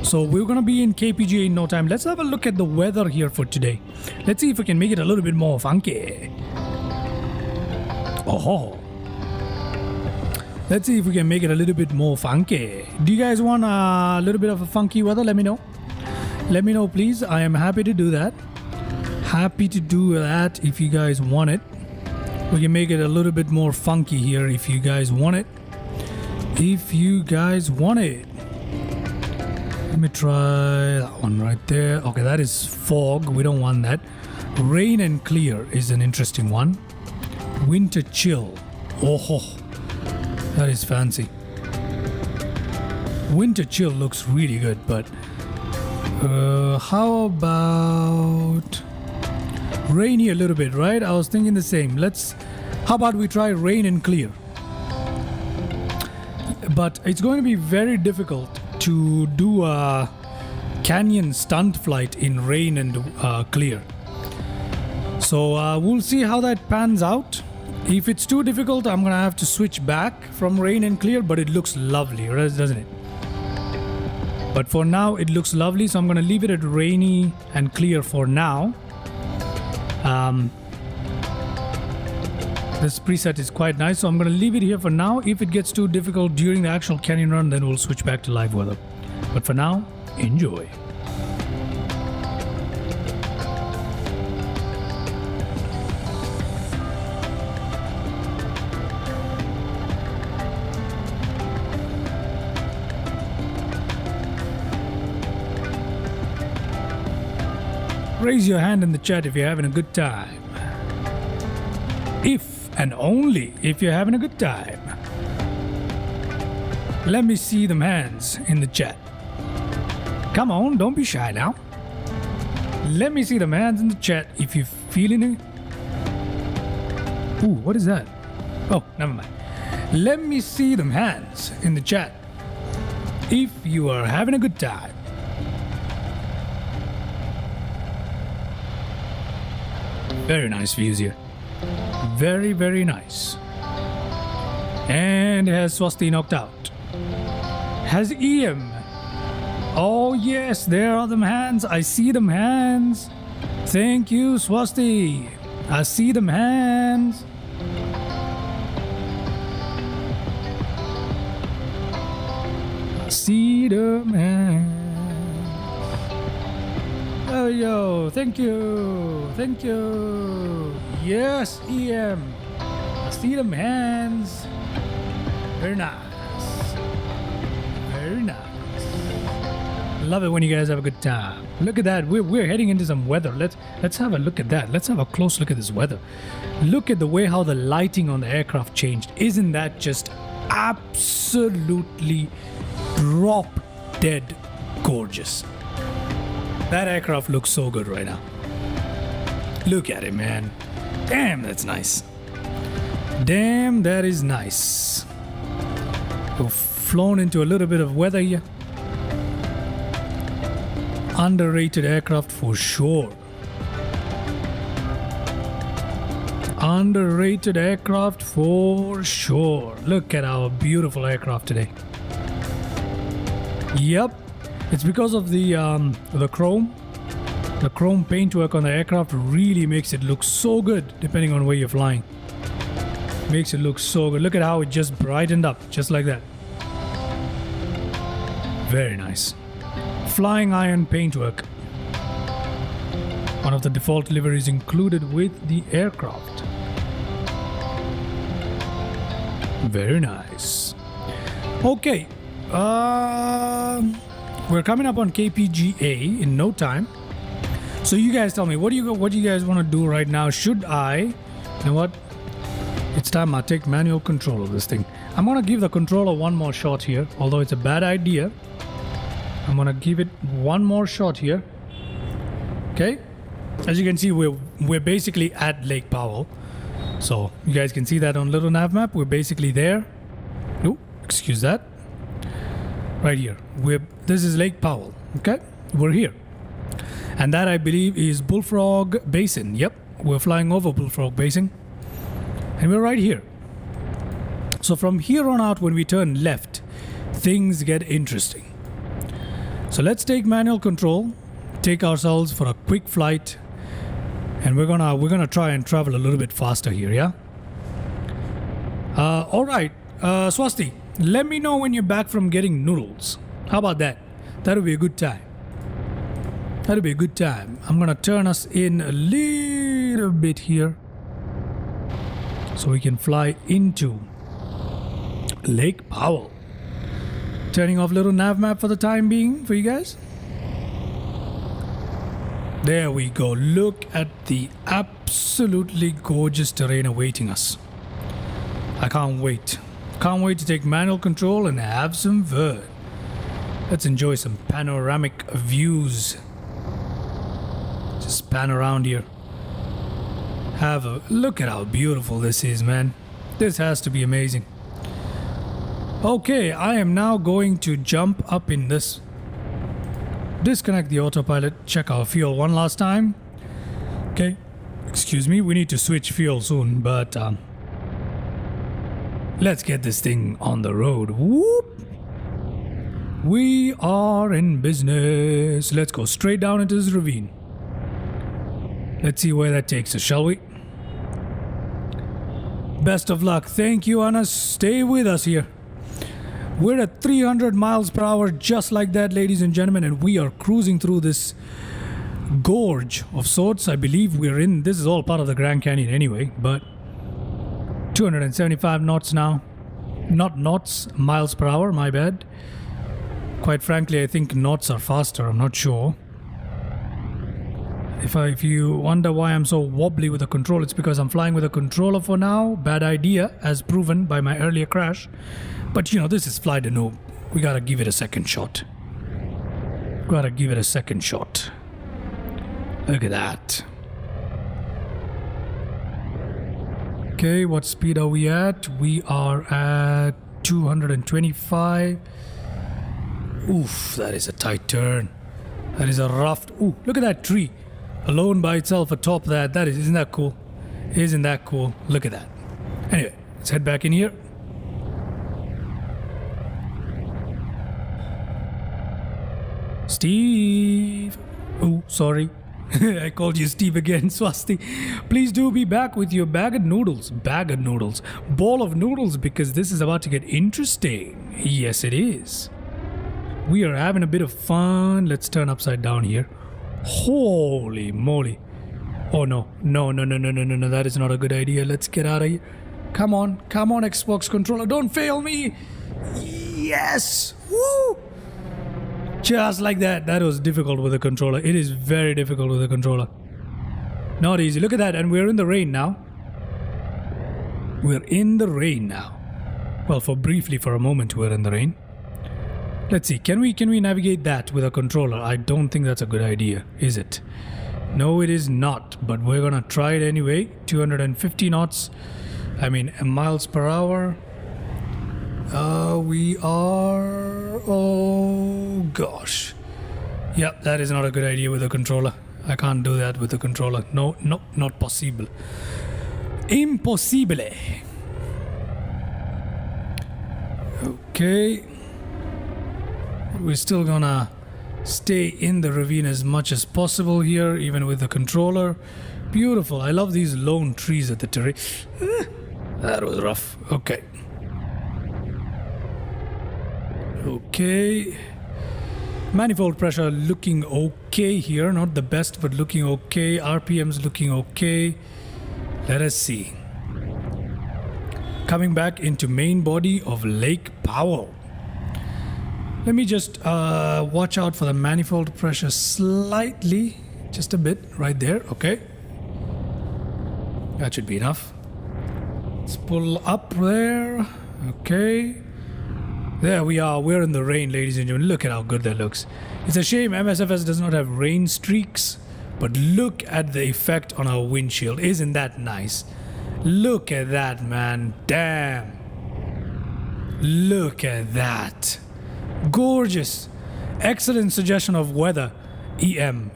So we're going to be in KPGA in no time. Let's have a look at the weather here for today. Let's see if we can make it a little bit more funky. Oh, let's see if we can make it a little bit more funky. Do you guys want a little bit of a funky weather? Let me know. Let me know, please. I am happy to do that. Happy to do that if you guys want it. We can make it a little bit more funky here if you guys want it. If you guys want it. Let me try that one right there. Okay, that is fog. We don't want that. Rain and clear is an interesting one. Winter chill. Oh, that is fancy. Winter chill looks really good, but how about rainy a little bit, right? I was thinking the same. How about we try rain and clear? But it's going to be very difficult to do a canyon stunt flight in rain and clear. So we'll see how that pans out. If it's too difficult, I'm gonna have to switch back from rain and clear, but it looks lovely, doesn't it? But for now, it looks lovely, so I'm gonna leave it at rainy and clear for now. This preset is quite nice, so I'm gonna leave it here for now. If it gets too difficult during the actual canyon run, then we'll switch back to live weather. But for now, enjoy. Raise your hand in the chat if you're having a good time. If and only if you're having a good time. Let me see them hands in the chat. Come on, don't be shy now. Let me see them hands in the chat if you're feeling it. Ooh, what is that? Oh, never mind. Let me see them hands in the chat if you are having a good time. Very nice views here. Very, very nice. And has Swasti knocked out. Has EM. Oh yes, there are them hands. I see them hands. Thank you, Swasti. I see them hands. I see them hands. Oh yo, thank you. Thank you. Yes, EM. I see them hands. Very nice. Very nice. Love it when you guys have a good time. Look at that. We're heading into some weather. Let's have a look at that. Let's have a close look at this weather. Look at the way how the lighting on the aircraft changed. Isn't that just absolutely drop dead gorgeous? That aircraft looks so good right now. Look at it, man. Damn, that's nice. Damn, that is nice. We've flown into a little bit of weather here. Underrated aircraft for sure. Underrated aircraft for sure. Look at our beautiful aircraft today. Yep, it's because of the chrome. The chrome paintwork on the aircraft really makes it look so good depending on where you're flying. Makes it look so good. Look at how it just brightened up, just like that. Very nice. FlyingIron paintwork. One of the default liveries included with the aircraft. Very nice. Okay. We're coming up on KPGA in no time. So you guys tell me, what do you guys want to do right now? Should I, you know what? It's time I take manual control of this thing. I'm gonna give the controller one more shot here, although it's a bad idea. I'm gonna give it one more shot here. Okay, as you can see, we're basically at Lake Powell, so you guys can see that on little nav map. We're basically there. No, excuse that. Right here. This is Lake Powell. Okay, we're here, and that I believe is Bullfrog Basin. Yep, we're flying over Bullfrog Basin, and we're right here. So from here on out, when we turn left, things get interesting. So let's take manual control, take ourselves for a quick flight, and we're gonna try and travel a little bit faster here, yeah? All right, Swasti, let me know when you're back from getting noodles. How about that? That'll be a good time. That'll be a good time. I'm gonna turn us in a little bit here so we can fly into Lake Powell. Turning off little nav map for the time being for you guys. There we go. Look at the absolutely gorgeous terrain awaiting us. I can't wait. Can't wait to take manual control and have some fun. Let's enjoy some panoramic views. Just pan around here. Have a look at how beautiful this is, man. This has to be amazing. Okay, I am now going to jump up in this. Disconnect the autopilot, check our fuel one last time. Okay, excuse me, we need to switch fuel soon, but let's get this thing on the road. Whoop! We are in business. Let's go straight down into this ravine. Let's see where that takes us, shall we? Best of luck. Thank you, Anna. Stay with us here. We're at 300 miles per hour, just like that, ladies and gentlemen, and we are cruising through this gorge of sorts. I believe we're in, this is all part of the Grand Canyon anyway, but 275 knots now. Not knots, miles per hour, my bad. Quite frankly, I think knots are faster, I'm not sure. If you wonder why I'm so wobbly with the control, it's because I'm flying with a controller for now. Bad idea, as proven by my earlier crash. But you know, this is Fly the Noob. We gotta give it a second shot. Gotta give it a second shot. Look at that. Okay, what speed are we at? We are at 225. Oof, that is a tight turn. That is a rough... Ooh, look at that tree. Alone by itself atop that. Isn't that cool? Isn't that cool? Look at that. Anyway, let's head back in here. Steve. Oh, sorry. I called you Steve again, Swasti. Please do be back with your bag of noodles. Bag of noodles. Ball of noodles, because this is about to get interesting. Yes, it is. We are having a bit of fun. Let's turn upside down here. Holy moly. Oh, no. No. That is not a good idea. Let's get out of here. Come on, Xbox controller. Don't fail me. Yes. Woo. Just like that. That was difficult with the controller. It is very difficult with the controller. Not easy. Look at that. And we're in the rain now. We're in the rain now. Well, for a moment, we're in the rain. Let's see. Can we navigate that with a controller? I don't think that's a good idea, is it? No, it is not. But we're gonna try it anyway. 250 knots. Miles per hour. We are... Oh, gosh. Yep, that is not a good idea with a controller. I can't do that with a controller. No, not possible. Impossibile. Okay. We're still gonna stay in the ravine as much as possible here, even with the controller. Beautiful. I love these lone trees at the terrain. That was rough. Okay. Okay. Manifold pressure looking okay here. Not the best, but looking okay. RPM's looking okay. Let us see. Coming back into main body of Lake Powell. Let me just watch out for the manifold pressure slightly. Just a bit right there. Okay. That should be enough. Let's pull up there. Okay. There we are. We're in the rain, ladies and gentlemen. Look at how good that looks. It's a shame MSFS does not have rain streaks, but look at the effect on our windshield. Isn't that nice? Look at that, man. Damn. Look at that. Gorgeous. Excellent suggestion of weather. EM.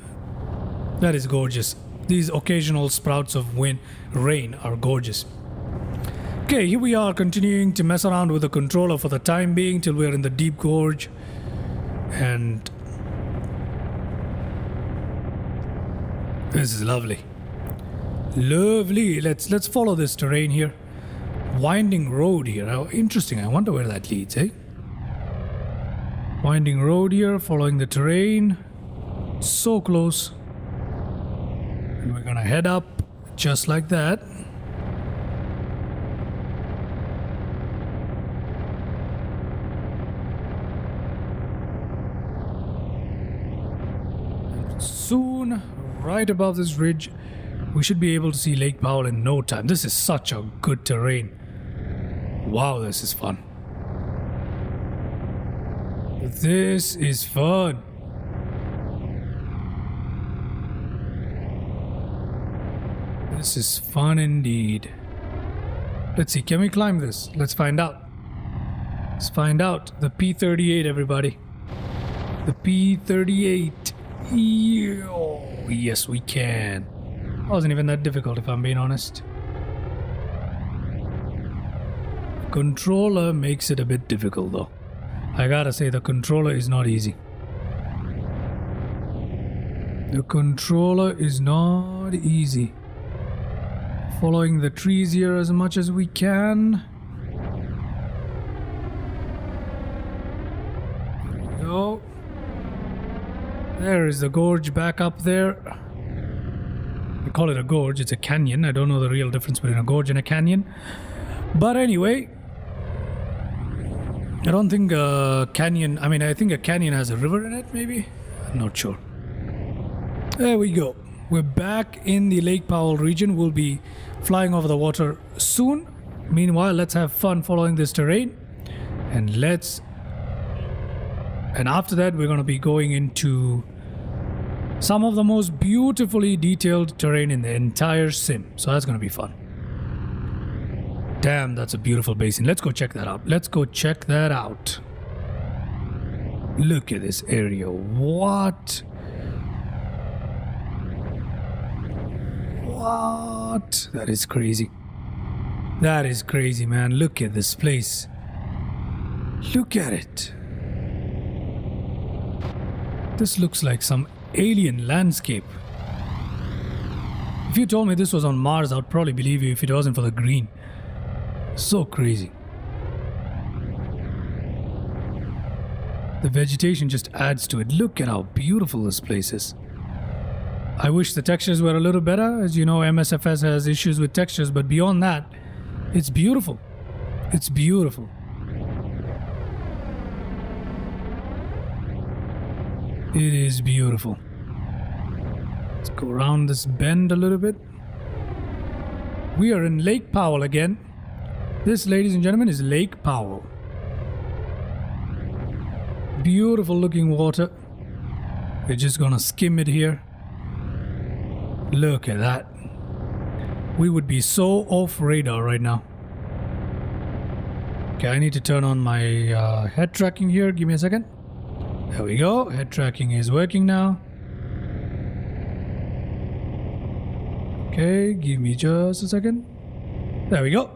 That is gorgeous. These occasional sprouts of rain are gorgeous. Okay, here we are continuing to mess around with the controller for the time being till we're in the deep gorge. And this is lovely. Lovely. Let's follow this terrain here. Winding road here. How interesting. I wonder where that leads, eh? Winding road here, following the terrain. So close. And we're gonna head up just like that. Soon, right above this ridge, we should be able to see Lake Powell in no time. This is such a good terrain. Wow, this is fun. This is fun. This is fun indeed. Let's see, can we climb this? Let's find out. Let's find out. The P-38, everybody. The P-38. Oh, yes, we can. Wasn't even that difficult, if I'm being honest. Controller makes it a bit difficult, though. I gotta say, the controller is not easy. The controller is not easy. Following the trees here as much as we can. There we go. There is the gorge back up there. We call it a gorge, it's a canyon. I don't know the real difference between a gorge and a canyon. But anyway, I don't think a canyon, I think a canyon has a river in it, maybe? I'm not sure. There we go. We're back in the Lake Powell region. We'll be flying over the water soon. Meanwhile, let's have fun following this terrain. And after that, we're going to be going into some of the most beautifully detailed terrain in the entire sim. So that's going to be fun. Damn, that's a beautiful basin. Let's go check that out. Let's go check that out. Look at this area. What? What? That is crazy. That is crazy, man. Look at this place. Look at it. This looks like some alien landscape. If you told me this was on Mars, I'd probably believe you if it wasn't for the green. So crazy. The vegetation just adds to it. Look at how beautiful this place is. I wish the textures were a little better. As you know, MSFS has issues with textures, but beyond that, it's beautiful. It's beautiful. It is beautiful. Let's go around this bend a little bit. We are in Lake Powell again. This, ladies and gentlemen, is Lake Powell. Beautiful looking water. We're just gonna skim it here. Look at that. We would be so off radar right now. Okay, I need to turn on my head tracking here. Give me a second. There we go. Head tracking is working now. Okay, give me just a second. There we go.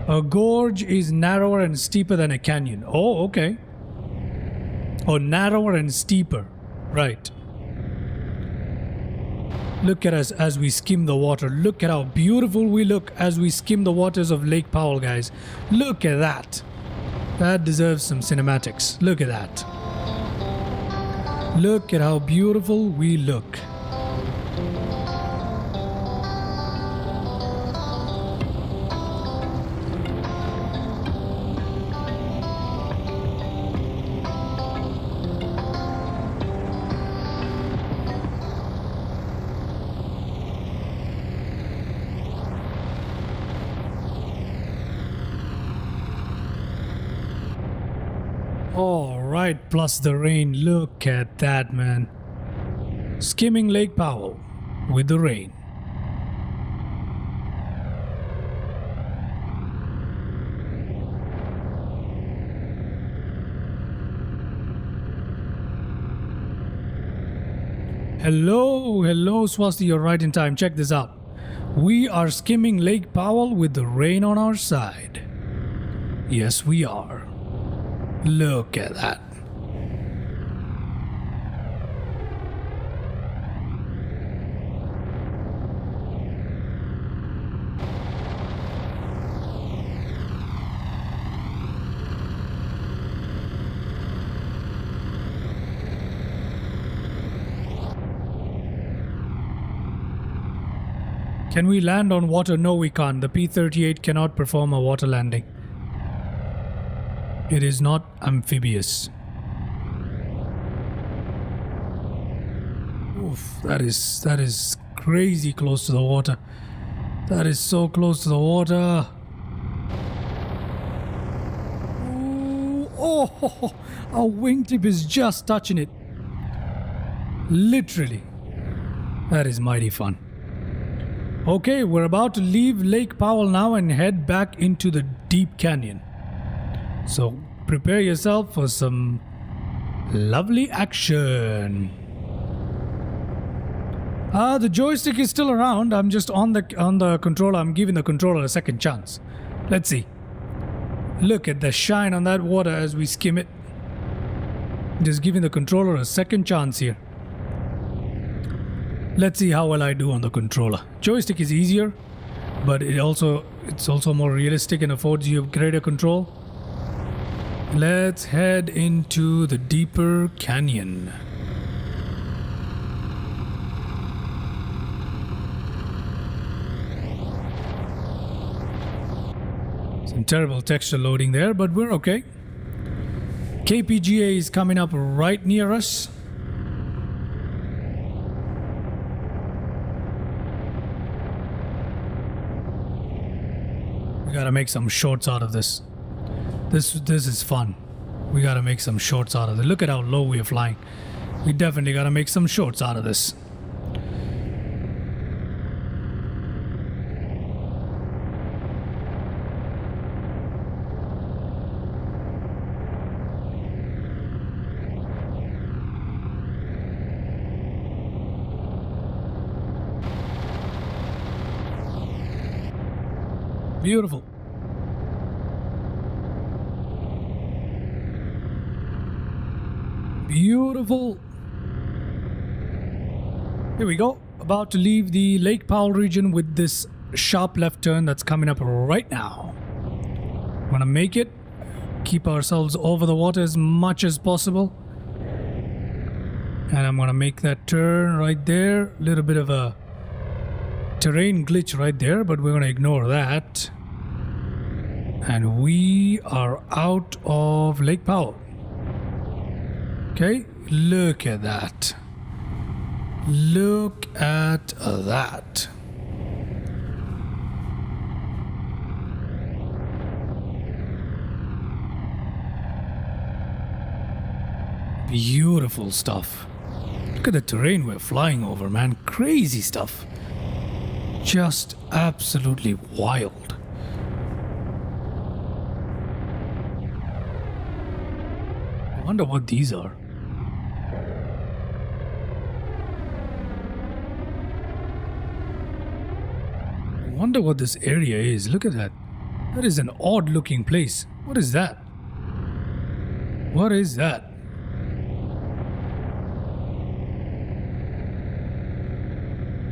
A gorge is narrower and steeper than a canyon. Oh, okay. Oh, narrower and steeper. Right. Look at us as we skim the water. Look at how beautiful we look as we skim the waters of Lake Powell, guys. Look at that. That deserves some cinematics. Look at that. Look at how beautiful we look. All right, plus the rain. Look at that, man. Skimming Lake Powell with the rain. Hello, Swasti, you're right in time. Check this out. We are skimming Lake Powell with the rain on our side. Yes, we are. Look at that. Can we land on water? No, we can't. The P-38 cannot perform a water landing. It is not amphibious. Oof, that is crazy close to the water. That is so close to the water. Ooh, oh, our wingtip is just touching it. Literally. That is mighty fun. Okay, we're about to leave Lake Powell now and head back into the deep canyon. So prepare yourself for some lovely action. The joystick is still around. I'm just on the controller. I'm giving the controller a second chance. Let's see. Look at the shine on that water as we skim it. Just giving the controller a second chance here. Let's see how well I do on the controller. Joystick is easier, but it's also more realistic and affords you greater control. Let's head into the deeper canyon. Some terrible texture loading there, but we're okay. KPGA is coming up right near us. We gotta make some shorts out of this. This is fun. We gotta make some shorts out of it. Look at how low we are flying. We definitely gotta make some shorts out of this. beautiful. Beautiful. Here we go. About to leave the Lake Powell region with this sharp left turn that's coming up right now. Want to make it. Keep ourselves over the water as much as possible. And I'm going to make that turn right there. A little bit of a terrain glitch right there, but we're going to ignore that. And we are out of Lake Powell. Okay, look at that. Look at that. Beautiful stuff. Look at the terrain we're flying over, man. Crazy stuff. Just absolutely wild. I wonder what these are. I wonder what this area is. Look at that. That is an odd looking place. What is that? What is that?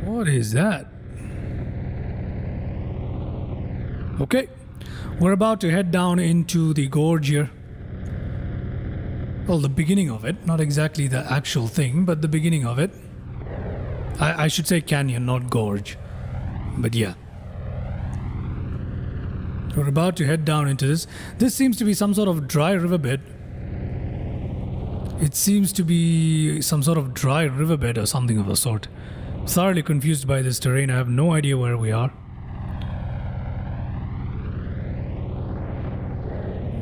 What is that? Okay, we're about to head down into the gorge here. Well, the beginning of it, not exactly the actual thing, but the beginning of it. I should say canyon, not gorge. But yeah. We're about to head down into this. This seems to be some sort of dry riverbed. It seems to be some sort of dry riverbed or something of the sort. Thoroughly confused by this terrain. I have no idea where we are.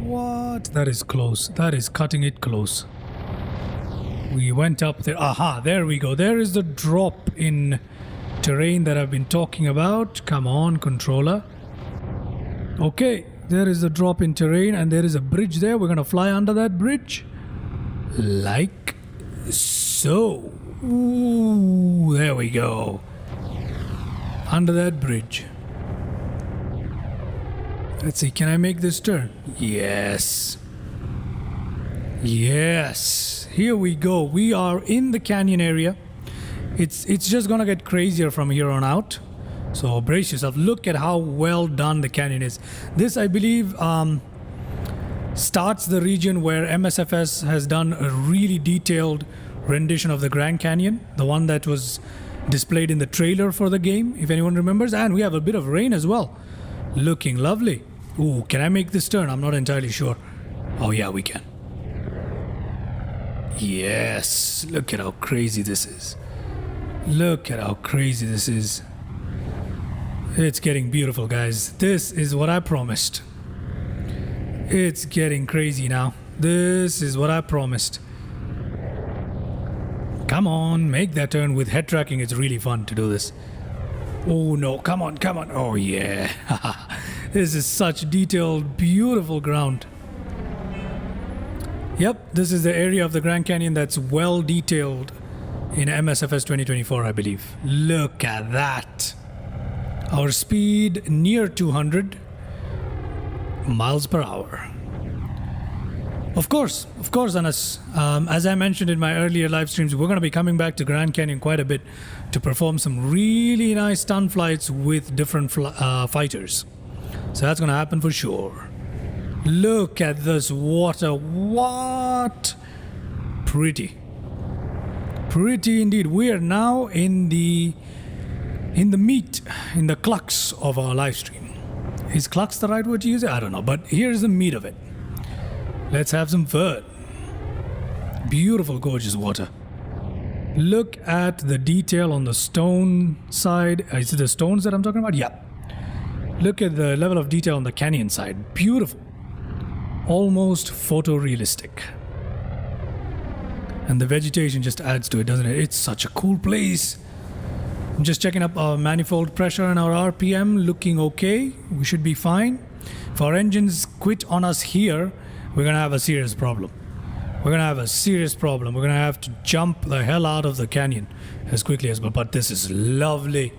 What? That is close. That is cutting it close. We went up there. Aha, there we go. There is the drop in terrain that I've been talking about. Come on, controller. Okay, there is a drop in terrain and there is a bridge there. We're going to fly under that bridge. Like so. Ooh, there we go. Under that bridge. Let's see, can I make this turn? Yes. Yes. Here we go. We are in the canyon area. It's just gonna get crazier from here on out. So brace yourself. Look at how well done the canyon is. This, I believe, starts the region where MSFS has done a really detailed rendition of the Grand Canyon, the one that was displayed in the trailer for the game, if anyone remembers. And we have a bit of rain as well. Looking lovely. Ooh, can I make this turn? I'm not entirely sure. Oh yeah, we can. Yes, look at how crazy this is. Look at how crazy this is. It's getting beautiful, guys. This is what I promised. It's getting crazy now. This is what I promised. Come on, make that turn. With head tracking, it's really fun to do this. Oh no, come on, come on. Oh yeah. This is such detailed, beautiful ground. Yep, this is the area of the Grand Canyon that's well detailed in MSFS 2024, I believe. Look at that. Our speed near 200 miles per hour. Of course, Anas. As I mentioned in my earlier live streams, we're going to be coming back to Grand Canyon quite a bit to perform some really nice stunt flights with different fighters. So that's going to happen for sure. Look at this water. What? Pretty. Pretty indeed. We are now in the meat, in the crux of our live stream. Is crux the right word to use? I don't know, but here's the meat of it. Let's have some fun. Beautiful, gorgeous water. Look at the detail on the stone side. Is it the stones that I'm talking about? Yeah. Look at the level of detail on the canyon side. Beautiful. Almost photorealistic. And the vegetation just adds to it, doesn't it? It's such a cool place. I'm just checking up our manifold pressure and our RPM. Looking okay. We should be fine. If our engines quit on us here, we're going to have a serious problem. We're going to have a serious problem. We're going to have to jump the hell out of the canyon as quickly as possible. But this is lovely.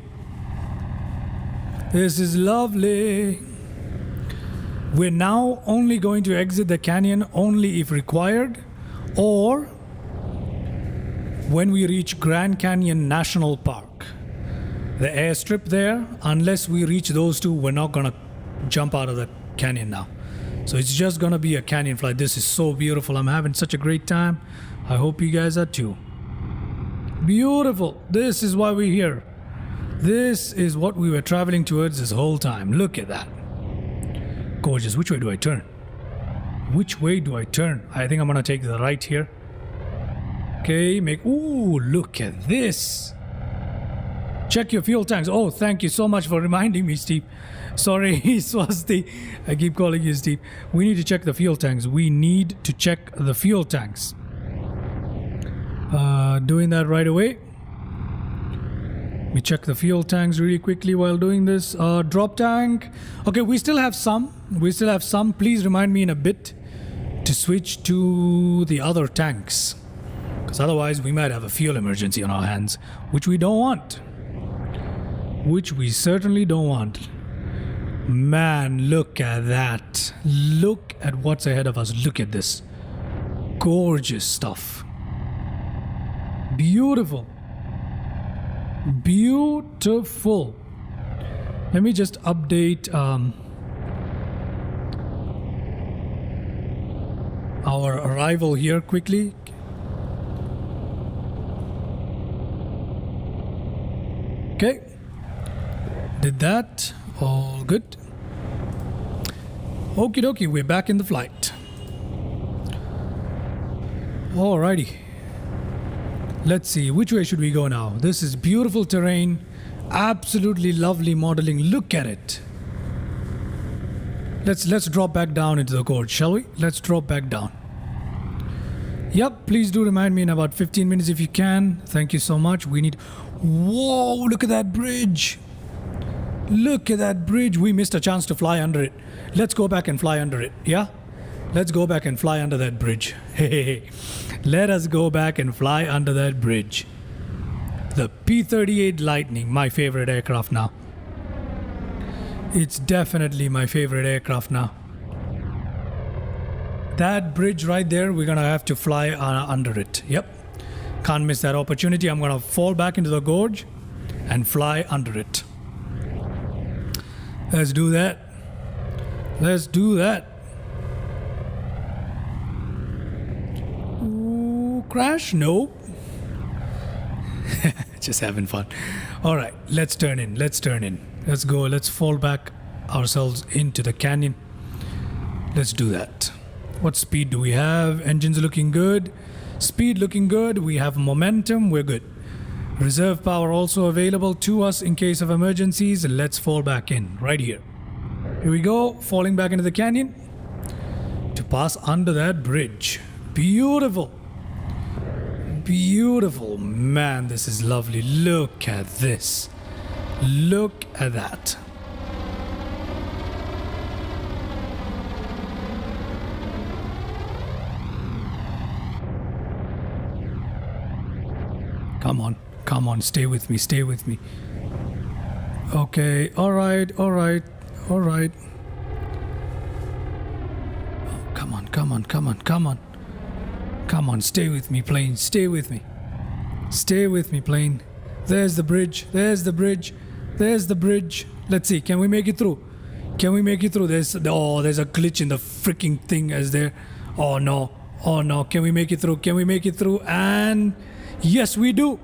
This is lovely. We're now only going to exit the canyon only if required, or when we reach Grand Canyon National Park. The airstrip there, unless we reach those two, we're not gonna jump out of the canyon now. So it's just gonna be a canyon flight. This is so beautiful. I'm having such a great time. I hope you guys are too. Beautiful. This is why we're here. This is what we were traveling towards this whole time. Look at that. Gorgeous. Which way do I turn? Which way do I turn? I think I'm gonna take the right here. Okay, ooh, look at this. Check your fuel tanks. Oh, thank you so much for reminding me, Steve. Sorry, Swasti. I keep calling you Steve. We need to check the fuel tanks. We need to check the fuel tanks. Doing that right away. Let me check the fuel tanks really quickly while doing this. Drop tank. Okay, we still have some. Please remind me in a bit to switch to the other tanks. Because otherwise we might have a fuel emergency on our hands, which we don't want. Which we certainly don't want. Man, look at that. Look at what's ahead of us. Look at this. Gorgeous stuff. Beautiful. Beautiful. Let me just update our arrival here quickly. Okay. Did that. All good. Okie dokie, we're back in the flight. Alrighty. Let's see, which way should we go now? This is beautiful terrain. Absolutely lovely modeling. Look at it. Let's drop back down into the gorge, shall we? Let's drop back down. Yep, please do remind me in about 15 minutes if you can. Thank you so much. We need... Whoa, look at that bridge. Look at that bridge. We missed a chance to fly under it. Let's go back and fly under it, yeah? Let's go back and fly under that bridge. Hey, let us go back and fly under that bridge. The P-38 Lightning, my favorite aircraft now. It's definitely my favorite aircraft now. That bridge right there, we're gonna have to fly under it. Yep. Can't miss that opportunity. I'm gonna fall back into the gorge and fly under it. Let's do that. Let's do that. Ooh, crash? No. Just having fun. All right, let's turn in. Let's turn in. Let's go. Let's fall back ourselves into the canyon. Let's do that. What speed do we have? Engines looking good. Speed looking good. We have momentum. We're good. Reserve power also available to us in case of emergencies. Let's fall back in right here. Here we go. Falling back into the canyon to pass under that bridge. Beautiful. Beautiful. Man, this is lovely. Look at this. Look at that. Come on. Come on. Stay with me. Stay with me. Okay. All right. All right. All right. Oh, come on. Come on. Come on. Come on. Come on. Stay with me, plane. Stay with me. Stay with me, plane. There's the bridge. There's the bridge. There's the bridge. Let's see. Can we make it through? Can we make it through? There's a glitch in the freaking thing as there. Oh no. Oh no. Can we make it through? Can we make it through? And yes, we do.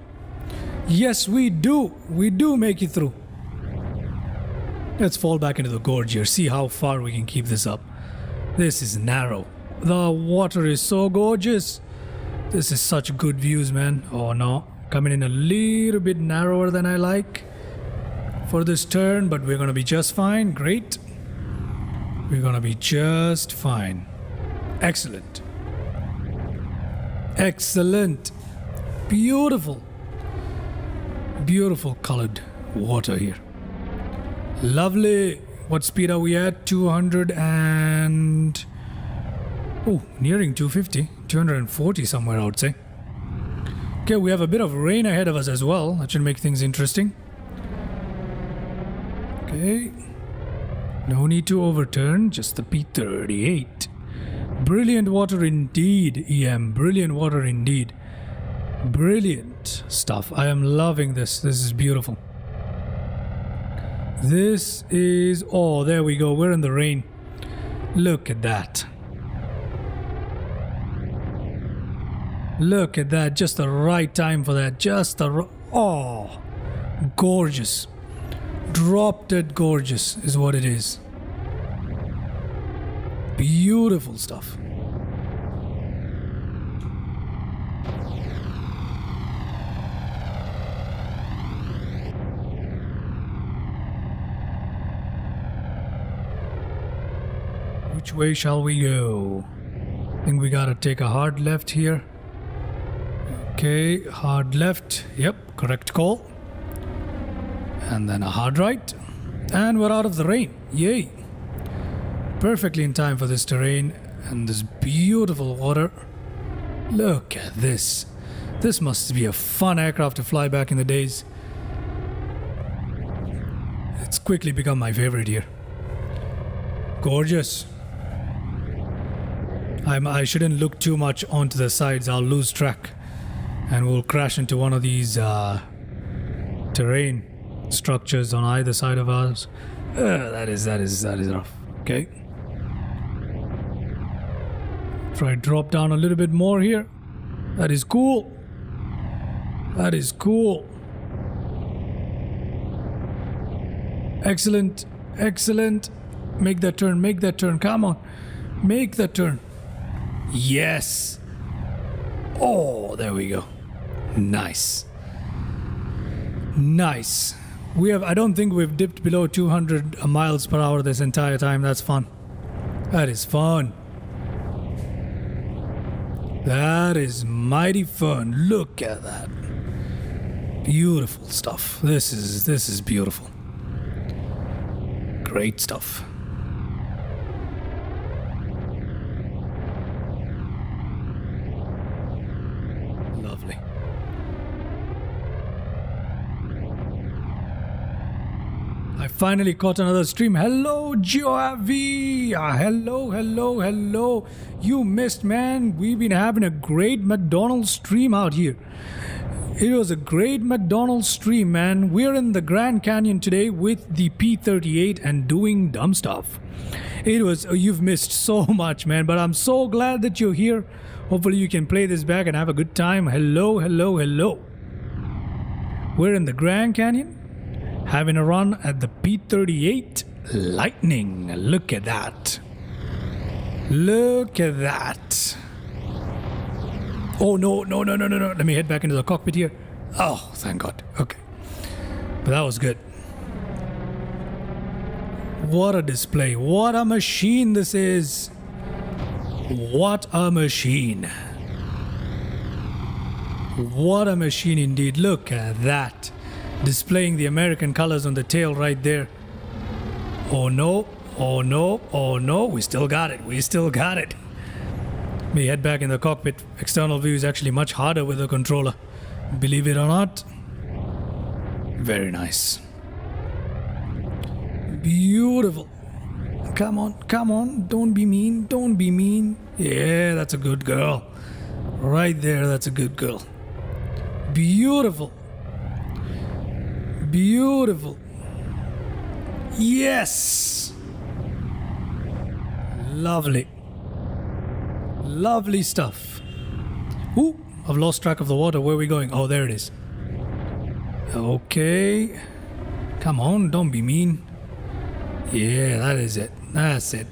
Yes, we do. We do make it through. Let's fall back into the gorge here. See how far we can keep this up. This is narrow. The water is so gorgeous. This is such good views, man. Oh no. Coming in a little bit narrower than I like for this turn, but we're gonna be just fine. Great. We're gonna be just fine. Excellent. Excellent. Beautiful. Beautiful colored water here. Lovely. What speed are we at? 200 and... Oh, nearing 250. 240 somewhere, I would say. Okay, we have a bit of rain ahead of us as well. That should make things interesting. Okay. No need to overturn, just the P-38. Brilliant water indeed, EM. Brilliant water indeed. Brilliant stuff. I am loving this. This is beautiful. This is... Oh, there we go. We're in the rain. Look at that. Look at that. Just the right time for that. Just the... Oh, gorgeous. Drop dead gorgeous is what it is. Beautiful stuff. Which way shall we go? I think we gotta take a hard left here. Okay, hard left. Yep, correct call. And then a hard right. And we're out of the rain. Yay. Perfectly in time for this terrain and this beautiful water. Look at this. This must be a fun aircraft to fly back in the days. It's quickly become my favorite here. Gorgeous. I shouldn't look too much onto the sides. I'll lose track. And we'll crash into one of these terrain structures on either side of us. That is rough. Okay. Try drop down a little bit more here. That is cool. That is cool. Excellent. Excellent. Make that turn. Make that turn. Come on. Make that turn. Yes. Oh, there we go. Nice. Nice. I don't think we've dipped below 200 miles per hour this entire time. That's fun. That is fun. That is mighty fun. Look at that. Beautiful stuff. This is beautiful. Great stuff. Lovely. I finally caught another stream. Hello, Joavi. Hello. You missed, man. We've been having a great McDonald's stream out here. It was a great McDonald's stream, man. We're in the Grand Canyon today with the P-38 and doing dumb stuff. You've missed so much, man, but I'm so glad that you're here. Hopefully you can play this back and have a good time. Hello. We're in the Grand Canyon, having a run at the P-38 Lightning. Look at that. Look at that. Oh, no. Let me head back into the cockpit here. Oh, thank God. Okay. But that was good. What a display. What a machine this is. What a machine. What a machine indeed. Look at that. Displaying the American colors on the tail right there. Oh no. We still got it. Me head back in the cockpit. External view is actually much harder with the controller. Believe it or not. Very nice. Beautiful. Come on. Don't be mean. Yeah, that's a good girl. Right there, that's a good girl. Beautiful. Yes. Lovely stuff. Ooh, I've lost track of the water. Where are we going? Oh, there it is. Okay. Come on, don't be mean. Yeah, that is it. That's it.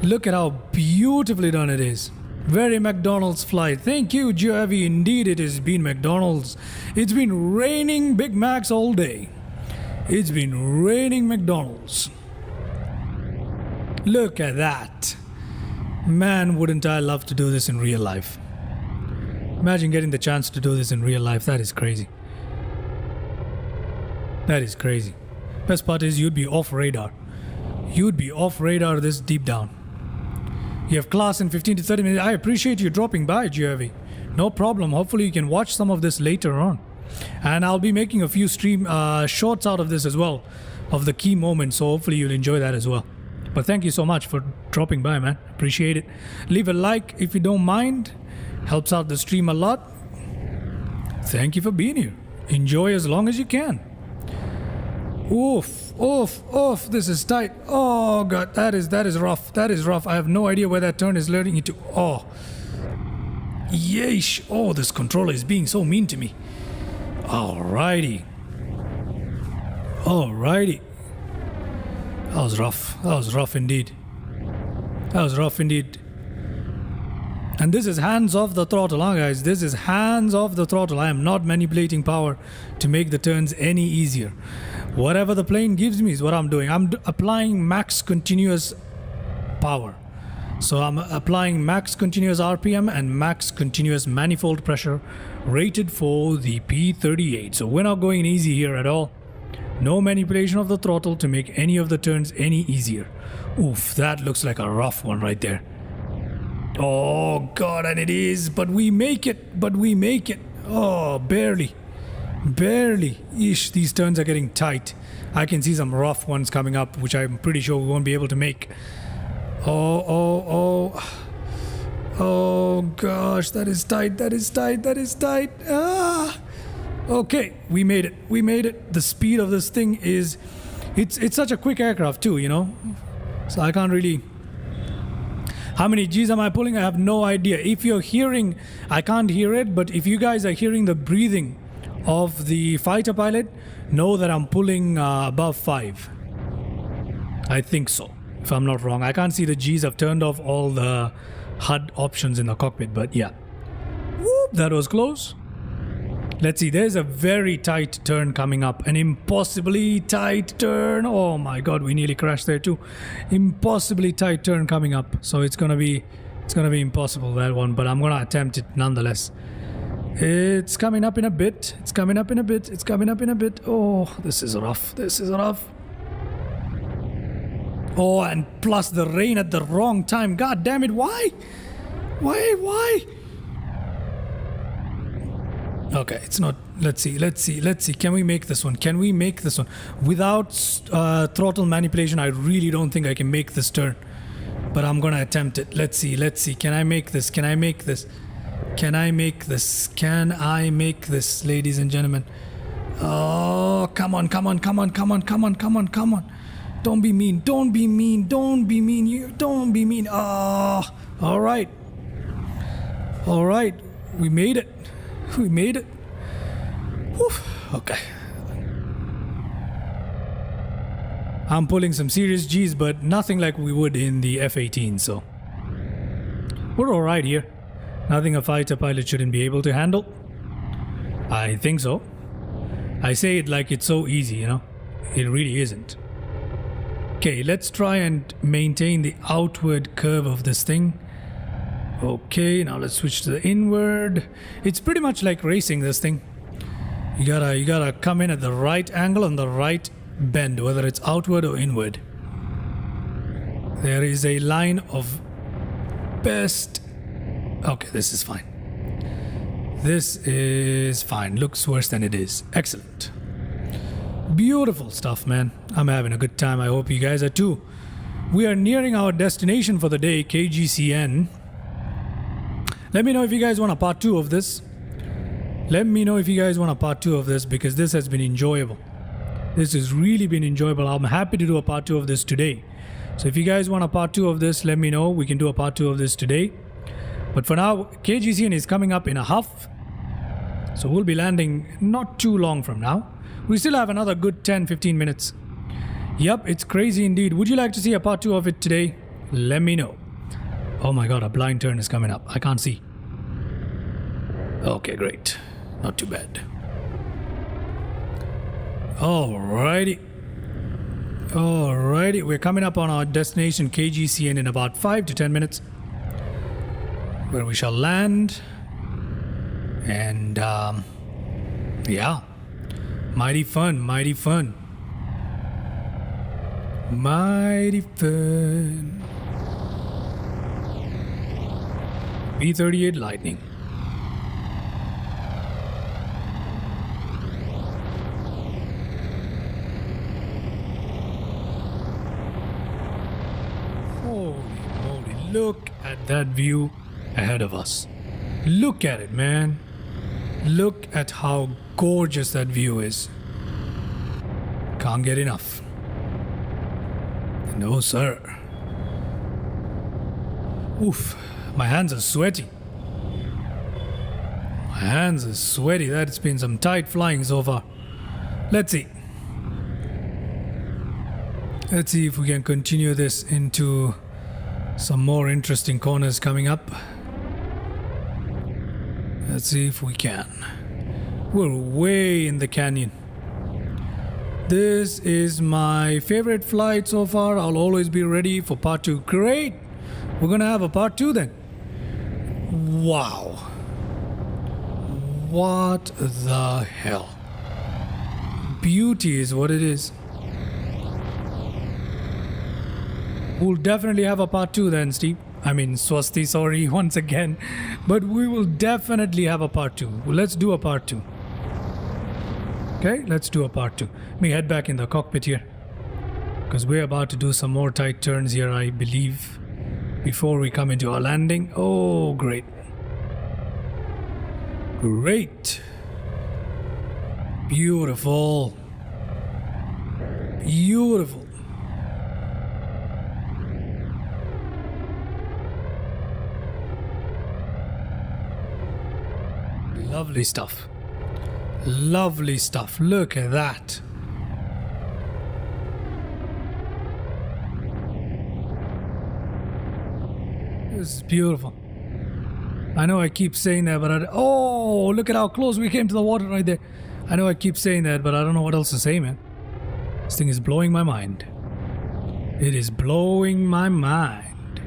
Look at how beautifully done it is. Very McDonald's flight. Thank you, Joavi. Indeed, it has been McDonald's. It's been raining Big Macs all day. It's been raining McDonald's. Look at that. Man, wouldn't I love to do this in real life. Imagine getting the chance to do this in real life. That is crazy. That is crazy. Best part is you'd be off radar. You'd be off radar this deep down. You have class in 15 to 30 minutes. I appreciate you dropping by, Joavi. No problem. Hopefully you can watch some of this later on. And I'll be making a few stream shorts out of this as well, of the key moments. So hopefully you'll enjoy that as well. But thank you so much for dropping by, man. Appreciate it. Leave a like if you don't mind. Helps out the stream a lot. Thank you for being here. Enjoy as long as you can. Oof, oof, oof. This is tight. Oh god, that is rough. That is rough. I have no idea where that turn is leading into. Oh. Yeesh. Oh, this controller is being so mean to me. Alrighty. Alrighty. That was rough. That was rough indeed. That was rough indeed. And this is hands off the throttle, huh guys? This is hands off the throttle. I am not manipulating power to make the turns any easier. Whatever the plane gives me is what I'm doing. I'm applying max continuous power. So I'm applying max continuous RPM and max continuous manifold pressure rated for the P-38. So we're not going easy here at all. No manipulation of the throttle to make any of the turns any easier. Oof, that looks like a rough one right there. Oh god, and it is, but we make it, Oh, barely. Barely. Ish, these turns are getting tight. I can see some rough ones coming up, which I'm pretty sure we won't be able to make. Oh gosh, that is tight. Ah! Okay, we made it. The speed of this thing is... It's such a quick aircraft too, you know? So I can't really... How many G's am I pulling? I have no idea. If you're hearing... I can't hear it, but if you guys are hearing the breathing of the fighter pilot, know that I'm pulling above 5. I think so, if I'm not wrong. I can't see the G's. I've turned off all the HUD options in the cockpit, but yeah. Whoop, that was close. Let's see, there's a very tight turn coming up. An impossibly tight turn. Oh my god, we nearly crashed there too. Impossibly tight turn coming up. So it's gonna be impossible, that one, but I'm gonna attempt it nonetheless. It's coming up in a bit. Oh, this is rough. Oh, and plus the rain at the wrong time. God damn it, why? Why? Okay, it's not... Let's see. Can we make this one? Without throttle manipulation, I really don't think I can make this turn. But I'm gonna attempt it. Let's see. Can I make this, ladies and gentlemen? Oh, come on. Don't be mean. Oh, all right. We made it. Whew. Okay. I'm pulling some serious G's, but nothing like we would in the F-18, so we're all right here. Nothing a fighter pilot shouldn't be able to handle. I think so. I say it like it's so easy, you know. It really isn't. Okay, let's try and maintain the outward curve of this thing. Okay, now let's switch to the inward. It's pretty much like racing this thing. You gotta come in at the right angle and the right bend, whether it's outward or inward. There is a line of best... Okay, this is fine. Looks worse than it is. Excellent. Beautiful stuff, man. I'm having a good time. I hope you guys are too. We are nearing our destination for the day, KGCN. Let me know if you guys want a part 2 of this. Because this has been enjoyable. This has really been enjoyable. I'm happy to do a part 2 of this today. So if you guys want a part 2 of this, let me know. We can do a part 2 of this today. But for now, KGCN is coming up in a huff. So we'll be landing not too long from now. We still have another good 10-15 minutes. Yep, it's crazy indeed. Would you like to see a part 2 of it today? Let me know. Oh my god, a blind turn is coming up. I can't see. Okay, great. Not too bad. Alrighty. We're coming up on our destination KGCN in about 5 to 10 minutes, where we shall land. And yeah, mighty fun. P-38 Lightning. Look at that view ahead of us. Look at it, man. Look at how gorgeous that view is. Can't get enough. No, sir. Oof, my hands are sweaty. My hands are sweaty. That's been some tight flying so far. Let's see. Let's see if we can continue this into some more interesting corners coming up. Let's see if we can. We're way in the canyon. This is my favorite flight so far. I'll always be ready for part 2. Great! We're gonna have a part 2 then. Wow. What the hell? Beauty is what it is. We'll definitely have a part 2 then, Steve. I mean, Swasti, sorry once again. But we will definitely have a part 2. Let's do a part 2. Okay, let's do a part 2. Let me head back in the cockpit here. Because we're about to do some more tight turns here, I believe. Before we come into our landing. Oh, great. Great. Beautiful. Beautiful. Lovely stuff. Lovely stuff. Look at that. This is beautiful. I know I keep saying that, but oh, look at how close we came to the water right there. I know I keep saying that, but I don't know what else to say, man. This thing is blowing my mind. It is blowing my mind.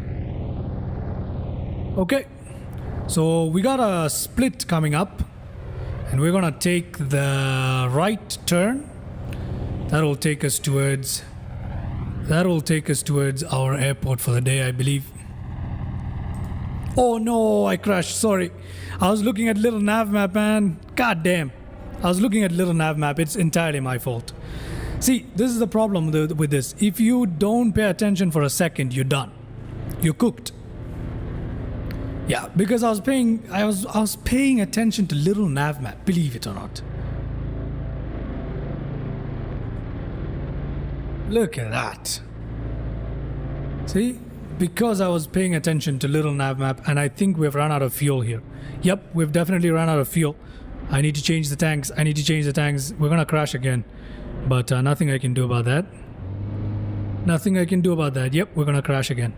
Okay. So we got a split coming up, and we're gonna take the right turn. That'll take us towards our airport for the day, I believe. Oh no, I crashed, sorry. I was looking at little nav map, man. God damn. I was looking at little nav map. It's entirely my fault. See, this is the problem with this. If you don't pay attention for a second, you're done. You're cooked. Yeah, because I was paying attention to little nav map, believe it or not. Look at that. See? Because I was paying attention to little nav map, and I think we've run out of fuel here. Yep, we've definitely run out of fuel. I need to change the tanks. We're gonna crash again. But nothing I can do about that. Nothing I can do about that. Yep, we're gonna crash again.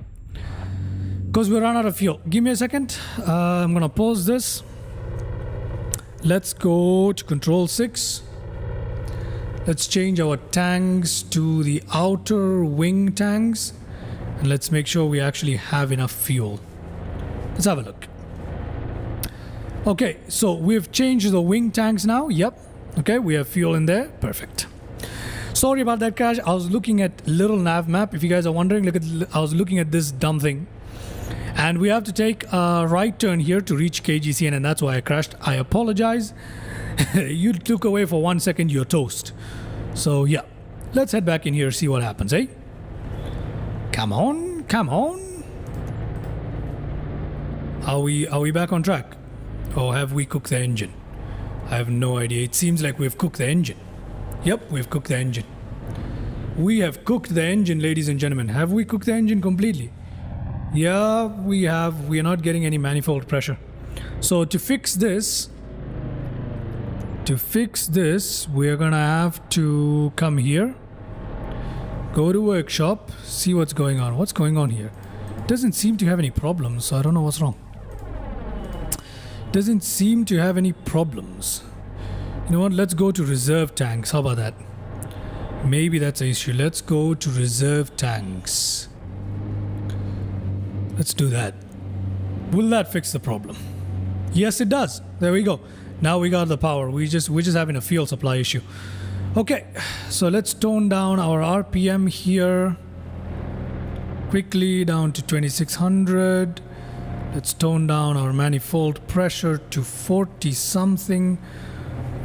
Because we ran out of fuel. Give me a second. I'm gonna pause this. Let's go to control 6. Let's change our tanks to the outer wing tanks. And let's make sure we actually have enough fuel. Let's have a look. Okay, so we've changed the wing tanks now. Yep. Okay, we have fuel in there. Perfect. Sorry about that crash. I was looking at little nav map. If you guys are wondering, I was looking at this dumb thing. And we have to take a right turn here to reach KGCN, and that's why I crashed. I apologize. You took away for 1 second, you're toast. So yeah, let's head back in here, see what happens, eh? Come on, come on. Are we back on track? Or have we cooked the engine? I have no idea. It seems like we've cooked the engine. Yep, we've cooked the engine. We have cooked the engine, ladies and gentlemen. Have we cooked the engine completely? Yeah, we have. We are not getting any manifold pressure. So to fix this, we're gonna have to come here, go to workshop, see what's going on. What's going on here? Doesn't seem to have any problems, so I don't know what's wrong. Doesn't seem to have any problems. You know what? Let's go to reserve tanks. How about that? Maybe that's the issue. Let's go to reserve tanks. Let's do that. Will that fix the problem? Yes, it does. There we go. Now we got the power. We're just having a fuel supply issue. Okay, so let's tone down our RPM here quickly down to 2600. Let's tone down our manifold pressure to 40 something.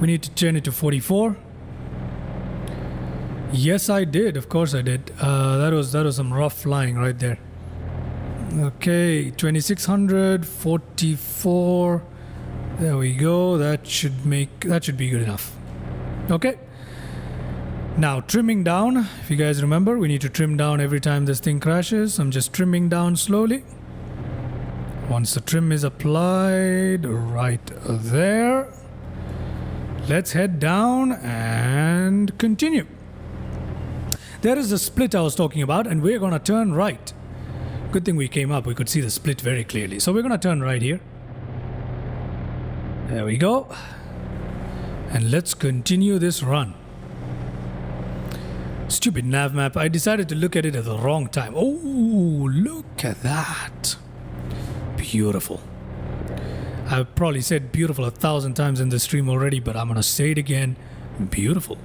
We need to turn it to 44. Yes, I did. Of course I did. That was some rough flying right there. Okay, 2600, 44. There we go. That should be good enough. Okay. Now trimming down. If you guys remember, we need to trim down every time this thing crashes. I'm just trimming down slowly. Once the trim is applied, right there. Let's head down and continue. There is the split I was talking about, and we're gonna turn right. Good thing we came up, we could see the split very clearly. So we're gonna turn right here. There we go. And let's continue this run. Stupid nav map. I decided to look at it at the wrong time. Oh, look at that. Beautiful. I've probably said beautiful 1,000 times in the stream already, but I'm gonna say it again. Beautiful.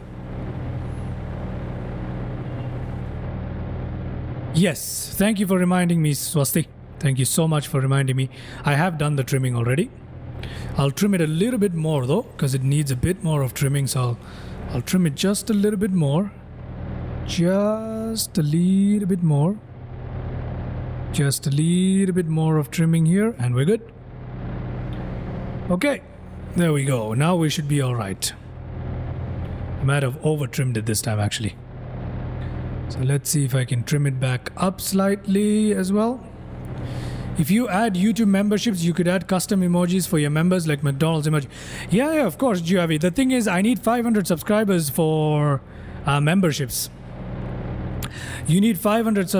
Yes, thank you for reminding me, Swasti. Thank you so much for reminding me. I have done the trimming already. I'll trim it a little bit more though, because it needs a bit more of trimming, so I'll trim it just a little bit more. Just a little bit more. Just a little bit more of trimming here, and we're good. Okay, there we go. Now we should be alright. I might have over-trimmed it this time actually. So let's see if I can trim it back up slightly as well. If you add YouTube memberships, you could add custom emojis for your members like McDonald's emoji. Yeah, of course, Giavi. The thing is, I need 500 subscribers for memberships. You need 500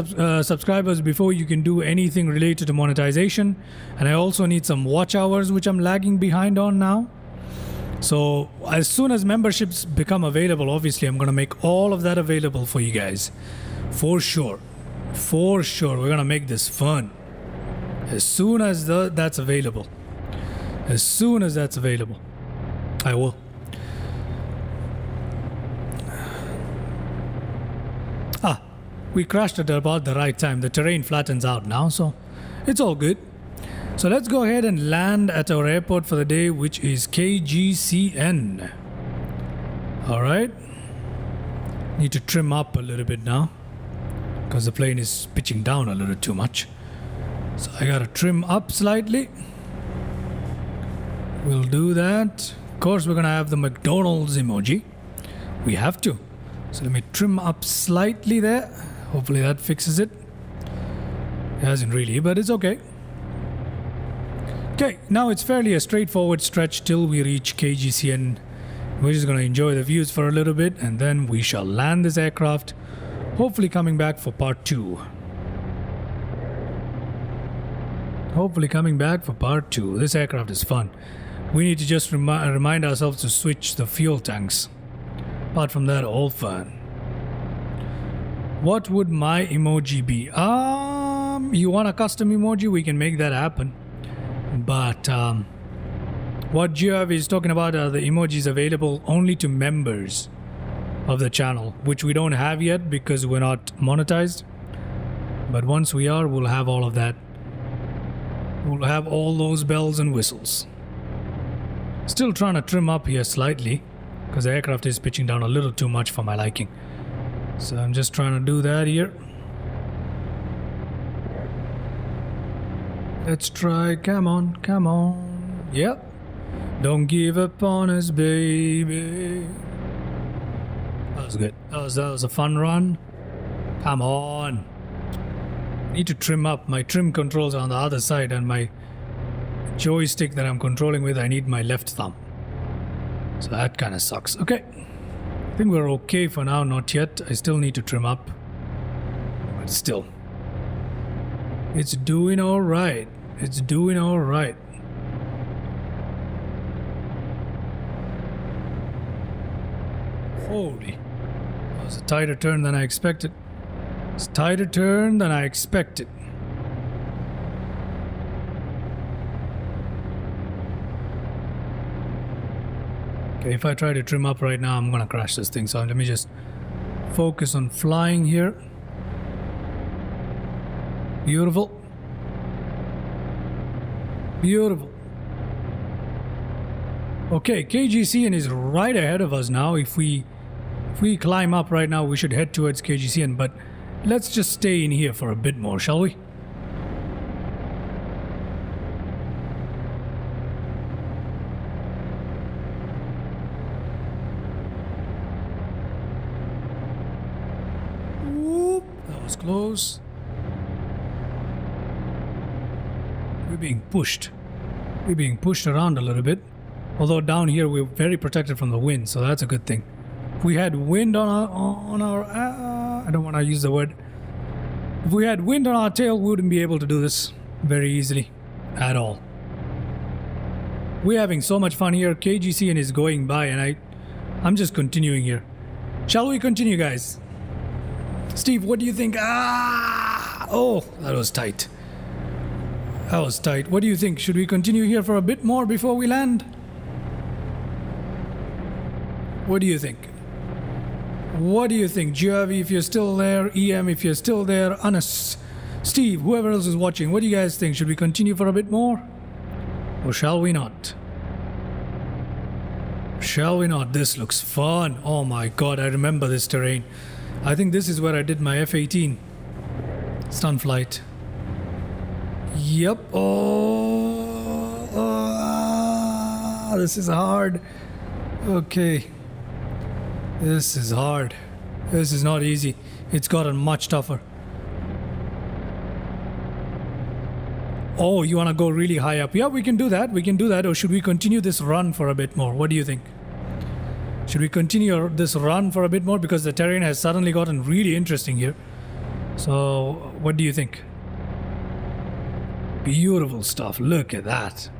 subscribers before you can do anything related to monetization. And I also need some watch hours, which I'm lagging behind on now. So as soon as memberships become available, obviously I'm going to make all of that available for you guys. For sure. For sure. We're going to make this fun. As soon as that's available. As soon as that's available. I will. We crashed at about the right time. The terrain flattens out now, so it's all good. So let's go ahead and land at our airport for the day, which is KGCN. Alright. Need to trim up a little bit now, because the plane is pitching down a little too much. So I gotta trim up slightly. We'll do that. Of course, we're gonna have the McDonald's emoji. We have to. So let me trim up slightly there. Hopefully that fixes it. It hasn't really, but it's okay. Okay, now it's fairly a straightforward stretch till we reach KGCN. We're just going to enjoy the views for a little bit, and then we shall land this aircraft, hopefully coming back for part 2. Hopefully coming back for part 2. This aircraft is fun. We need to just remind ourselves to switch the fuel tanks. Apart from that, all fun. What would my emoji be? You want a custom emoji? We can make that happen. But what Giov is talking about are the emojis available only to members of the channel, which we don't have yet because we're not monetized. But once we are, we'll have all of that. We'll have all those bells and whistles. Still trying to trim up here slightly, because the aircraft is pitching down a little too much for my liking. So I'm just trying to do that here. Let's try, come on, come on. Yep. Don't give up on us, baby. That was good. That was a fun run. Come on. I need to trim up. My trim controls are on the other side, and my joystick that I'm controlling with, I need my left thumb. So that kind of sucks. Okay. I think we're okay for now. Not yet. I still need to trim up. But still. It's doing alright. It's doing alright. Holy. That was a tighter turn than I expected. It's a tighter turn than I expected. Okay, if I try to trim up right now, I'm gonna crash this thing. So let me just focus on flying here. Beautiful. Beautiful. Okay, KGCN is right ahead of us now. If we climb up right now, we should head towards KGCN, but let's just stay in here for a bit more, shall we? close. We're being pushed. We're being pushed around a little bit. Although down here we're very protected from the wind, so that's a good thing. If we had wind on our I don't want to use the word. If we had wind on our tail, we wouldn't be able to do this very easily at all. We're having so much fun here. KGCN is going by and I'm just continuing here. Shall we continue, guys? Steve, what do you think? Oh, that was tight. That was tight. What do you think? Should we continue here for a bit more before we land? What do you think? What do you think? Giavi, if you're still there. EM, if you're still there. Anas, Steve, whoever else is watching. What do you guys think? Should we continue for a bit more? Or shall we not? Shall we not? This looks fun. Oh my god, I remember this terrain. I think this is where I did my F-18 stun flight. Yep. Oh, this is hard. Okay. This is hard. This is not easy. It's gotten much tougher. Oh, you want to go really high up? Yeah, we can do that. We can do that. Or should we continue this run for a bit more? What do you think? Should we continue this run for a bit more? Because the terrain has suddenly gotten really interesting here. So, what do you think? Beautiful stuff. Look at that.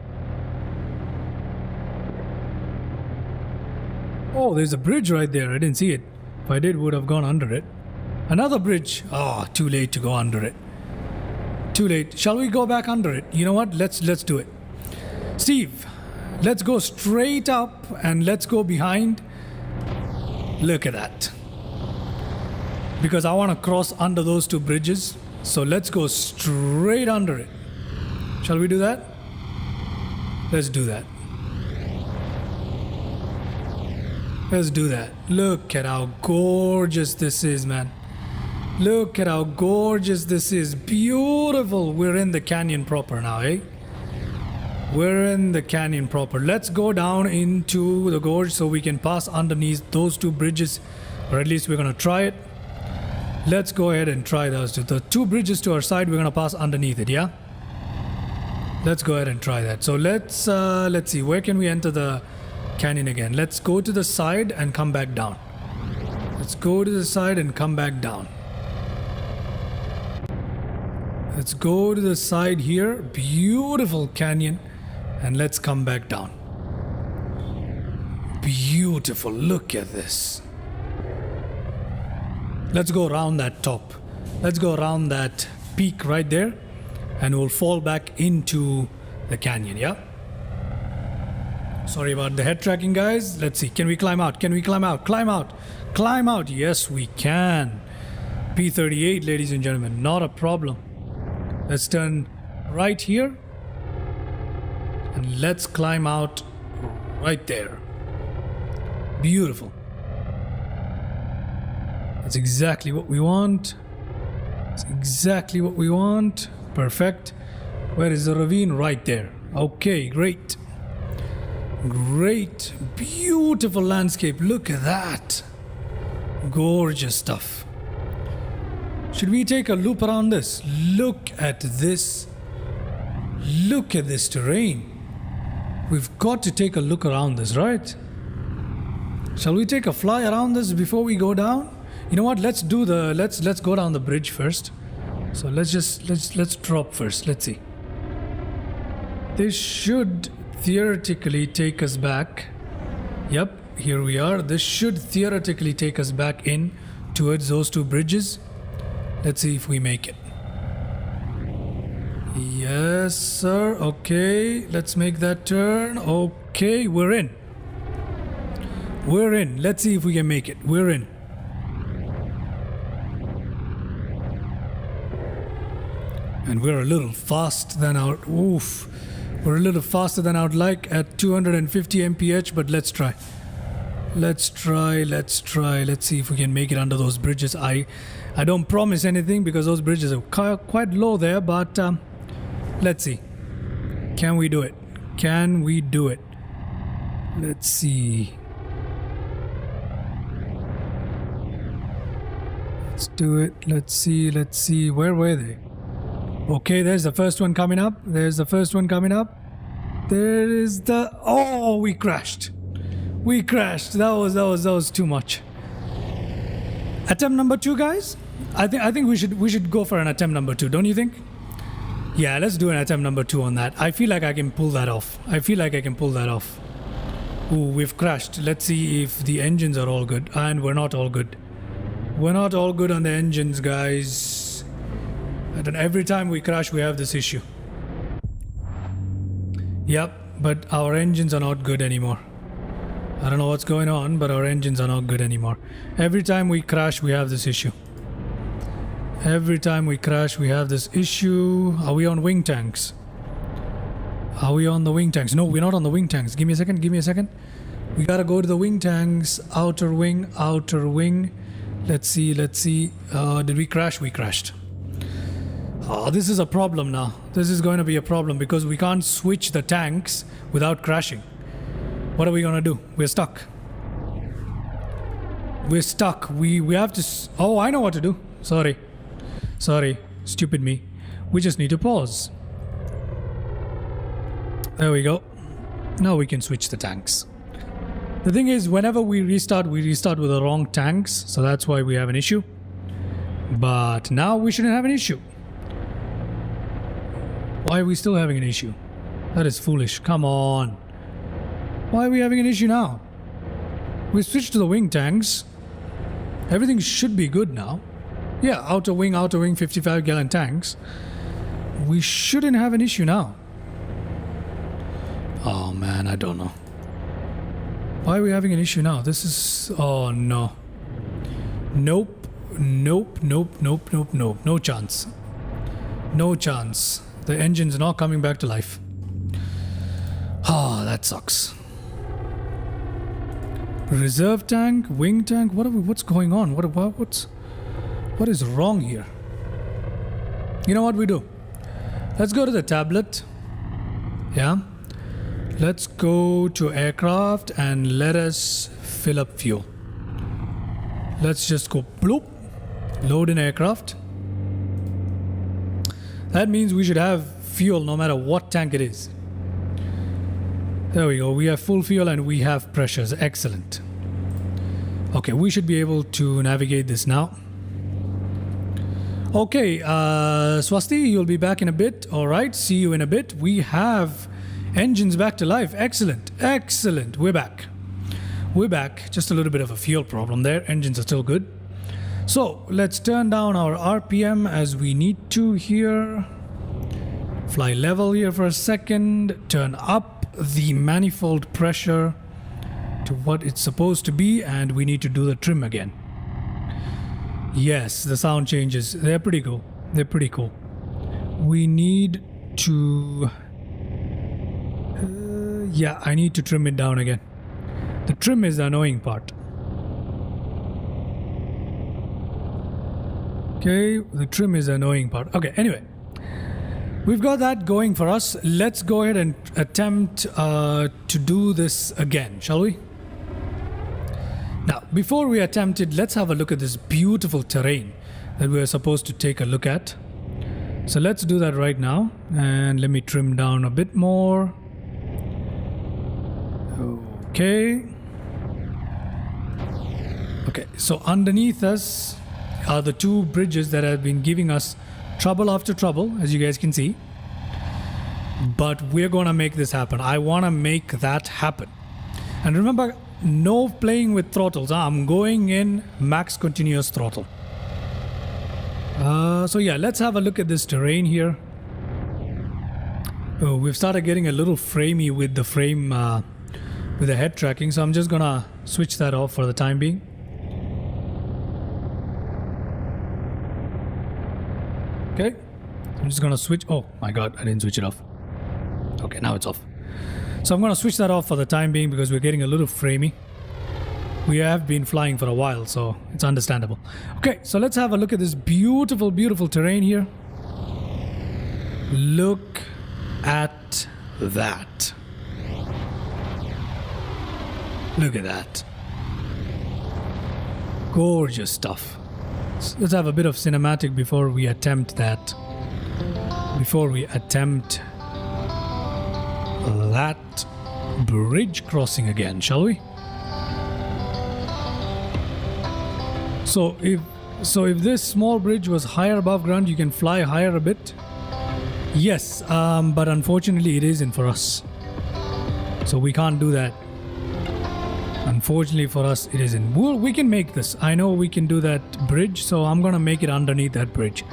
Oh, there's a bridge right there. I didn't see it. If I did, would have gone under it. Another bridge. Oh, too late to go under it. Too late. Shall we go back under it? You know what? Let's do it. Steve, let's go straight up and let's go behind. Look at that. Because I want to cross under those two bridges. So let's go straight under it. Shall we do that? Let's do that. Let's do that. Look at how gorgeous this is, man. Look at how gorgeous this is. Beautiful. We're in the canyon proper now, eh? We're in the canyon proper. Let's go down into the gorge so we can pass underneath those two bridges. Or at least we're going to try it. Let's go ahead and try those two. The two bridges to our side, we're going to pass underneath it, yeah? Let's go ahead and try that. So let's see. Where can we enter the canyon again? Let's go to the side and come back down. Let's go to the side and come back down. Let's go to the side here. Beautiful canyon. And let's come back down. Beautiful. Look at this. Let's go around that top. Let's go around that peak right there. And we'll fall back into the canyon, yeah? Sorry about the head tracking, guys. Let's see. Can we climb out? Can we climb out? Climb out. Climb out. Yes, we can. P-38, ladies and gentlemen. Not a problem. Let's turn right here. And let's climb out right there. Beautiful. That's exactly what we want. That's exactly what we want. Perfect. Where is the ravine? Right there. Okay, great. Great. Beautiful landscape. Look at that. Gorgeous stuff. Should we take a loop around this? Look at this. Look at this terrain. We've got to take a look around this, right? Shall we take a fly around this before we go down? You know what? Let's do the let's go down the bridge first. So let's drop first. Let's see. This should theoretically take us back. Yep, here we are. This should theoretically take us back in towards those two bridges. Let's see if we make it. Yes, sir. Okay, let's make that turn. Okay, we're in. We're in. Let's see if we can make it. We're in. And we're a little fast than our... Oof. We're a little faster than I would like at 250 mph, but let's try. Let's try. Let's see if we can make it under those bridges. I don't promise anything because those bridges are quite low there, but let's see. Can we do it? Can we do it? Let's see. Let's do it. Let's see. Where were they? Okay, there's the first one coming up. There is the... Oh, we crashed. That was too much. Attempt number 2, guys. I think we should go for an attempt number 2, don't you think? Yeah, let's do an attempt number 2 on that. I feel like I can pull that off. Ooh, we've crashed. Let's see if the engines are all good. And we're not all good. We're not all good on the engines, guys. And then every time we crash, we have this issue. Yep, but our engines are not good anymore. I don't know what's going on, but our engines are not good anymore. Every time we crash, we have this issue. Are we on wing tanks? Are we on the wing tanks? No, we're not on the wing tanks. Give me a second. We gotta go to the wing tanks. Outer wing. Let's see. Did we crash? We crashed. Oh, this is a problem now. This is going to be a problem because we can't switch the tanks without crashing. What are we gonna do? We're stuck. We have to... Oh, I know what to do. Sorry. Stupid me. We just need to pause. There we go. Now we can switch the tanks. The thing is, whenever we restart with the wrong tanks, so that's why we have an issue. But now we shouldn't have an issue. Why are we still having an issue? That is foolish. Come on. Why are we having an issue now? We switched to the wing tanks. Everything should be good now. Yeah, outer wing, 55-gallon tanks. We shouldn't have an issue now. Oh man, I don't know. Why are we having an issue now? This is... Oh no. Nope. No chance. The engine's not coming back to life. Ah, that sucks. Reserve tank, wing tank. What's going on? What is wrong here? You know what we do? Let's go to the tablet. Yeah. Let's go to aircraft and let us fill up fuel. Let's just go bloop. Load in aircraft. That means we should have fuel no matter what tank it is. There we go. We have full fuel and we have pressures. Excellent. Okay, we should be able to navigate this now. Okay, Swasti, you'll be back in a bit. All right, see you in a bit. We have engines back to life. Excellent. We're back. Just a little bit of a fuel problem there. Engines are still good. So let's turn down our RPM as we need to here. Fly level here for a second. Turn up the manifold pressure to what it's supposed to be, and we need to do the trim again. Yes, the sound changes. They're pretty cool. We need to... yeah, I need to trim it down again. The trim is the annoying part. Okay, the trim is the annoying part. Okay, anyway. We've got that going for us. Let's go ahead and attempt to do this again, shall we? Now, before we attempt it, let's have a look at this beautiful terrain that we are supposed to take a look at. So let's do that right now. And let me trim down a bit more. Okay. Okay, so underneath us are the two bridges that have been giving us trouble after trouble, as you guys can see. But we're gonna make this happen. I wanna make that happen. And remember, no playing with throttles. I'm going in max continuous throttle. So yeah, let's have a look at this terrain here. Oh, we've started getting a little framey with the frame, with the head tracking. So I'm just gonna switch that off for the time being. Okay, I'm just gonna switch. Oh my god, I didn't switch it off. Okay, now it's off. So I'm gonna switch that off for the time being because we're getting a little framey. We have been flying for a while, so it's understandable. Okay, so let's have a look at this beautiful, beautiful terrain here. Look at that. Look at that. Gorgeous stuff. Let's have a bit of cinematic before we attempt that. Before we attempt that bridge crossing again, shall we? So if this small bridge was higher above ground, you can fly higher a bit. Yes, but unfortunately it isn't for us. So we can't do that. Unfortunately for us, it isn't. Well, we can make this. I know we can do that bridge, so I'm gonna make it underneath that bridge.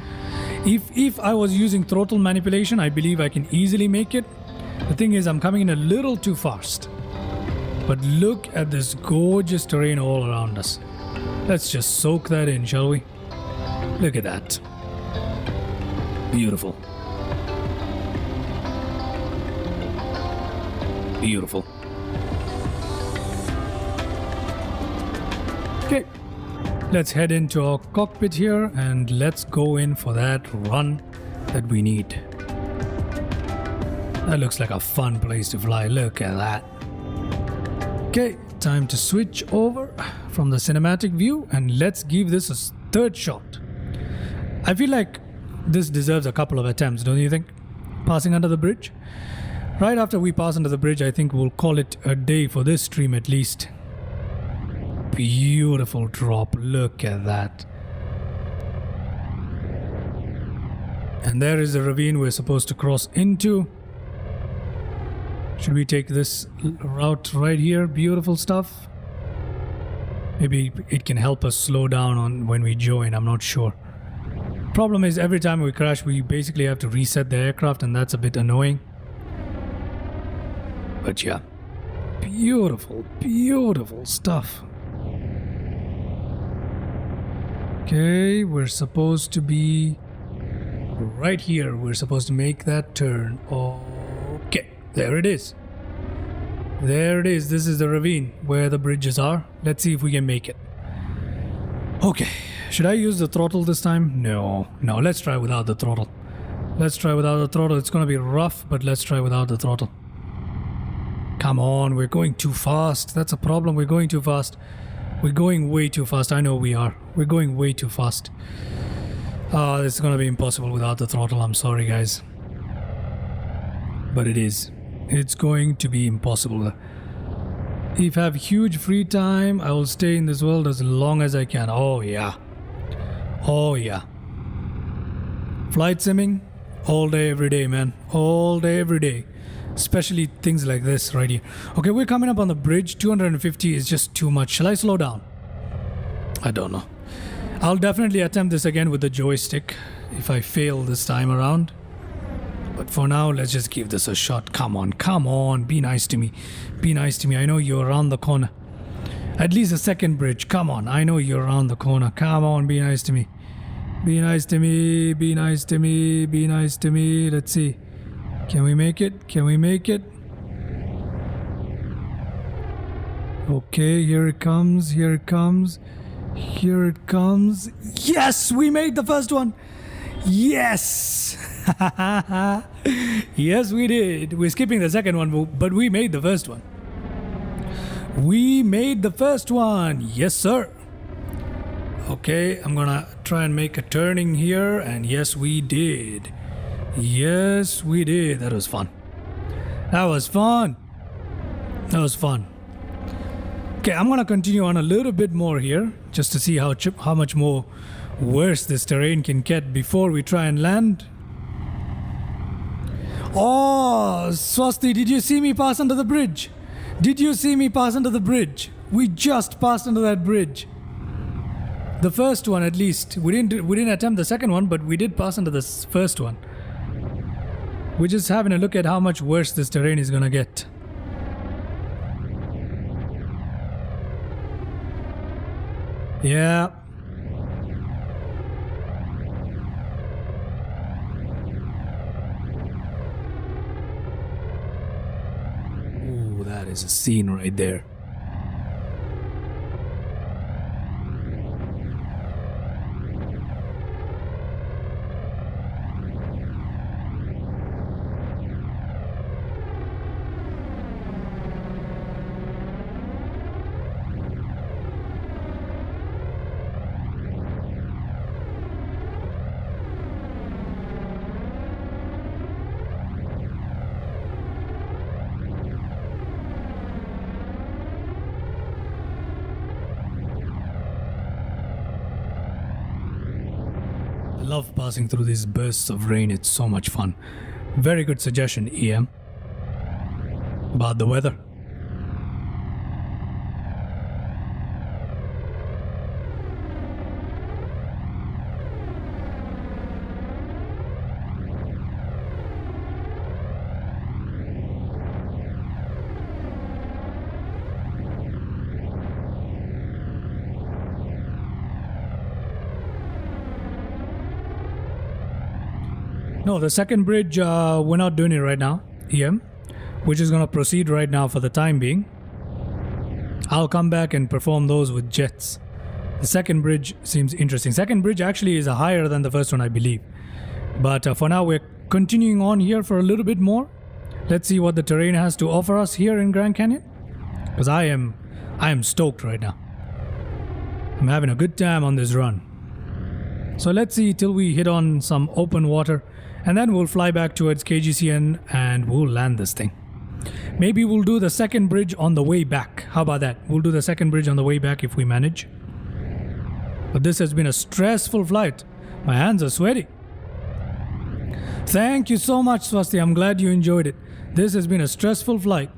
If I was using throttle manipulation, I believe I can easily make it. The thing is, I'm coming in a little too fast. But look at this gorgeous terrain all around us. Let's just soak that in, shall we? Look at that. Beautiful. Beautiful. Okay, let's head into our cockpit here and let's go in for that run that we need. That looks like a fun place to fly. Look at that. Okay, time to switch over from the cinematic view and let's give this a third shot. I feel like this deserves a couple of attempts, don't you think? Passing under the bridge. Right after we pass under the bridge, I think we'll call it a day for this stream at least. Beautiful drop. Look at that. And there is the ravine we're supposed to cross into. Should we take this route right here? Beautiful stuff. Maybe it can help us slow down on when we join. I'm not sure. Problem is, every time we crash, we basically have to reset the aircraft, and that's a bit annoying. But yeah, beautiful, beautiful stuff. Okay, we're supposed to be right here. We're supposed to make that turn. Okay, there it is. There it is. This is the ravine where the bridges are. Let's see if we can make it. Okay, should I use the throttle this time? No, let's try without the throttle. Let's try without the throttle. It's gonna be rough, but let's try without the throttle. Come on, we're going too fast. That's a problem. We're going too fast. We're going way too fast. I know we are. We're going way too fast. This is gonna be impossible without the throttle. I'm sorry, guys. But it is. It's going to be impossible. If I have huge free time, I will stay in this world as long as I can. Oh, yeah. Oh, yeah. Flight simming, all day, every day, man. All day, every day. Especially things like this right here. Okay, we're coming up on the bridge. 250 is just too much. Shall I slow down? I don't know. I'll definitely attempt this again with the joystick if I fail this time around. But for now, let's just give this a shot. Come on, come on. Be nice to me. Be nice to me. I know you're around the corner. At least the second bridge. Come on. I know you're around the corner. Come on, be nice to me. Be nice to me. Be nice to me. Be nice to me. Let's see. Can we make it? Can we make it? Okay, here it comes. Here it comes. Here it comes. Yes, we made the first one. Yes. Yes, we did. We're skipping the second one, but we made the first one. We made the first one. Yes, sir. Okay, I'm gonna try and make a turning here, and yes, we did. Yes, we did. That was fun. That was fun. That was fun. Okay, I'm gonna continue on a little bit more here, just to see how much more worse this terrain can get before we try and land. Oh, Swasti, did you see me pass under the bridge? Did you see me pass under the bridge? We just passed under that bridge. The first one, at least. We didn't attempt the second one, but we did pass under the first one. We're just having a look at how much worse this terrain is gonna get. Yeah. Ooh, that is a scene right there. love passing through these bursts of rain. It's so much fun. Very good suggestion, EM. About the weather. No, the second bridge, we're not doing it right now, EM. We're just going to proceed right now for the time being. I'll come back and perform those with jets. The second bridge seems interesting. Second bridge actually is higher than the first one, I believe. But for now, we're continuing on here for a little bit more. Let's see what the terrain has to offer us here in Grand Canyon. Because I am stoked right now. I'm having a good time on this run. So let's see till we hit on some open water. And then we'll fly back towards KGCN and we'll land this thing. Maybe we'll do the second bridge on the way back. How about that? We'll do the second bridge on the way back if we manage. But this has been a stressful flight. My hands are sweaty. Thank you so much, Swasti. I'm glad you enjoyed it. This has been a stressful flight.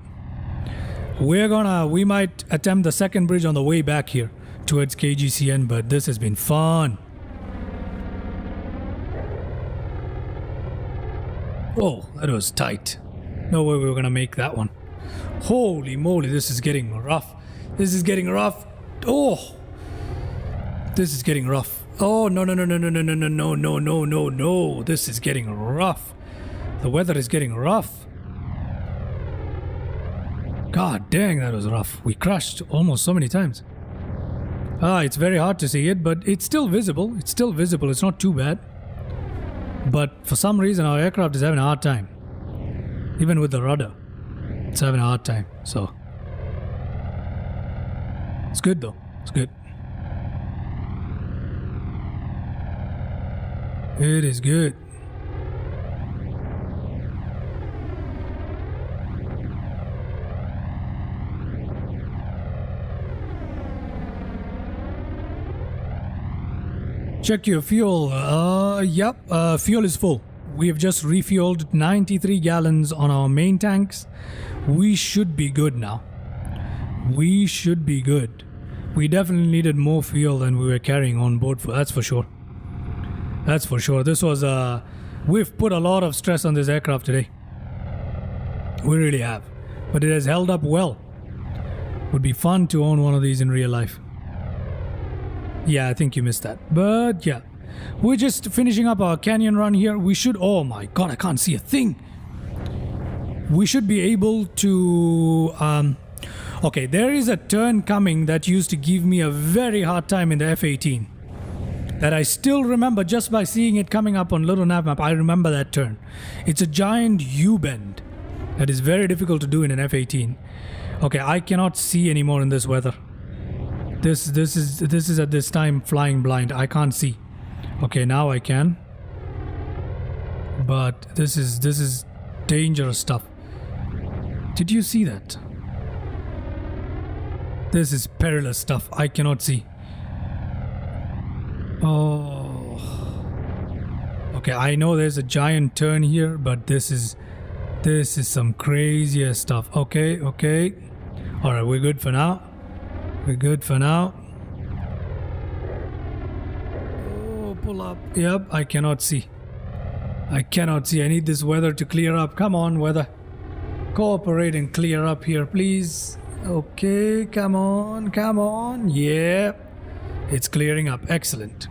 We might attempt the second bridge on the way back here towards KGCN, but this has been fun. Oh, that was tight. No way we were gonna make that one. Holy moly, this is getting rough. This is getting rough. Oh, this is getting rough. Oh, no. This is getting rough. The weather is getting rough. God dang, that was rough. We crashed almost so many times. It's very hard to see it, but it's still visible. It's still visible. It's not too bad. But for some reason, our aircraft is having a hard time. Even with the rudder, it's having a hard time. So it's good though. It's good. It is good. Check your fuel. Yep, fuel is full. We have just refueled 93 gallons on our main tanks. We should be good now. We should be good. We definitely needed more fuel than we were carrying on board for. That's for sure. That's for sure. This was we've put a lot of stress on this aircraft today. We really have. But it has held up well. Would be fun to own one of these in real life. Yeah, I think you missed that. But yeah, we're just finishing up our canyon run here. We should, oh my god, I can't see a thing. We should be able to, okay, there is a turn coming that used to give me a very hard time in the F-18. That I still remember just by seeing it coming up on little nav map. I remember that turn. It's a giant U-bend that is very difficult to do in an F-18. Okay, I cannot see anymore in this weather. This is at this time flying blind. I can't see. Okay, now I can. But this is dangerous stuff. Did you see that? This is perilous stuff. I cannot see. Oh. Okay, I know there's a giant turn here, but this is some crazier stuff. Okay. All right, we're good for now. We're good for now. Oh, pull up. Yep, I cannot see. I cannot see. I need this weather to clear up. Come on, weather. Cooperate and clear up here, please. Okay, come on. Yeah. It's clearing up. Excellent.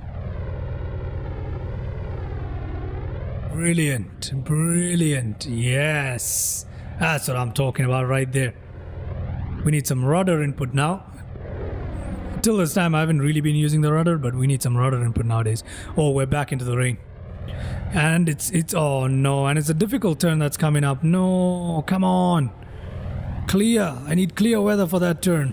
Brilliant. Yes. That's what I'm talking about right there. We need some rudder input now. Till this time, I haven't really been using the rudder, but we need some rudder input nowadays. Oh, we're back into the rain. And it's oh no, and it's a difficult turn that's coming up. No, come on. Clear. I need clear weather for that turn.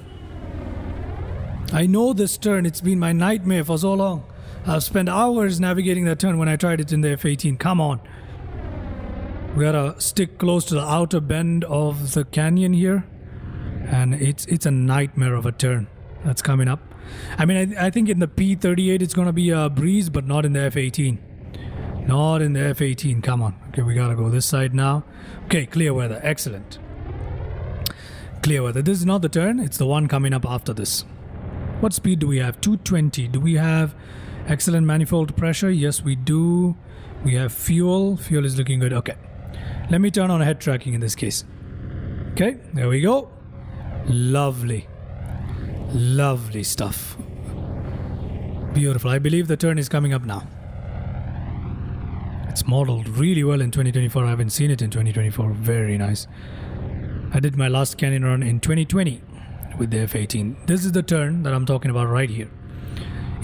I know this turn. It's been my nightmare for so long. I've spent hours navigating that turn when I tried it in the F-18. Come on. We gotta stick close to the outer bend of the canyon here. And it's a nightmare of a turn that's coming up. I mean, I think in the P-38 it's gonna be a breeze, but not in the F-18. Not in the F-18. Come on. Okay, we gotta go this side now. Okay, clear weather. Excellent. Clear weather. This is not the turn. It's the one coming up after this. What speed do we have? 220. Do we have excellent manifold pressure? Yes, we do. We have fuel. Fuel is looking good. Okay. Let me turn on head tracking in this case. Okay, there we go. Lovely. Lovely stuff. Beautiful. I believe the turn is coming up now. It's modeled really well in 2024. I haven't seen it in 2024. Very nice. I did my last canyon run in 2020 with the F-18. This is the turn that I'm talking about right here.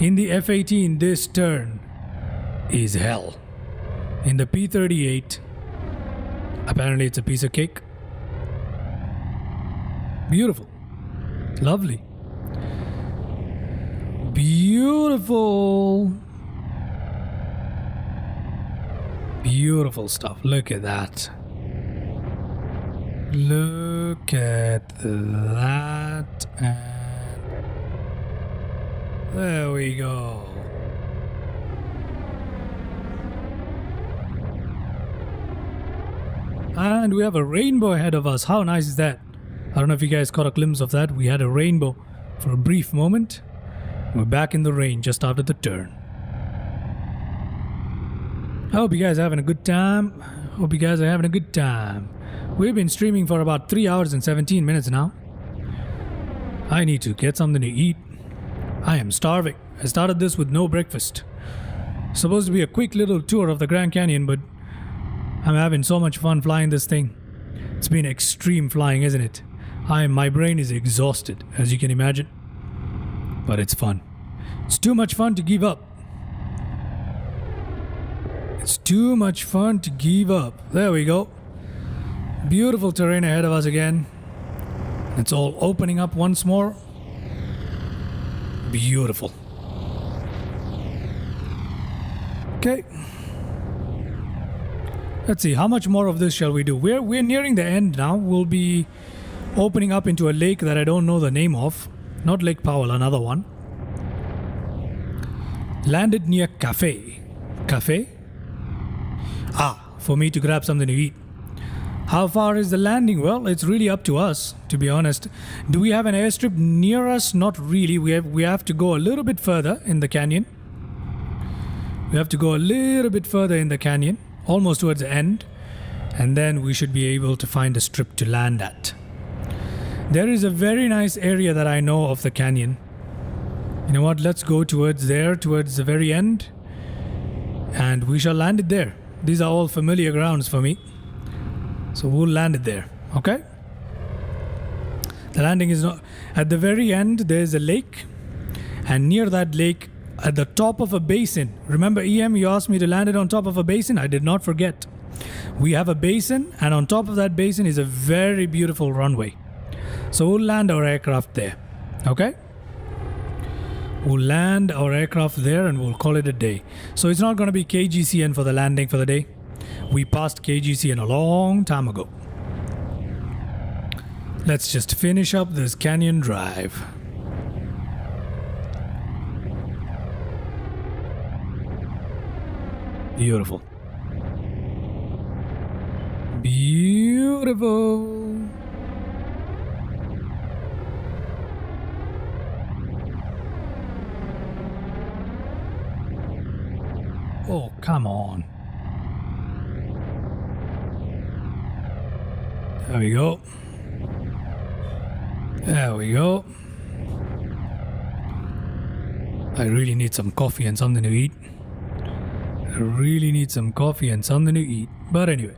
In the F-18, this turn is hell. In the P-38, apparently it's a piece of cake. Beautiful. Lovely. Beautiful. Beautiful stuff. Look at that. Look at that. And there we go. And we have a rainbow ahead of us. How nice is that? I don't know if you guys caught a glimpse of that. We had a rainbow for a brief moment. We're back in the rain just after the turn. I hope you guys are having a good time. We've been streaming for about 3 hours and 17 minutes now. I need to get something to eat. I am starving. I started this with no breakfast. It's supposed to be a quick little tour of the Grand Canyon, but I'm having so much fun flying this thing. It's been extreme flying, isn't it? My brain is exhausted, as you can imagine. But it's fun. It's too much fun to give up. It's too much fun to give up. There we go. Beautiful terrain ahead of us again. It's all opening up once more. Beautiful. Okay. Let's see, how much more of this shall we do? We're nearing the end now. We'll be opening up into a lake that I don't know the name of. Not Lake Powell, another one. Landed near Cafe. Cafe? For me to grab something to eat. How far is the landing? Well, it's really up to us, to be honest. Do we have an airstrip near us? Not really. We have to go a little bit further in the canyon. Almost towards the end. And then we should be able to find a strip to land at. There is a very nice area that I know of the canyon. You know what? Let's go towards there, towards the very end. And we shall land it there. These are all familiar grounds for me. So we'll land it there. Okay? The landing is not... At the very end, there's a lake. And near that lake, at the top of a basin. Remember, EM, you asked me to land it on top of a basin? I did not forget. We have a basin, and on top of that basin is a very beautiful runway. So we'll land our aircraft there. Okay? We'll land our aircraft there and we'll call it a day. So it's not going to be KGCN for the landing for the day. We passed KGCN a long time ago. Let's just finish up this canyon drive. Beautiful. Beautiful. Oh, come on. There we go. There we go. I really need some coffee and something to eat. But anyway.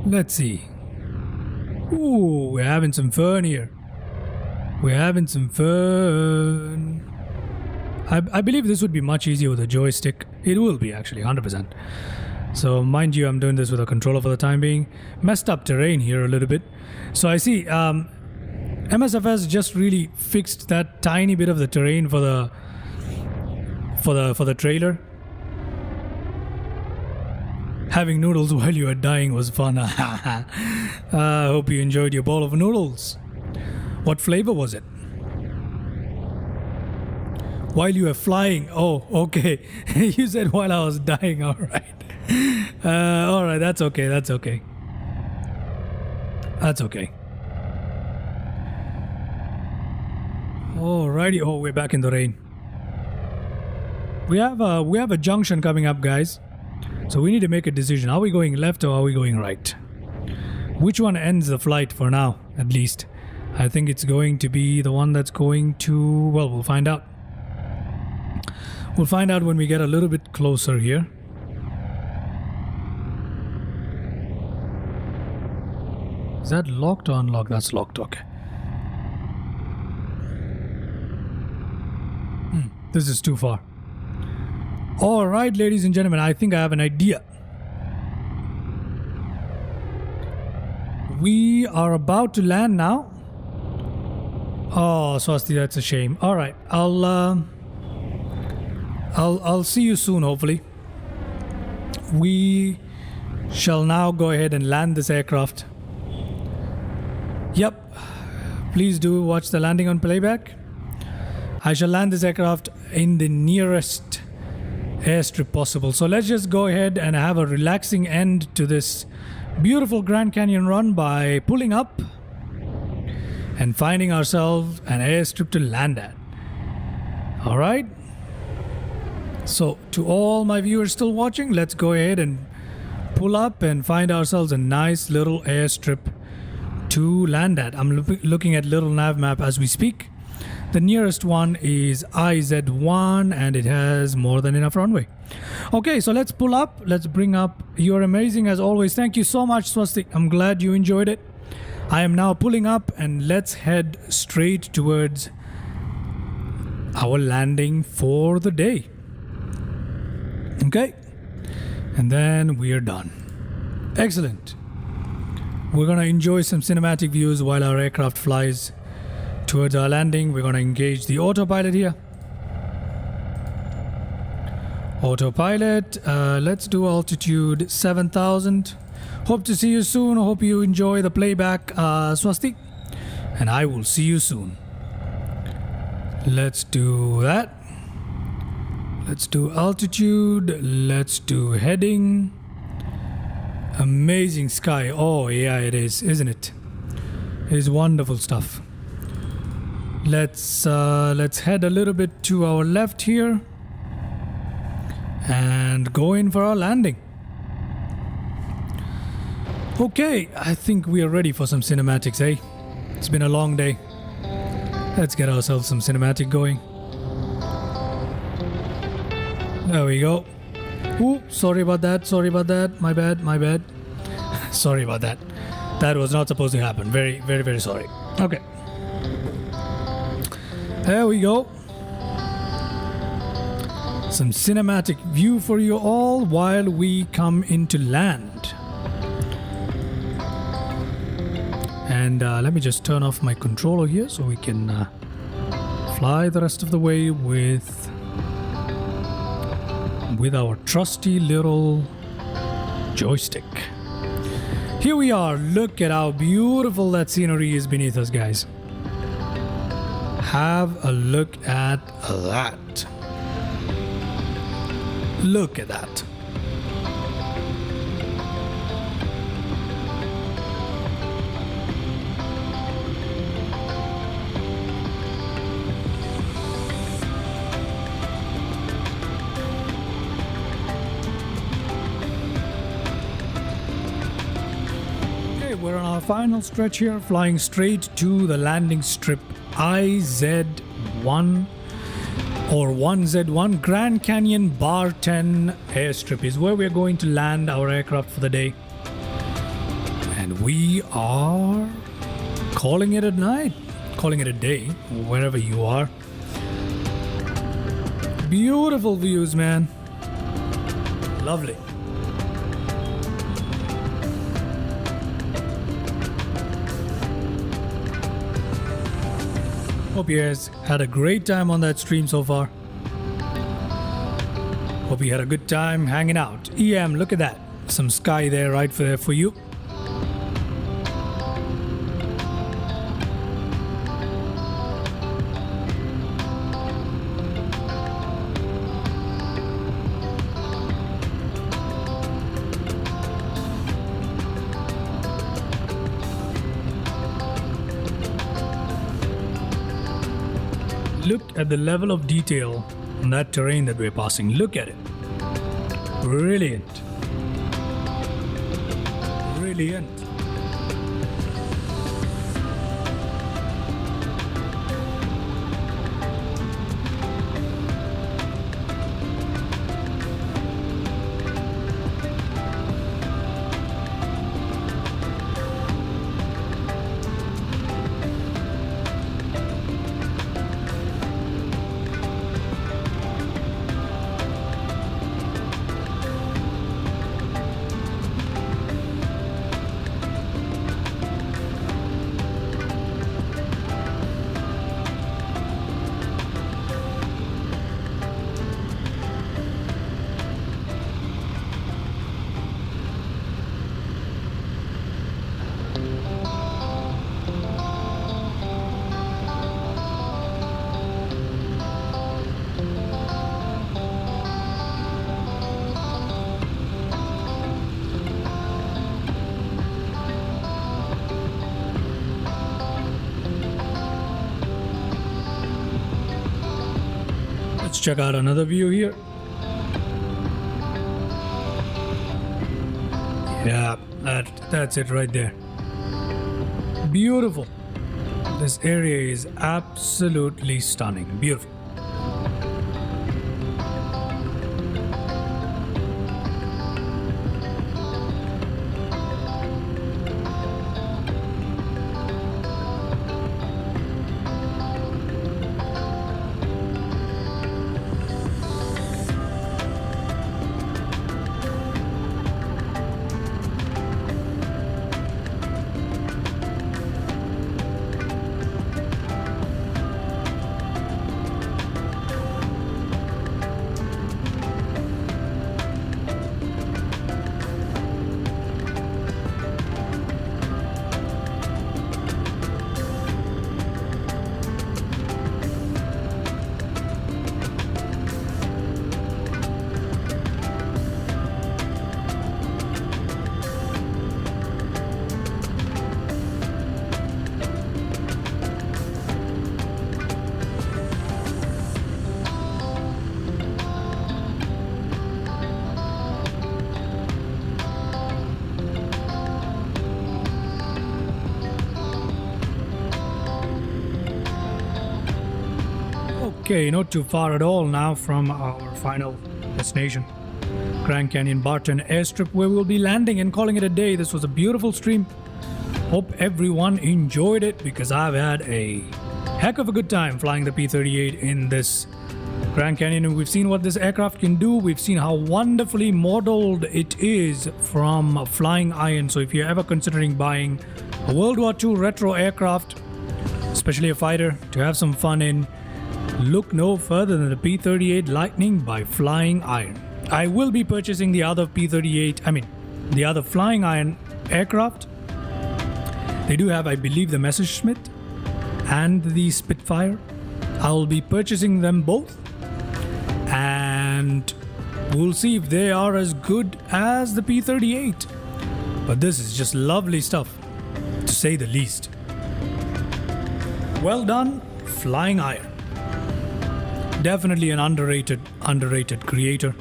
Let's see. Ooh, we're having some fun here. I believe this would be much easier with a joystick. It will be actually, 100%. So mind you, I'm doing this with a controller for the time being. Messed up terrain here a little bit. So I see MSFS just really fixed that tiny bit of the terrain for the trailer. Having noodles while you are dying was fun. I hope you enjoyed your bowl of noodles. What flavor was it? While you were flying. Oh, okay. You said while I was dying. All right. All right. That's okay. That's okay. That's okay. Alrighty. Oh, we're back in the rain. We have a junction coming up, guys. So we need to make a decision. Are we going left or are we going right? Which one ends the flight for now, at least? I think it's going to be the one that's going to... Well, we'll find out. We'll find out when we get a little bit closer here. Is that locked or unlocked? That's locked, okay. This is too far. Alright, ladies and gentlemen, I think I have an idea. We are about to land now. Oh, Swasti, that's a shame. Alright, I'll see you soon, hopefully. We shall now go ahead and land this aircraft. Yep. Please do watch the landing on playback. I shall land this aircraft in the nearest airstrip possible. So let's just go ahead and have a relaxing end to this beautiful Grand Canyon run by pulling up and finding ourselves an airstrip to land at. All right. So to all my viewers still watching, let's go ahead and pull up and find ourselves a nice little airstrip to land at. I'm looking at little nav map as we speak. The nearest one is IZ1 and it has more than enough runway. Okay, so let's pull up. Let's bring up. You're amazing as always. Thank you so much, Swastik. I'm glad you enjoyed it. I am now pulling up and let's head straight towards our landing for the day. Okay, and then we are done. Excellent. We're gonna enjoy some cinematic views while our aircraft flies towards our landing. We're gonna engage the autopilot here. Autopilot, let's do altitude 7,000. Hope to see you soon. Hope you enjoy the playback, Swastik. And I will see you soon. Let's do that. Let's do altitude. Let's do heading. Amazing sky. Oh yeah, it is, isn't it? It is wonderful stuff. Let's head a little bit to our left here and go in for our landing. Okay, I think we are ready for some cinematics, eh? It's been a long day. Let's get ourselves some cinematic going. There we go. Ooh, sorry about that, sorry about that. My bad, my bad. Sorry about that. That was not supposed to happen. Very, very, very sorry. Okay. There we go. Some cinematic view for you all while we come into land. And let me just turn off my controller here so we can fly the rest of the way with our trusty little joystick. Here we are. Look at how beautiful that scenery is beneath us, guys. Have a look at that. Look at that. We're on our final stretch here, flying straight to the landing strip IZ1 or 1Z1. Grand Canyon Bar 10 airstrip is where we're going to land our aircraft for the day. And we are calling it a night, calling it a day, wherever you are. Beautiful views, man. Lovely. Hope you guys had a great time on that stream so far. Hope you had a good time hanging out. EM, look at that. Some sky there right there for you. Look at the level of detail on that terrain that we're passing. Look at it. Brilliant. Brilliant. Let's check out another view here. Yeah, that's it right there. Beautiful. This area is absolutely stunning. Beautiful. Okay, not too far at all now from our final destination, Grand Canyon Barton Airstrip, where we'll be landing and calling it a day. This was a beautiful stream. Hope everyone enjoyed it, because I've had a heck of a good time flying the P-38 in this Grand Canyon, and we've seen what this aircraft can do. We've seen how wonderfully modeled it is from FlyingIron. So if you're ever considering buying a World War II retro aircraft, especially a fighter, to have some fun in, look no further than the P-38 Lightning by FlyingIron. I will be purchasing the other the other FlyingIron aircraft. They do have, I believe, the Messerschmitt and the Spitfire. I'll be purchasing them both, and we'll see if they are as good as the P-38. But this is just lovely stuff, to say the least. Well done, FlyingIron. Definitely an underrated creator.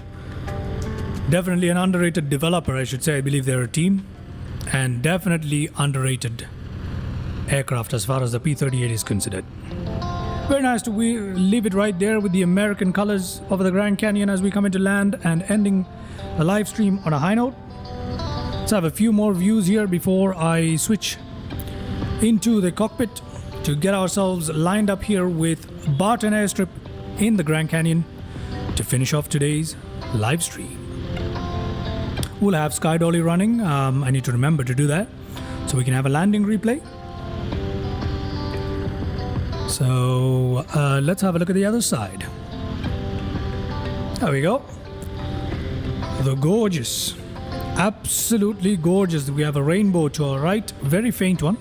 Definitely an underrated developer, I should say. I believe they're a team. And definitely underrated aircraft as far as the P-38 is considered. Very nice to leave it right there with the American colors over the Grand Canyon as we come into land, and ending the live stream on a high note. Let's have a few more views here before I switch into the cockpit to get ourselves lined up here with Barton Airstrip in the Grand Canyon to finish off today's live stream. We'll have Sky Dolly running. I need to remember to do that so we can have a landing replay. So let's have a look at the other side. There we go. The gorgeous, absolutely gorgeous. We have a rainbow to our right, very faint one.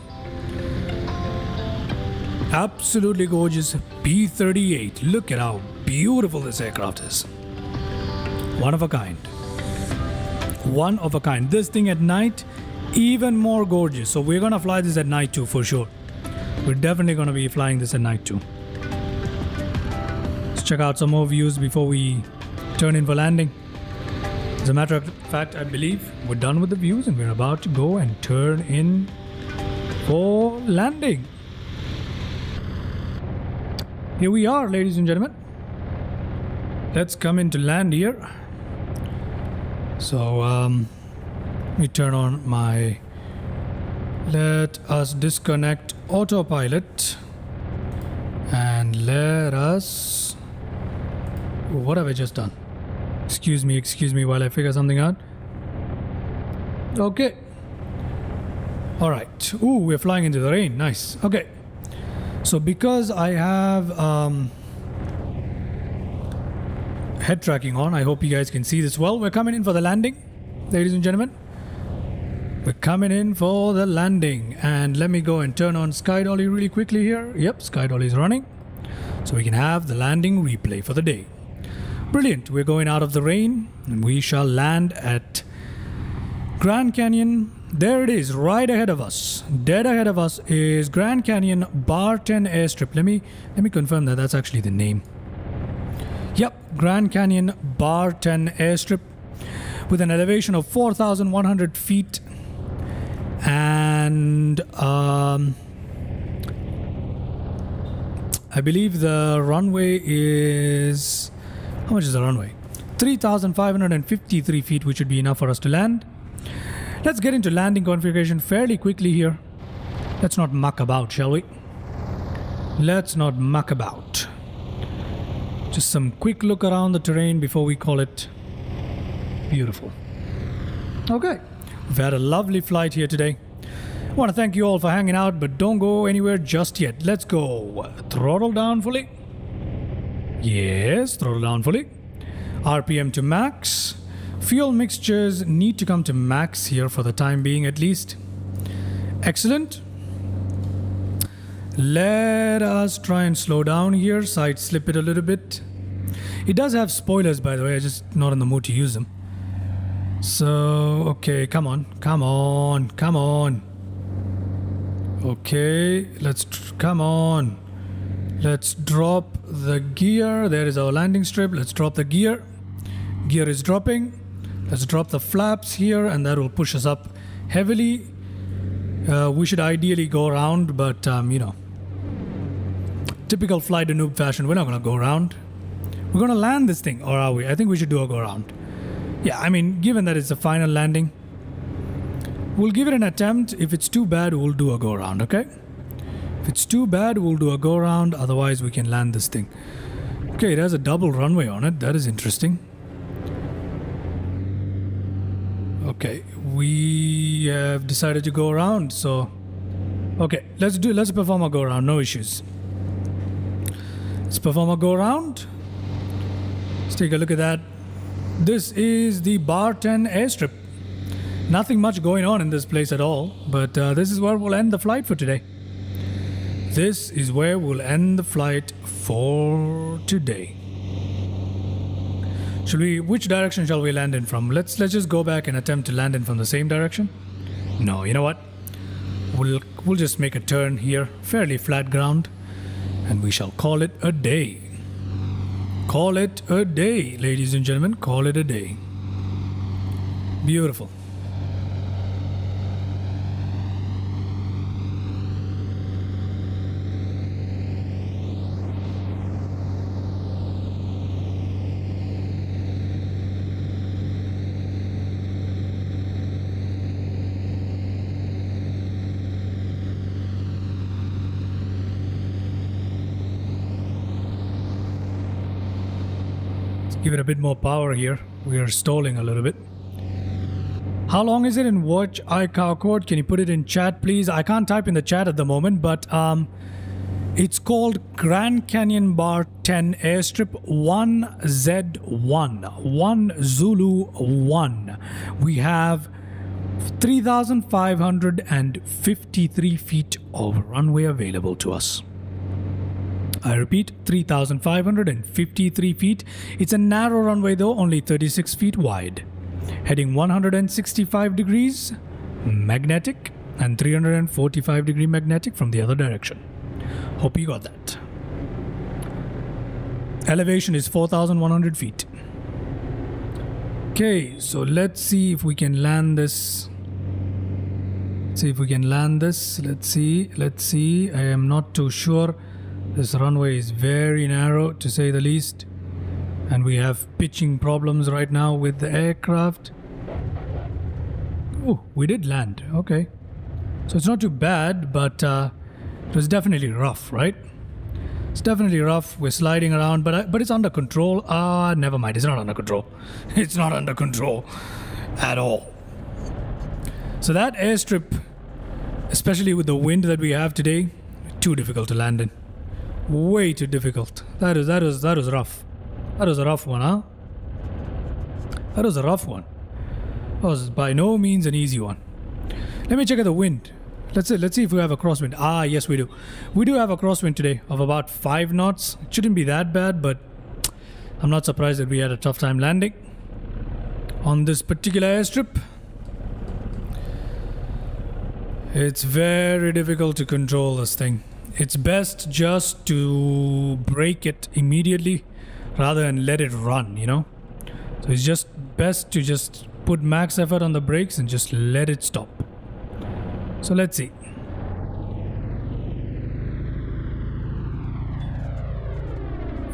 Absolutely gorgeous P-38. Look at how beautiful this aircraft is. One of a kind. One of a kind. This thing at night, even more gorgeous. So we're gonna fly this at night too, for sure. We're definitely gonna be flying this at night too. check out some more views before we turn in for landing. As a matter of fact, I believe we're done with the views and we're about to go and turn in for landing. Here we are, ladies and gentlemen. Let's come in to land here. So, let me turn on my... Let us disconnect autopilot. And let us... What have I just done? Excuse me while I figure something out. Okay. Alright. Ooh, we're flying into the rain. Nice. Okay. So because I have head tracking on, I hope you guys can see this well. We're coming in for the landing, ladies and gentlemen. We're coming in for the landing. And let me go and turn on Sky Dolly really quickly here. Yep, Sky Dolly is running. So we can have the landing replay for the day. Brilliant. We're going out of the rain and we shall land at Grand Canyon. There it is, right ahead of us. Dead ahead of us is Grand Canyon Bar 10 Airstrip. Let me confirm that that's actually the name. Yep, Grand Canyon Bar 10 Airstrip with an elevation of 4,100 feet. And I believe the runway is... How much is the runway? 3,553 feet, which should be enough for us to land. Let's get into landing configuration fairly quickly here. Let's not muck about, shall we? Let's not muck about. Just some quick look around the terrain before we call it beautiful. Okay, we've had a lovely flight here today. I want to thank you all for hanging out, but don't go anywhere just yet. Let's go. Throttle down fully. Yes, throttle down fully. RPM to max. Fuel mixtures need to come to max here for the time being at least. Excellent. Let us try and slow down here, side slip it a little bit. It does have spoilers, by the way, I'm just not in the mood to use them. So, okay, come on. Okay, come on. Let's drop the gear. There is our landing strip. Let's drop the gear. Gear is dropping. Let's drop the flaps here and that will push us up heavily. We should ideally go around, but you know, typical fly to noob fashion, we're not going to go around. We're going to land this thing, or are we? I think we should do a go around. Yeah, I mean, given that it's the final landing, we'll give it an attempt. If it's too bad, we'll do a go around, okay? If it's too bad, we'll do a go around. Otherwise, we can land this thing. Okay, it has a double runway on it. That is interesting. Okay, we have decided to go around, so... Okay, let's perform a go around, no issues. Let's perform a go around. Let's take a look at that. This is the Bar 10 Airstrip. Nothing much going on in this place at all, but this is where we'll end the flight for today. This is where we'll end the flight for today. Which direction shall we land in from? Let's just go back and attempt to land in from the same direction. No, you know what? We'll just make a turn here, fairly flat ground, and we shall call it a day. Call it a day, ladies and gentlemen. Call it a day. Beautiful. Give it a bit more power here. We are stalling a little bit. How long is it in watch iCar code? Can you put it in chat, please? I can't type in the chat at the moment, but it's called Grand Canyon Bar 10 Airstrip 1Z1. 1 Zulu 1. We have 3,553 feet of runway available to us. I repeat, 3,553 feet. It's a narrow runway though, only 36 feet wide. Heading 165 degrees magnetic and 345 degree magnetic from the other direction. Hope you got that. Elevation is 4,100 feet. Okay, so let's see if we can land this. Let's see. I am not too sure. This runway is very narrow, to say the least. And we have pitching problems right now with the aircraft. Oh, we did land. Okay. So it's not too bad, but it was definitely rough, right? It's definitely rough. We're sliding around, but it's under control. Never mind. It's not under control. It's not under control at all. So that airstrip, especially with the wind that we have today, too difficult to land in. Way too difficult. That was rough. That was a rough one, huh? That was a rough one. That was by no means an easy one. Let me check out the wind. Let's see if we have a crosswind. Yes, we do. We do have a crosswind today of about 5 knots. It shouldn't be that bad, but I'm not surprised that we had a tough time landing on this particular airstrip. It's very difficult to control this thing. It's best just to brake it immediately rather than let it run, you know? So it's just best to just put max effort on the brakes and just let it stop. So let's see.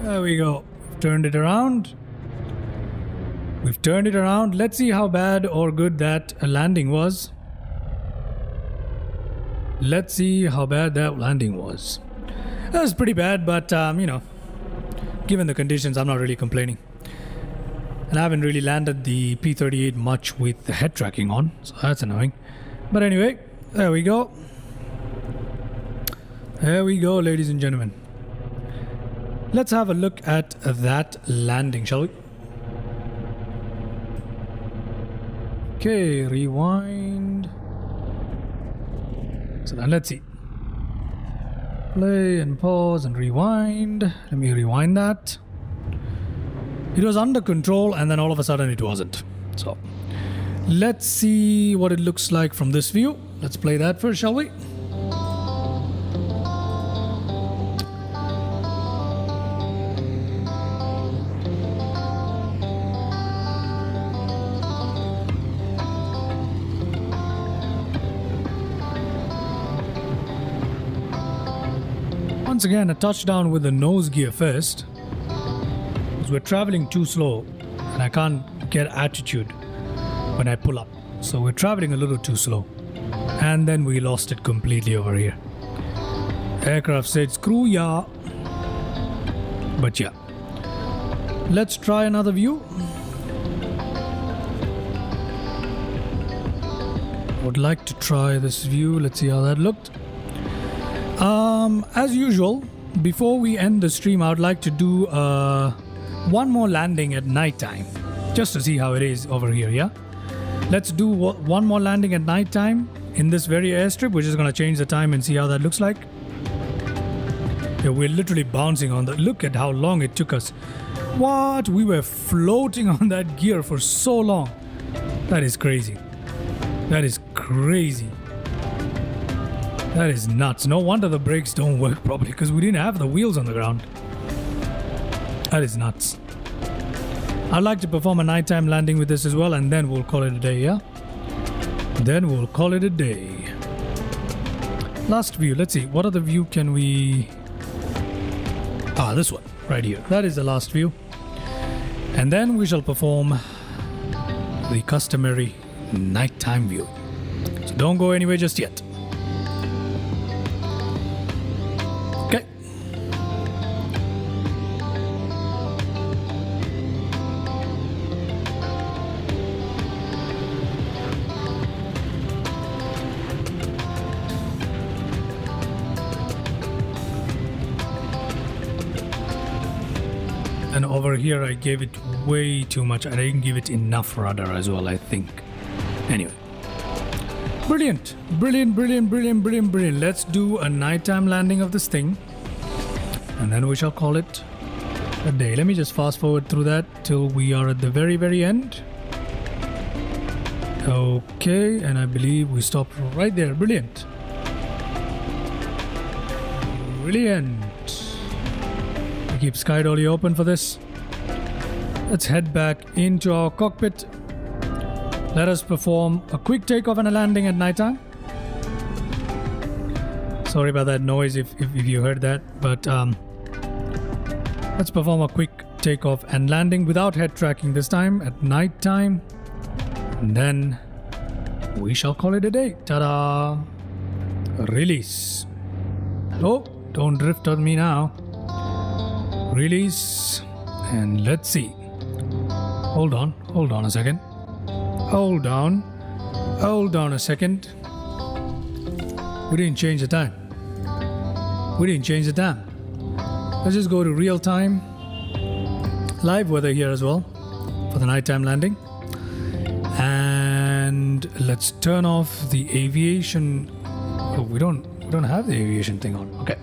There we go. We've turned it around. Let's see how bad or good that landing was. That was pretty bad, but you know, given the conditions, I'm not really complaining. And I haven't really landed the P-38 much with the head tracking on, so that's annoying. But anyway, there we go. There we go, ladies and gentlemen. Let's have a look at that landing, shall we? Okay, rewind. So now let's see. Play and pause and rewind. Let me rewind that. It was under control and then all of a sudden it wasn't. So let's see what it looks like from this view. Let's play that first, shall we? Once again, a touchdown with the nose gear first. Because we're traveling too slow and I can't get attitude when I pull up. So we're traveling a little too slow. And then we lost it completely over here. Aircraft said, screw ya. But yeah. Let's try another view. Would like to try this view. Let's see how that looked. As usual, before we end the stream, I would like to do one more landing at nighttime, just to see how it is over here, yeah? Let's do one more landing at nighttime in this very airstrip. We're just going to change the time and see how that looks like. Yeah, we're literally bouncing on the... Look at how long it took us. What? We were floating on that gear for so long. That is crazy. That is crazy. That is nuts. No wonder the brakes don't work properly, because we didn't have the wheels on the ground. That is nuts. I'd like to perform a nighttime landing with this as well, and then we'll call it a day, yeah? Then we'll call it a day. Last view. Let's see. What other view can we... this one. Right here. That is the last view. And then we shall perform the customary nighttime view. So don't go anywhere just yet. And over here I gave it way too much. I didn't give it enough rudder as well, I think. Anyway. Brilliant. Brilliant. Let's do a nighttime landing of this thing. And then we shall call it a day. Let me just fast forward through that till we are at the very, very end. Okay, and I believe we stopped right there. Brilliant. keep Sky Dolly open for this. Let's head back into our cockpit. Let us perform a quick takeoff and a landing at nighttime. Sorry about that noise if you heard that, but let's perform a quick takeoff and landing without head tracking this time at nighttime. And then we shall call it a day. Ta-da! Release. Oh, don't drift on me now. Release. And let's see. Hold on a second. Hold on a second. We didn't change the time. Let's just go to real time. Live weather here as well for the nighttime landing. And let's turn off the aviation. Oh, we don't have the aviation thing on. Okay.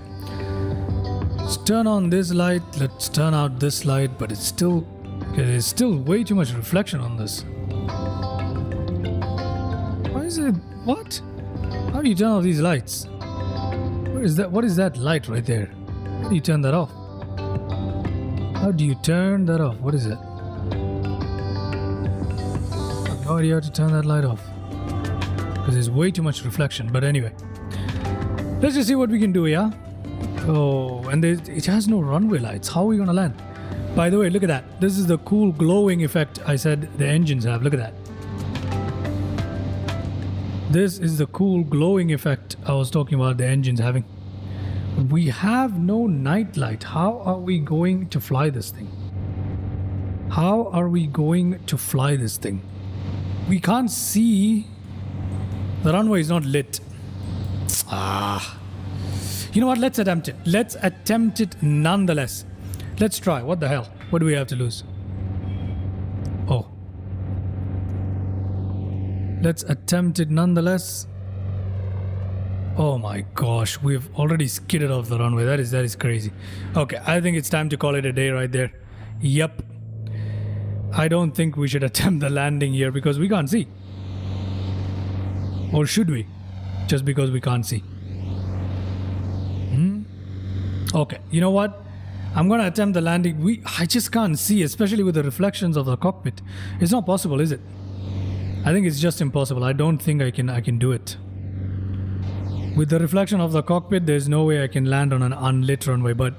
Let's turn on this light. Let's turn out this light, but there's still way too much reflection on this. Why is it? What? How do you turn off these lights? What is that light right there? How do you turn that off? What is it? I have no idea how to turn that light off. Because there's way too much reflection. But anyway. Let's just see what we can do, yeah? Oh, and it has no runway lights. How are we going to land? By the way, look at that. This is the cool glowing effect I said the engines have. Look at that. This is the cool glowing effect I was talking about the engines having. We have no night light. How are we going to fly this thing? We can't see. The runway is not lit. You know what? Let's attempt it nonetheless. Let's try. What the hell? What do we have to lose? Oh. Let's attempt it nonetheless. Oh my gosh, we've already skidded off the runway. That is crazy. Okay, I think it's time to call it a day right there. Yep. I don't think we should attempt the landing here because we can't see. Or should we? Just because we can't see. Okay, you know what? I'm going to attempt the landing. I just can't see, especially with the reflections of the cockpit. It's not possible, is it? I think it's just impossible. I don't think I can do it. With the reflection of the cockpit, there's no way I can land on an unlit runway. But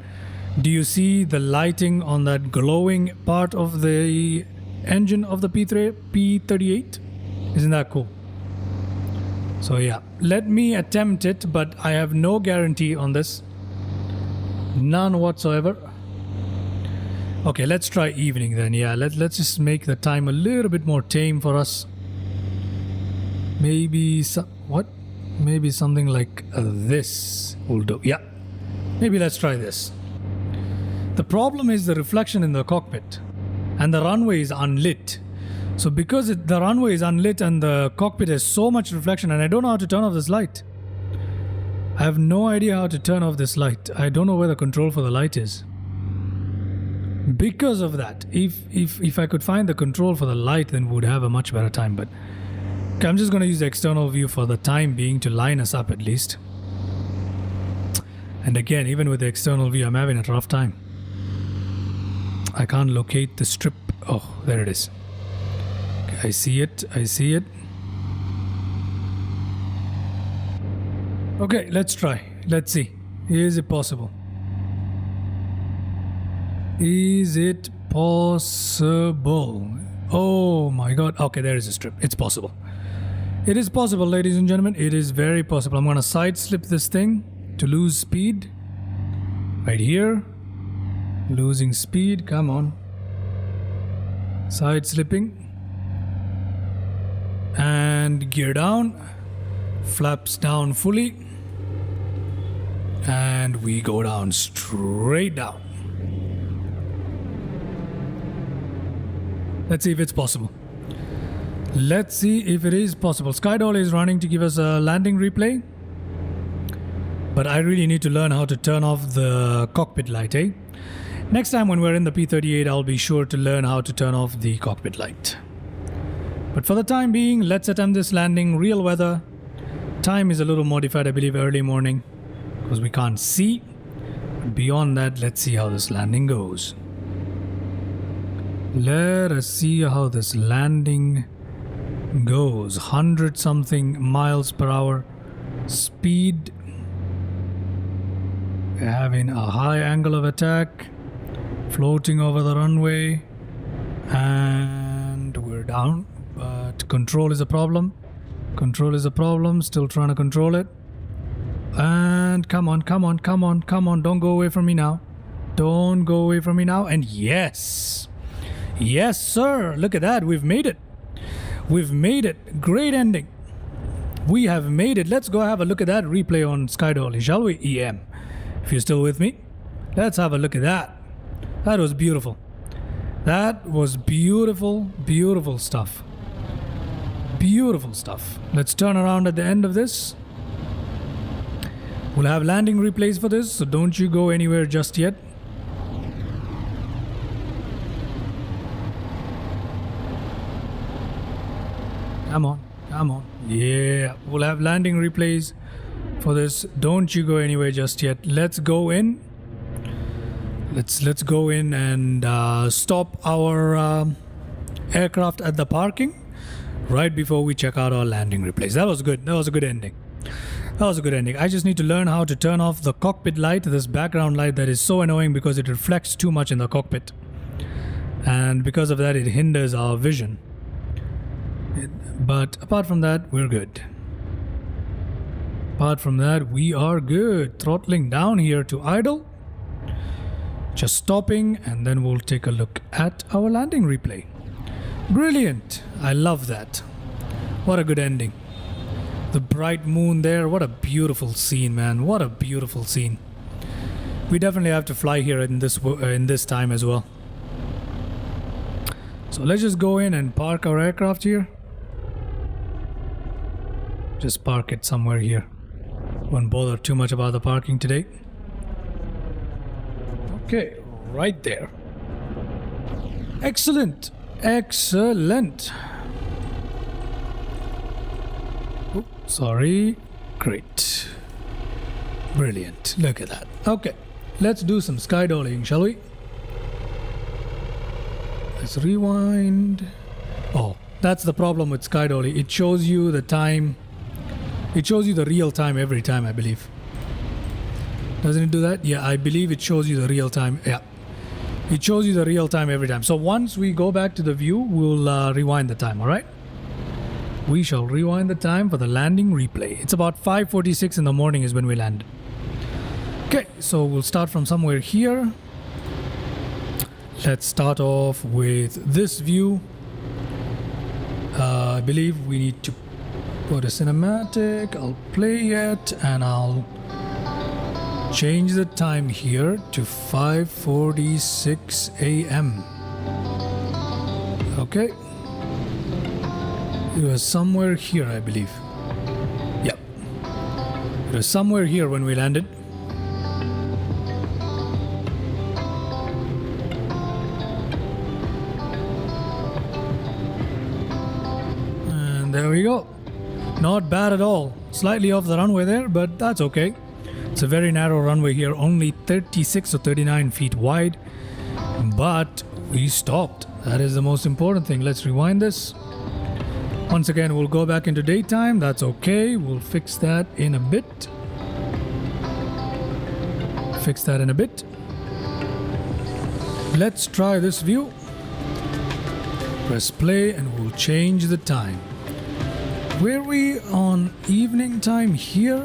do you see the lighting on that glowing part of the engine of the P-38? Isn't that cool? So yeah, let me attempt it, but I have no guarantee on this. None whatsoever. Okay, let's try evening then. Yeah, let's just make the time a little bit more tame for us. Maybe Maybe something like this will do. Yeah, maybe let's try this. The problem is the reflection in the cockpit, and the runway is unlit. So because the runway is unlit and the cockpit has so much reflection, and I don't know how to turn off this light. I have no idea how to turn off this light. I don't know where the control for the light is. Because of that, if I could find the control for the light, then we would have a much better time. But okay, I'm just going to use the external view for the time being to line us up at least. And again, even with the external view, I'm having a rough time. I can't locate the strip. Oh, there it is. Okay, I see it. Okay, let's try. Let's see. Is it possible? Is it possible? Oh my god. Okay, there is a strip. It's possible. It is possible, ladies and gentlemen. It is very possible. I'm going to side slip this thing to lose speed. Right here. Losing speed. Come on. Side slipping. And gear down. Flaps down fully. And we go down, straight down. Let's see if it's possible. Let's see if it is possible. Skydolly is running to give us a landing replay. But I really need to learn how to turn off the cockpit light, eh? Next time when we're in the P-38, I'll be sure to learn how to turn off the cockpit light. But for the time being, let's attempt this landing. Real weather. Time is a little modified, I believe, early morning. Because we can't see. Beyond that, let's see how this landing goes. Let us see how this landing goes. 100 something miles per hour speed. We're having a high angle of attack, floating over the runway, and we're down. But control is a problem. Control is a problem. Still trying to control it. And come on, come on, come on, come on. Don't go away from me now. Don't go away from me now. And yes. Yes, sir. Look at that. We've made it. We've made it. Great ending. We have made it. Let's go have a look at that replay on Sky Dolly, shall we? EM. If you're still with me, let's have a look at that. That was beautiful. That was beautiful, beautiful stuff. Beautiful stuff. Let's turn around at the end of this. We'll have landing replays for this, so don't you go anywhere just yet. Come on, come on. Yeah, we'll have landing replays for this. Don't you go anywhere just yet. Let's go in. Let's go in and stop our aircraft at the parking right before we check out our landing replays. That was good. That was a good ending. That was a good ending. I just need to learn how to turn off the cockpit light, this background light that is so annoying because it reflects too much in the cockpit. And because of that, it hinders our vision. But apart from that, we're good. Apart from that, we are good. Throttling down here to idle. Just stopping, and then we'll take a look at our landing replay. Brilliant. I love that. What a good ending. The bright moon there. What a beautiful scene, man. What a beautiful scene. We definitely have to fly here in this time as well. So let's just go in and park our aircraft here. Just park it somewhere here. Won't bother too much about the parking today. Okay, right there. Excellent. Excellent. Oh, sorry. Great. Brilliant. Look at that. Okay, let's do some sky dollying, shall we? Let's rewind. Oh, that's the problem with sky dolly. It shows you the time. It shows you the real time every time, I believe. Doesn't it do that? Yeah, I believe it shows you the real time. Yeah. It shows you the real time every time. So once we go back to the view, we'll rewind the time, alright? We shall rewind the time for the landing replay. It's about 5:46 in the morning is when we land. Okay, so we'll start from somewhere here. Let's start off with this view. I believe we need to put a cinematic. I'll play it and I'll change the time here to 5:46 a.m. Okay. It was somewhere here, I believe. Yep. It was somewhere here when we landed. And there we go. Not bad at all. Slightly off the runway there, but that's okay. It's a very narrow runway here, only 36 or 39 feet wide. But we stopped. That is the most important thing. Let's rewind this. Once again, we'll go back into daytime. That's okay. We'll fix that in a bit. Fix that in a bit. Let's try this view. Press play and we'll change the time. Were we on evening time here?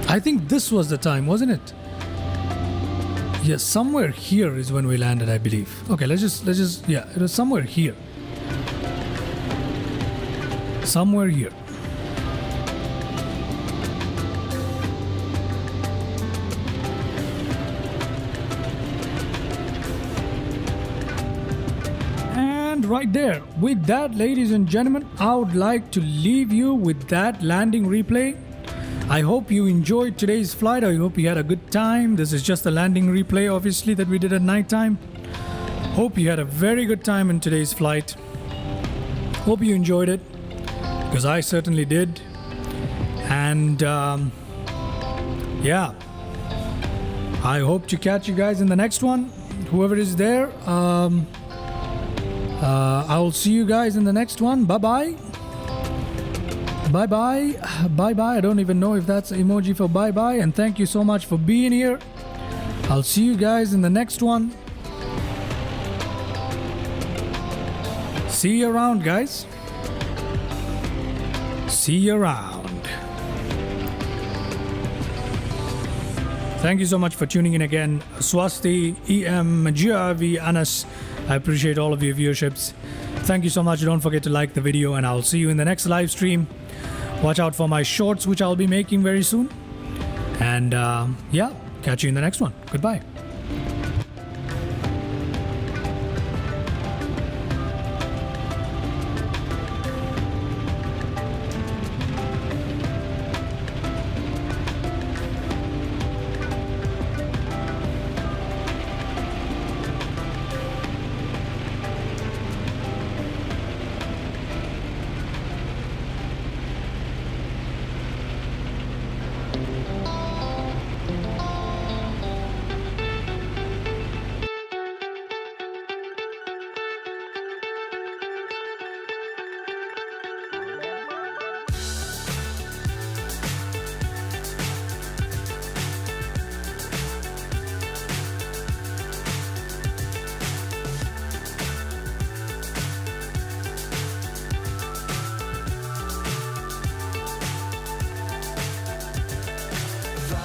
I think this was the time, wasn't it? Yes, somewhere here is when we landed, I believe. Okay, let's just, yeah, it was somewhere here. Somewhere here. And right there. With that, ladies and gentlemen, I would like to leave you with that landing replay. I hope you enjoyed today's flight. I hope you had a good time. This is just a landing replay, obviously, that we did at night time. Hope you had a very good time in today's flight. Hope you enjoyed it, because I certainly did. And yeah, I hope to catch you guys in the next one. Whoever is there, I'll see you guys in the next one. Bye-bye. Bye-bye. Bye-bye. I don't even know if that's emoji for bye-bye. And thank you so much for being here. I'll see you guys in the next one. See you around, guys. See you around. Thank you so much for tuning in again. Swasti, EM, GRV, Anas. I appreciate all of your viewerships. Thank you so much. Don't forget to like the video, and I'll see you in the next live stream. Watch out for my shorts, which I'll be making very soon. And yeah, catch you in the next one. Goodbye.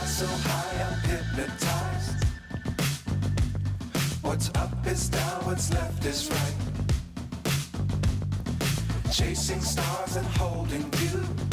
So high, I'm hypnotized. What's up is down, what's left is right. Chasing stars and holding you.